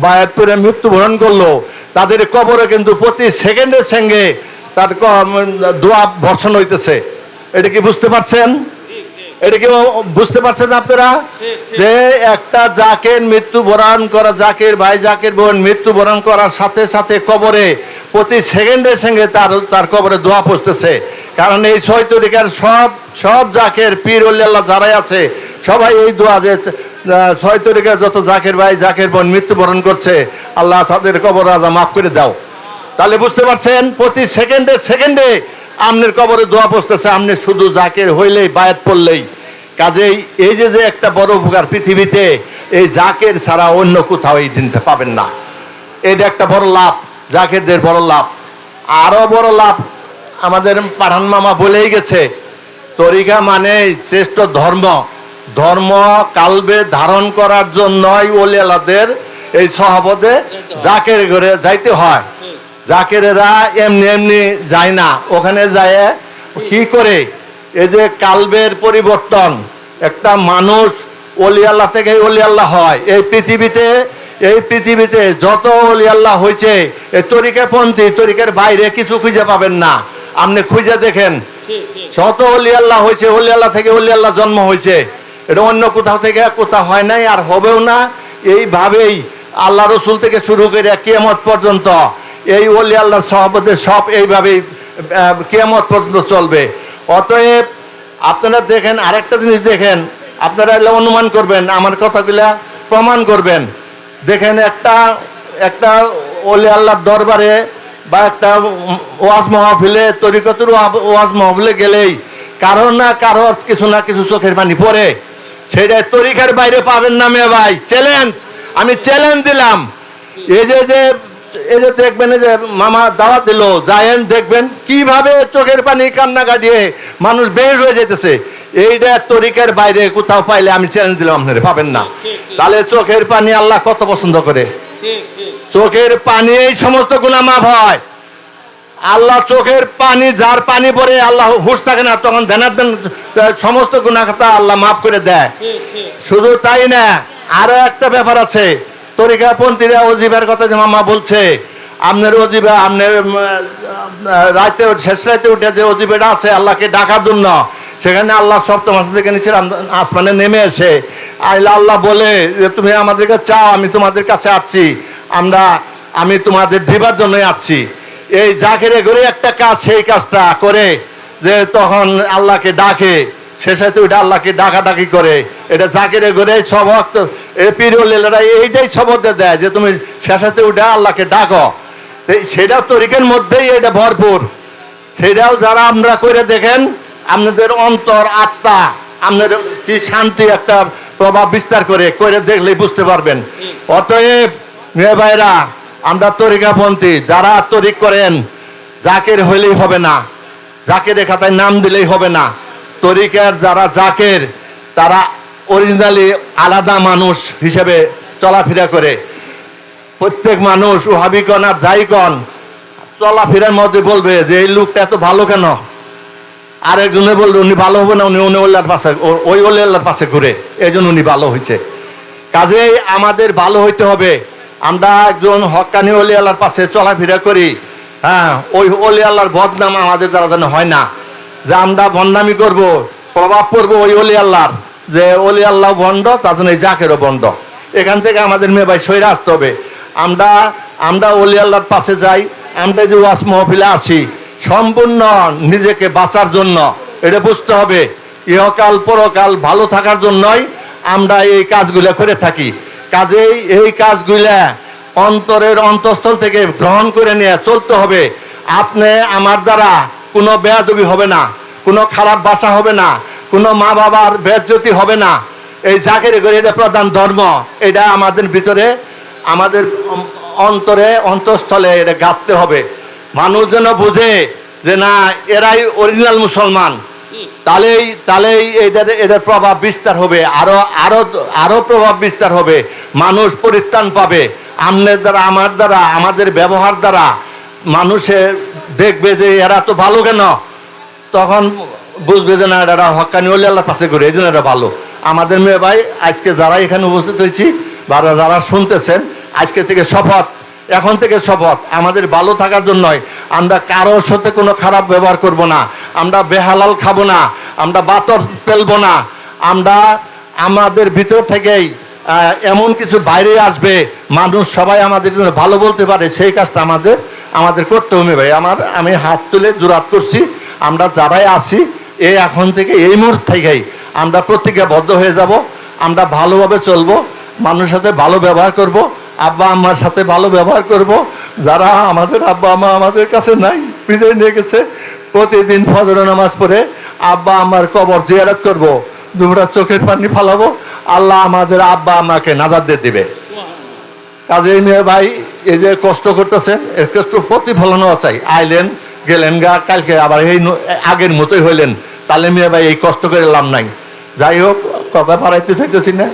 বায়াত পড়ে মৃত্যুবরণ করলো, তাদের কবরে কিন্তু প্রতি সেকেন্ডের সঙ্গে তার দোয়া বর্ষণ হইতেছে। এটা কি বুঝতে পারছেন? এটা কি বুঝতে পারছেন আপনারা? যে একটা জাকের মৃত্যুবরণ করা, জাকের ভাই, জাকের বোন মৃত্যুবরণ করার সাথে সাথে কবরে প্রতি সেকেন্ডের সঙ্গে তার কবরে দোয়া পৌঁছতেছে। কারণ এই 6 তরিকার সব জাকের পীর ওলি আল্লাহ যারাই আছে, সবাই এই দোয়া, যে 6 তরিকার যত জাকের ভাই, জাকের বোন মৃত্যুবরণ করছে, আল্লাহ তাদের কবর আযাব মাফ করে দাও। তাহলে বুঝতে পারছেন, প্রতি সেকেন্ডে আমনের কবরে দোয়া পৌঁছতেছে, আমনে শুধু জাকের হইলেই, বায়াত পড়লেই। কাজেই এই যে একটা বড় উপকার পৃথিবীতে, এই জাকের ছাড়া অন্য কোথাও এই দিনটা পাবেন না। এটা একটা বড় লাভ, জাকেরদের বড় লাভ। আরো বড় লাভ আমাদের পাঠান মামা বলেই গেছে, তরিকা মানে শ্রেষ্ঠ ধর্ম কালবে ধারণ করার জন্যই ওলি আল্লাহদের এই সহবতে জাকের ঘরে যাইতে হয়। জাকেরেরা এমনি যায় না, ওখানে যায় কি করে? এই যে কালবের পরিবর্তন, একটা মানুষ ওলি আল্লাহ থেকে ওলি আল্লাহ হয়। এই পৃথিবীতে যত ওলি আল্লাহ হয়েছে, এই তরিকাপন্থী, তরিকার বাইরে কিছু খুঁজে পাবেন না। আপনি খুঁজে দেখেন, যত ওলি আল্লাহ হয়েছে, ওলি আল্লাহ থেকে ওলি আল্লাহ জন্ম হয়েছে, এটা অন্য কোথাও থেকে কোথাও হয় নাই, আর হবেও না। এইভাবেই আল্লাহ রসুল থেকে শুরু করে কিয়ামত পর্যন্ত এই ওলি আল্লাহর সহবতে সব এইভাবেই কিয়ামত পর্যন্ত চলবে। অতএব আপনারা দেখেন, আরেকটা জিনিস দেখেন, আপনারা অনুমান করবেন, আমার কথাগুলা প্রমাণ করবেন। দেখেন, একটা ওলি আল্লাহর দরবারে বা একটা ওয়াজ মাহফিলে, তরিকতের ওয়াজ মাহফিলে গেলেই কারো না কারো কিছু না কিছু চোখের পানি পড়ে। সেটা তরিকার বাইরে পাবেন না মেয়ে ভাই। চ্যালেঞ্জ, আমি চ্যালেঞ্জ দিলাম। এই যে দেখবেন, এই যে মামা দাওয়াত দিল, যায়েন দেখবেন কিভাবে চোখের পানি কান্না কাটিয়ে মানুষ বের হয়ে যেতেছে। এইটা তরিকার বাইরে কোথাও পাইলে আমি চ্যালেঞ্জ দিলাম, আপনারা পাবেন না। তাহলে চোখের পানি আল্লাহ কত পছন্দ করে? চোখের পানি এই সমস্ত গুনাহ মাফ হয়। আল্লাহ চোখের পানি, যার পানি পড়ে আল্লাহ হুঁশ থাকে না, তখন ধ্যানার্থন সমস্ত গুনাহ আল্লাহ মাফ করে দেয়। শুধু তাই না, আরো একটা ব্যাপার আছে। তরিকাপন্থীরা অজিবের কথা যে মামা বলছে, আপনার অজিবা, আপনার রাতে শেষ রাতে উঠে যে অজিবেটা আছে আল্লাহকে ডাকার জন্য, সেখানে আল্লাহ সপ্তম আসমান থেকে নিচে আসমানে নেমে এসে আল্লাহ বলে যে তুমি আমাদেরকে চাও, আমি তোমাদের কাছে আসছি, আমি তোমাদের দিবার জন্যই আসছি। এই জাকেরে করে একটা কাজ, সেই কাজটা করে যে তখন আল্লাহকে ডাকে, শেষাতে ওইটা আল্লাহকে ডাকাডাকি করে। এটা জাকেরে করে সবক পীরওয়ালারা এইটাই শপথ দেয় যে তুমি শেষাতে ওইটা আল্লাহকে ডাকো। সেটা তরিকের মধ্যেই এটা ভরপুর। সেটাও যারা আমরা করে দেখেন, আপনাদের অন্তর, আত্মা, আপনাদের কি শান্তি একটা প্রভাব বিস্তার করে দেখলেই বুঝতে পারবেন। অতএব মেয়ে ভাইরা, আমরা তরিকাপন্থী যারা তরিক করেন, জাকের হইলেই হবে না, জাকেরের খাতায় নাম দিলেই হবে না। তরিকার যারা জাকের তারা অরিজিনালি আলাদা মানুষ হিসেবে চলাফেরা করে। প্রত্যেক মানুষ ওহাবিকন আর যাইকন চলাফেরার মধ্যে বলবে যে এই লোকটা এত ভালো কেন, আরেকজনে বলবে উনি ভালো হবে না, উনি উনি ওল্লার পাশে ওই ওল্লার পাশে ঘুরে, এই জন্য উনি ভালো হয়েছে। কাজেই আমাদের ভালো হইতে হবে। আমরা একজন হক্কানি অলি আল্লাহর পাশে চলাফেরা করি, হ্যাঁ, ওই অলি আল্লাহর বদনাম আমাদের দ্বারা যেন হয় না, যে আমরা বন্ডামি করব, প্রভাব পড়বো ওই অলি আল্লাহর, যে অলি আল্লাহ বন্ড, তার জন্য এই জাকেরও বন্ড। এখান থেকে আমাদের মেয়ে ভাই সইরে আসতে হবে। আমরা অলি আল্লাহর পাশে যাই, আমরা যে ওয়াজ মহফিলে আসি সম্পূর্ণ নিজেকে বাঁচার জন্য, এটা বুঝতে হবে। ইহকাল পরকাল ভালো থাকার জন্যই আমরা এই কাজগুলো করে থাকি। কাজেই এই কাজগুলা অন্তরের অন্তঃস্থল থেকে গ্রহণ করে নিয়ে চলতে হবে। আপনি আমার দ্বারা কোনো বেয়াদবি হবে না, কোনো খারাপ ভাষা হবে না, কোনো মা বাবার বেজ্জতি হবে না। এই জাকের করে এটা প্রধান ধর্ম, এটা আমাদের ভিতরে, আমাদের অন্তরে অন্তঃস্থলে এটা গাঁথতে হবে। মানুষ যেন বুঝে যে না এরাই অরিজিনাল মুসলমান, তাহলেই এটার প্রভাব বিস্তার হবে, আরো প্রভাব বিস্তার হবে, মানুষ পরিত্রাণ পাবে। আপনার দ্বারা আমার দ্বারা আমাদের ব্যবহার দ্বারা মানুষে দেখবে যে এরা তো ভালো কেন, তখন বুঝবে যে না এরা হক্কানি ওলি আল্লাহর পাশে করে, এই জন্য এরা ভালো। আমাদের মেয়ে ভাই আজকে যারা এখানে উপস্থিত হয়েছি বা যারা শুনতেছেন, আজকে থেকে শপথ, এখন থেকে শপথ আমাদের ভালো থাকার জন্যই আমরা কারোর সাথে কোনো খারাপ ব্যবহার করব না, আমরা বেহালাল খাবো না, আমরা বাতর ফেলবো না, আমরা আমাদের ভিতর থেকেই এমন কিছু বাইরে আসবে মানুষ সবাই আমাদের জন্য ভালো বলতে পারে, সেই কাজটা আমাদের করতে হবে ভাই। আমি হাত তুলে জোরাত করছি, আমরা যারাই আছি এখন থেকে এই মুহূর্ত থেকেই আমরা প্রতিজ্ঞাবদ্ধ হয়ে যাব, আমরা ভালোভাবে চলবো, মানুষের সাথে ভালো ব্যবহার করব, আব্বা আম্মার সাথে ভালো ব্যবহার করব। যারা আমাদের আব্বা আম্মা আমাদের কাছে নাই, বিদায় নিয়ে গেছে, প্রতিদিন ফজর নামাজ পড়ে আব্বা আম্মার কবর জিয়ারত করব, দুমরা চোখের পানি ফালাবো, আল্লাহ আমাদের আব্বা আম্মাকে নাজাত দিয়ে দিবে। কাজে মেয়ে ভাই এই যে কষ্ট করতেছেন, এর কষ্ট প্রতিফলনও চাই। আইলেন গেলেন গা, কালকে আবার এই আগের মতোই হইলেন, তাহলে মেয়ে ভাই এই কষ্ট করে লাভ নাই। যাই হোক, কথা বাড়াইতে চাইতেছি না,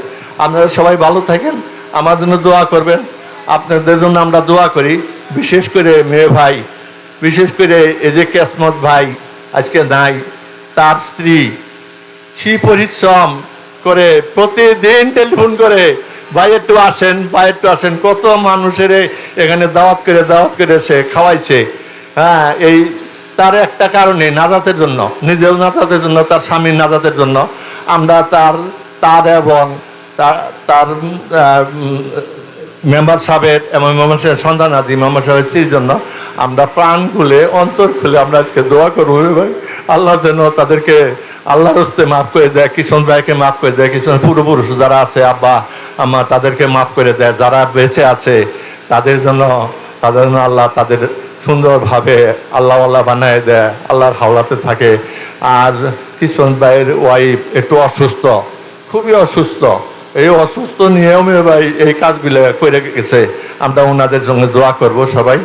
আপনারা সবাই ভালো থাকেন, আমার জন্য দোয়া করবেন, আপনাদের জন্য আমরা দোয়া করি। বিশেষ করে মেয়ে ভাই, বিশেষ করে এই যে কেসমত ভাই আজকে নাই, তার স্ত্রী কি পরিশ্রম করে প্রতিদিন টেলিফোন করে ভাই একটু আসেন, ভাই একটু আসেন, কত মানুষের এখানে দাওয়াত করে সে খাওয়াইছে। হ্যাঁ, এই তার একটা কারণে নাজাতের জন্য, নিজের নাজাতের জন্য, তার স্বামীর নাজাতের জন্য আমরা তার এবং তার মেম্বার সাহেবের এবং মেম্বার সাহেবের সন্তানাদি মেম্বার সাহেবের স্ত্রীর জন্য আমরা প্রাণ খুলে অন্তর খুলে আমরা আজকে দোয়া করবো ভাই, আল্লাহ যেন তাদেরকে আল্লাহর হস্তে মাফ করে দেয়, কিষণ ভাইকে মাফ করে দেয়, কিষণ পূর্বপুরুষ যারা আছে আব্বা আম্মা তাদেরকে মাফ করে দেয়, যারা বেঁচে আছে তাদের জন্য আল্লাহ তাদের সুন্দরভাবে আল্লাহ বানায় দেয়, আল্লাহর হাওলাতে থাকে। আর কিষণ ভাইয়ের ওয়াইফ একটু অসুস্থ, খুবই অসুস্থ, এই অসুস্থ নিয়েও মেয়ে ভাই এই কাজগুলো করে গেছে, আমরা ওনাদের জন্য দোয়া করব সবাই।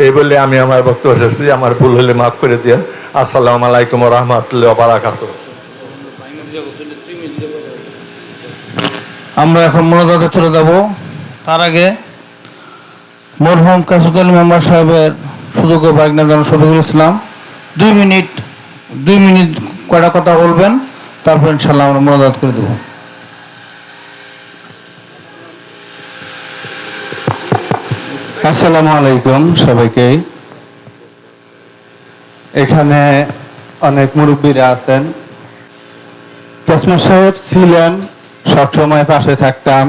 এই বলে আমি আমার বক্তব্য শেষ করছি, আমার ভুল হলে মাফ করে দিন। আসসালামু আলাইকুম ওয়া রাহমাতুল্লাহি ওয়া বারাকাতুহু। আমরা এখন মোনাজাতে চলে যাব। তার আগে মরহুম কাসুদুল মেম্বার সাহেবের সুযোগ্য ভাগনা জন শফিকুল ইসলাম 2 মিনিট কয়টা কথা বলবেন, তারপর ইনশাআল্লাহ আমরা মোনাজাত করে দেব। আসসালামু আলাইকুম সবাইকে। এখানে অনেক মুরব্বীরা আছেন, কেসমত সাহেব ছিলেন, সবসময় পাশে থাকতাম,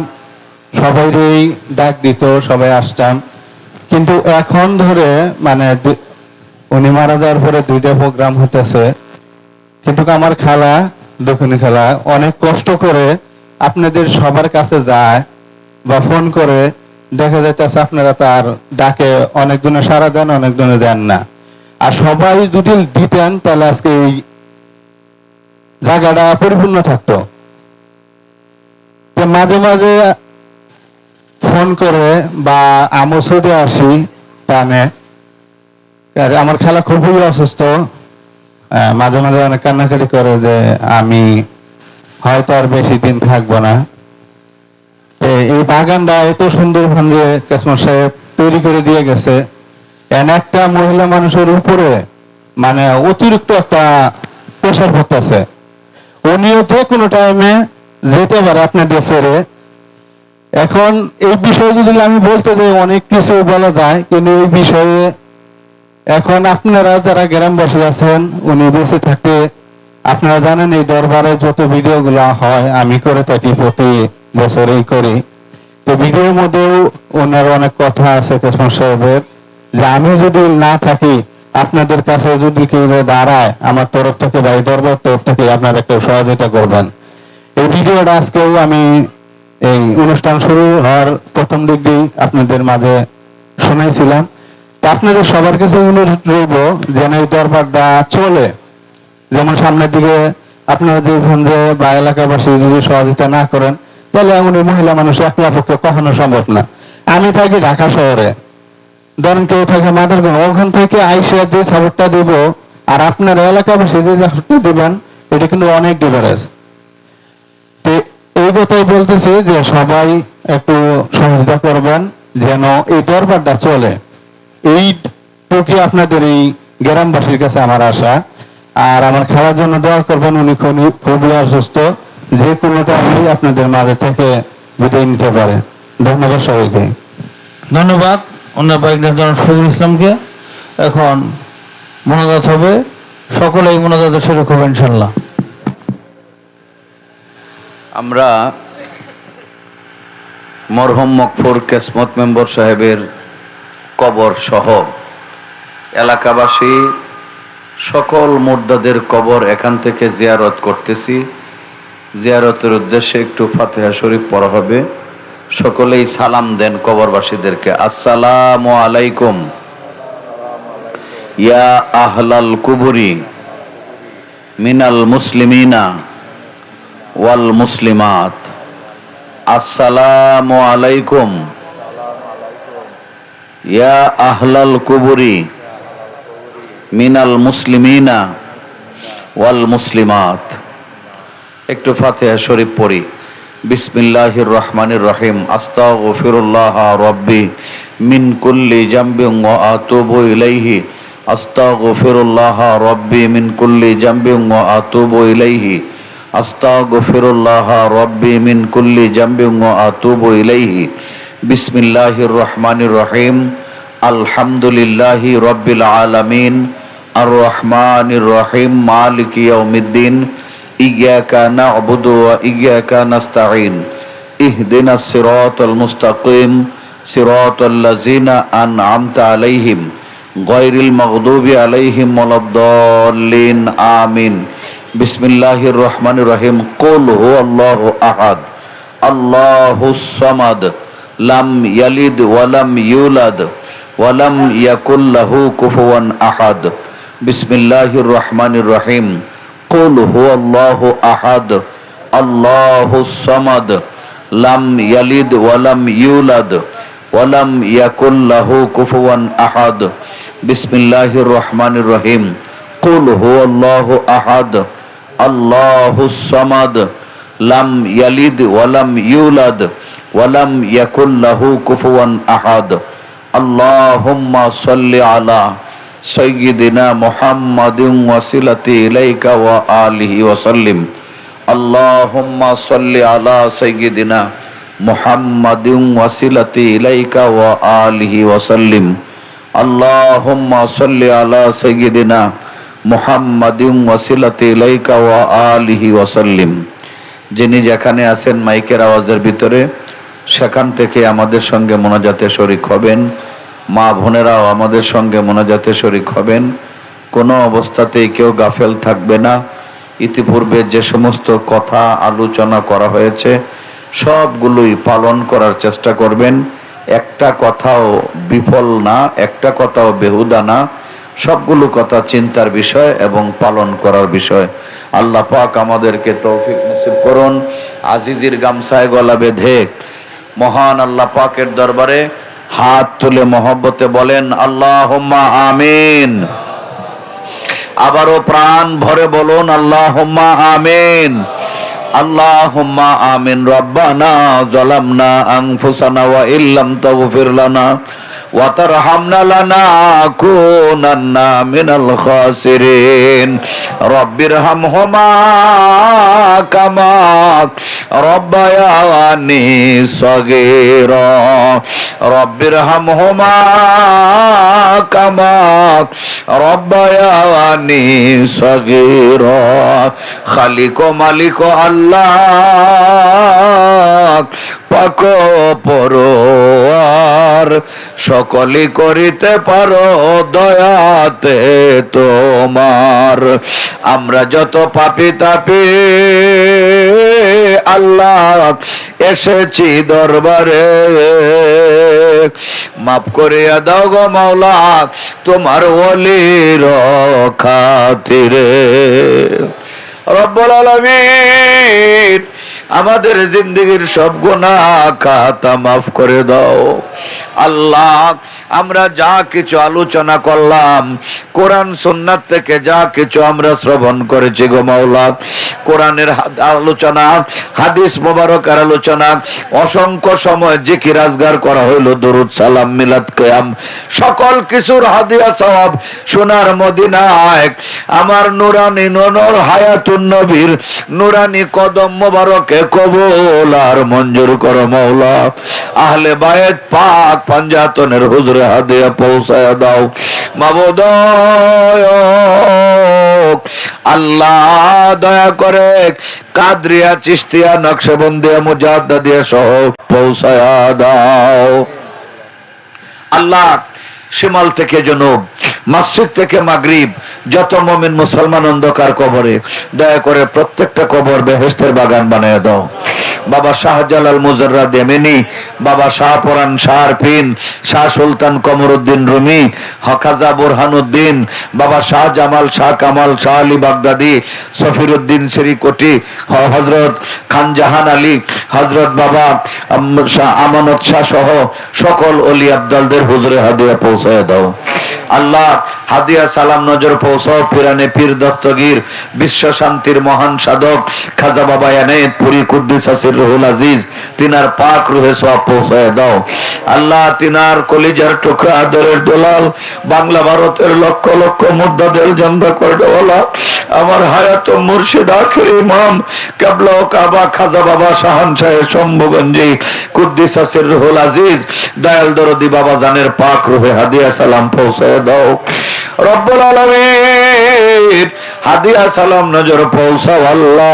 সবাইরই ডাক দিত, সবাই আসতাম। কিন্তু এখন ধরে মানে উনি মারা যাওয়ার পরে 2টা প্রোগ্রাম হতেছে, কিন্তু আমার খালা, দক্ষিণী খালা অনেক কষ্ট করে আপনাদের সবার কাছে যায় বা ফোন করে, দেখা যাইতেছে আপনারা তার ডাকে অনেক জনে সাড়া দেন, অনেক জনে দেন না। আর সবাই যদি দিতেন তাহলে আজকে এই জায়গাটা পরিপূর্ণ থাকতো। মাঝে মাঝে ফোন করে বা আমও ছুটে আসি টানে। আমার খালা খুবই অসুস্থ, মাঝে মাঝে অনেক কান্নাকাটি করে যে আমি হয়তো আর বেশি দিন থাকবো না। এই বাগানটা এত সুন্দর ভাবে কেসমত সাহেব তৈরি করে দিয়ে গেছে, একটা মহিলা মানুষের উপরে মানে অতিরিক্ত একটা প্রেশার পড়তেছে। উনিও যে কোনো টাইমে যেতে পারে আপনাদের ছেড়ে। এখন এই বিষয়ে যদি আমি বলতে যাই অনেক কিছু বলা যায়, কিন্তু এই বিষয়ে এখন আপনারা যারা গ্রামবাসী আছেন, উনি বেঁচে থাকে, আপনারা জানেন এই দরবারে যত ভিডিও গুলা হয় আমি করে থাকি, প্রতি বছরই করি। তো ভিডিওর মধ্যেও ওনার অনেক কথা আছে কেসমত সাহেবের, যে আমি যদি না থাকি আপনাদের কাছে যদি কেউ দাঁড়ায় আমার তরফ থেকে বা এই দরবার তরফ থেকে আপনারা কেউ সহযোগিতা করবেন। এই ভিডিওটা আজকেও আমি এই অনুষ্ঠান শুরু হওয়ার প্রথম দিক দিয়েই আপনাদের মাঝে শোনাইছিলাম। তো আপনাদের সবার কাছে অনুরোধ রইব যেন এই দরবারটা চলে, যেমন সামনের দিকে আপনারা যে যে বা এলাকাবাসী যদি সহযোগিতা না করেন তাহলে এমন মহিলা মানুষ একলা পক্ষে কখনো সম্ভব না। আমি থাকি ঢাকা শহরে, ধরেন কেউ থাকে মাদারগঞ্জ, ওখান থেকে আইসা যে সাপোর্টটা দিব আর আপনার এলাকাবাসী যে সাপোর্টটা দিবেন এটা কিন্তু অনেক ডিফারেন্স। তো এই কথাই বলতেছি যে সবাই একটু সহযোগিতা করবেন যেন এই দরবারটা চলে। এইটুকু আপনাদের এই গ্রামবাসীর কাছে আমার আশা। আর আমার খালার জন্য দোয়া করবেন, উনি খুবই অসুস্থ, যে কোনো টাইমেই আপনাদের মাঝে থেকে বিদায় নিতে পারে। ধন্যবাদ সবাইকে। ধন্যবাদ অন্য বাইকদের জন্য শহীদুল ইসলামকে। এখন মোনাজাত হবে, সকলেই মোনাজাতের শরীক হবে ইনশাল্লাহ। আমরা মরহুম মকফুর কেসমত মেম্বার সাহেবের কবর সহ এলাকাবাসী সকল মুর্দাদের কবর এখান থেকে জিয়ারত করতেছি। জিয়ারতের উদ্দেশ্যে একটু ফাতিহা শরীফ পড়া হবে। সকলেই সালাম দেন কবরবাসীদেরকে। আসসালামু আলাইকুম ইয়া আহলাল কুবুরি মিনাল মুসলিমিনা ওয়াল মুসলিমাত। আসসালামু আলাইকুম ইয়া আহলাল কুবুরি মিনাল মুসলিমিনা ওয়াল মুসলিমাত। একটু ফাতিহা শরীফ পড়ি। বিসমিল্লাহির রহমানির রহিম। আস্তাগফিরুল্লাহ রাব্বি মিন কুল্লি জামবিন ওয়া আতুবু ইলাইহি। আস্তাগফিরুল্লাহ রাব্বি মিন কুল্লি জামবিন ওয়া আতুবু ইলাইহি। আস্তাগফিরুল্লাহ রাব্বি মিন কুল্লি জামবিন ওয়া আতুবু ইলাইহি। বিসমিল্লাহির রহমানির রহিম। আলহামদুলিল্লাহি রাব্বিল আলামিন আর রহমানির রহিম মালিকি ইয়াউমিদ্দিন। ইয়্যাকা না'বুদু ওয়া ইয়্যাকা নাস্তাঈন। ইহদিনাস সিরাতাল মুস্তাকিম সিরাতাল লাযিনা আন'আমতা আলাইহিম গায়রিল মাগদুবি আলাইহিম ওয়ালাদ-দাল্লিন। আমিন। বিসমিল্লাহির রহমানির রহিম। কুল হুয়াল্লাহু আহাদ আল্লাহুস সামাদ লাম ইয়ালিদ ওয়া লাম ইউলাদ ওয়া লাম ইয়াকুল লাহু কুফুয়ান আহাদ। বিসমিল্লাহির রহমানির রহিম। কুল হুয়াল্লাহু আহাদ আল্লাহুস সামাদ লাম ইয়ালিদ ওয়া লাম ইউলাদ ওয়া লাম ইয়াকুল লাহু কুফুয়ান আহাদ। বিসমিল্লাহির রহমানির রহিম। কুল হুয়াল্লাহু আহাদ আল্লাহুস সামাদ লাম ইয়ালিদ ওয়া লাম ইউলাদ ওয়া লাম ইয়াকুল লাহু কুফুয়ান আহাদ। আল্লাহুম্মা সাল্লি আলা সাইয়্যিদিনা মুহাম্মাদিন ওয়াসিলাতি ইলাইকা ওয়া আলিহি ওয়া সাল্লিম। আল্লাহুম্মা সাল্লি আলা সাইয়্যিদিনা মুহাম্মাদিন ওয়াসিলাতি ইলাইকা ওয়া আলিহি ওয়া সাল্লিম। আল্লাহুম্মা সাল্লি আলা সাইয়্যিদিনা মুহাম্মাদিন ওয়াসিলাতি ইলাইকা ওয়া আলিহি ওয়া সাল্লিম। যিনি যেখানে আছেন মাইকের আওয়াজের ভিতরে সেখান থেকে আমাদের সঙ্গে মোনাজাতে শরীক হবেন। মা বোনেরাও আমাদের সঙ্গে মোনাজাতে শরীক হবেন। কোনো অবস্থাতেই কেউ গাফেল থাকবে না। ইতিপূর্বে যে সমস্ত কথা আলোচনা করা হয়েছে সবগুলোই পালন করার চেষ্টা করবেন। একটা কথাও বিফল না, একটা কথাও বেহুদা না। সবগুলো কথা চিন্তার বিষয় এবং পালন করার বিষয়। আল্লাহ পাক আমাদেরকে তৌফিক নসিব করুন। আজিজির গামছায় গলা বেঁধে মহান আল্লাহ পাকের দরবারে হাত তুলে মহব্বতে বলেন আল্লাহুম্মা আমিন। আবারও প্রাণ ভরে বলুন আল্লাহুম্মা আমিন। আল্লাহুম্মা আমিন। রব্বানা যালামনা আনফুসানা ওয়া ইল্লাম তাগফির লানা ওয়া তারহামনা লানাকুনান্না মিনাল খাসিরিন। রব্বিরহামহুমা কামা রব্বায়ানি সগীরা। রব্বিরহামহুমা কামা রব্বায়ানি সগীরা। খালিক ও মালিক ও আল্লাহ পাক পরোয়ার, সকলে করিতে পারো দয়াতে তোমার। আমরা যত পাপী তাপী আল্লাহ এসেছি দরবারে, মাফ করিয়া দাও গো মাওলা তোমার ওলির খাতিরে। রব্বুল আলামিন আমাদের জিন্দেগীর সব গুনাহ খাতা মাফ করে দাও আল্লাহ। আমরা যা কিছু আলোচনা করলাম, কোরআন সুন্নাত থেকে যা কিছু আমরা শ্রবণ করেছি গো মাওলা, কোরআনের আলোচনা, হাদিস মোবারকের আলোচনা, অসংখ্য সময় জিকির আজগার করা হইল, দরুদ সালাম মিলাদ কিয়াম, সকল কিছুর হাদিয়া সওয়াব সোনার মদিনায় আমার নুরানি নূর হায়াতুন নবীর নুরানি কদম মোবারকে কবুল আর মঞ্জুর করো মাওলা। আহলে বায়েত পাক পাঞ্জাতনের হুজুরে হাদিয়া পৌঁছায়া দাও মাবুদ আল্লাহ। দয়া করে কাদরিয়া, চিশতিয়া, নকশবন্দিয়া, মুজাদ্দিদিয়া সহ পৌঁছায়া দাও আল্লাহ। শিমাল থেকে জনুব, মসজিদ থেকে মাগরিব, যত মুমিন মুসলমান অন্ধকার কবরে, দয়া করে প্রত্যেকটা কবর বেহেশতের বাগান বানিয়ে দাও। বাবা শাহজালাল মুজাররাদ ইয়ামিনী, বাবা শাহপরান শাহরফিন, শাহ সুলতান কমরউদ্দিন রুমি, হকাজা বুরহানুদ্দিন, বাবা শাহ জামাল, শাহ কামাল, শাহ আলী বাগদাদি, সফিরউদ্দিন শ্রীকোটি, হযরত খান জাহান আলী, হযরত বাবা শাহ আমানত শাহ সহ সকল ওলি আব্দালদের হুজুরে হাদিয়া পৌঁছায় দাও আল্লাহ। হাদিয়া সালাম নজর পৌঁছাও পিরানে পীর দস্তগীর, বিশ্ব শান্তির মহান সাধক খাজা বাবা এনায়েত পুরি কুদ্দুস আসির রুহুল আজিজ, তিনার পাক রুহে সওয়াব পৌঁছায় দাও আল্লাহ। তিনার কলিজার টুকরা আদরের দলাল, বাংলা ভারতের লক্ষ লক্ষ মুর্দাদের জান্দা করে দেওয়ালা আমার হায়াত মুর্শিদ আখির ইমাম কেবলা ও কাবা খাজা বাবা শাহান শাহের শম্ভুগঞ্জি কুদ্দুস আসির রুহুল আজিজ, দয়াল দরদি বাবা জানের পাক রুহে হাদিয়া সালাম পৌঁছায় দাও রব্বুল আলামিন। হাদিয়া সালাম নজর পৌঁছাও আল্লাহ।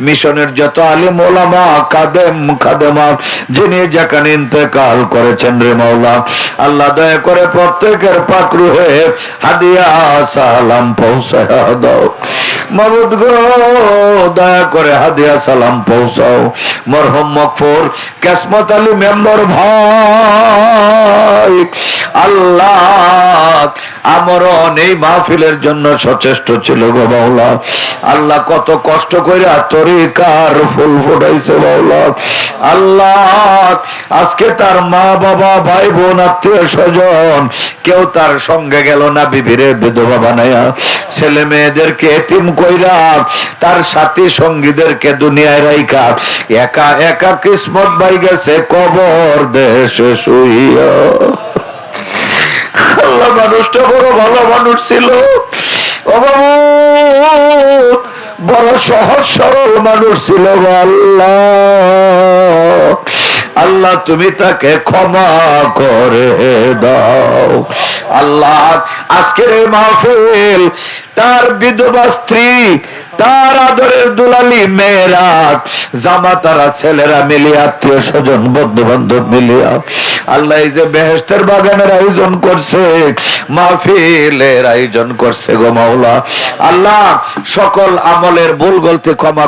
মিশনের যত আলিম ওলামা কাদেম খাদেমা যিনি যেখানে ইন্তেকাল করেছেন রে মাওলা আল্লাহ, দয়া করে প্রত্যেকের পাক রুহে হাদিয়া সালাম পৌঁছায় দাও মাবুদ গো। দয়া করে হাদিয়া সালাম পৌঁছাও মরহুম মকফুর কিসমত আলী মেম্বার ভাই আল্লাহ। আমরণ এই মাহফিলের জন্য সচেষ্ট ছিল গো মাওলা আল্লাহ, কত কষ্ট করে তরিকার ফুল ফুটাইছে মাওলা আল্লাহ। আজকে তার মা বাবা ভাই বোন আত্মীয় স্বজন কেউ তার সঙ্গে গেল না, বিবিরে বিধবা বানায়া, ছেলে মেয়েদেরকে এতিম কইরা, তার সাথী সঙ্গীদেরকে দুনিয়ায় রাইখা একা একা কিসমত বাই গেছে কবর দেশে শুইয়া। আল্লাহ মানুষটা বড় ভালো মানুষ ছিল, বড় সহজ সরল মানুষ ছিল আল্লাহ। আল্লাহ তুমি তাকে ক্ষমা করে দাও আল্লাহ। আজকের এই মাহফিল তার বিধবা স্ত্রী, তার আদরের দুলালি মেয়েরা, জামাতারা, ছেলেরা মিলিয়ে, আত্মীয় স্বজন বন্ধু বান্ধব মিলিয়া আল্লাহ এই যে বেহেশতের বাগানের আয়োজন করছে, মাহফিলের আয়োজন করছে গো মাওলা আল্লাহ, সকল আমলের ভুল গলতি ক্ষমা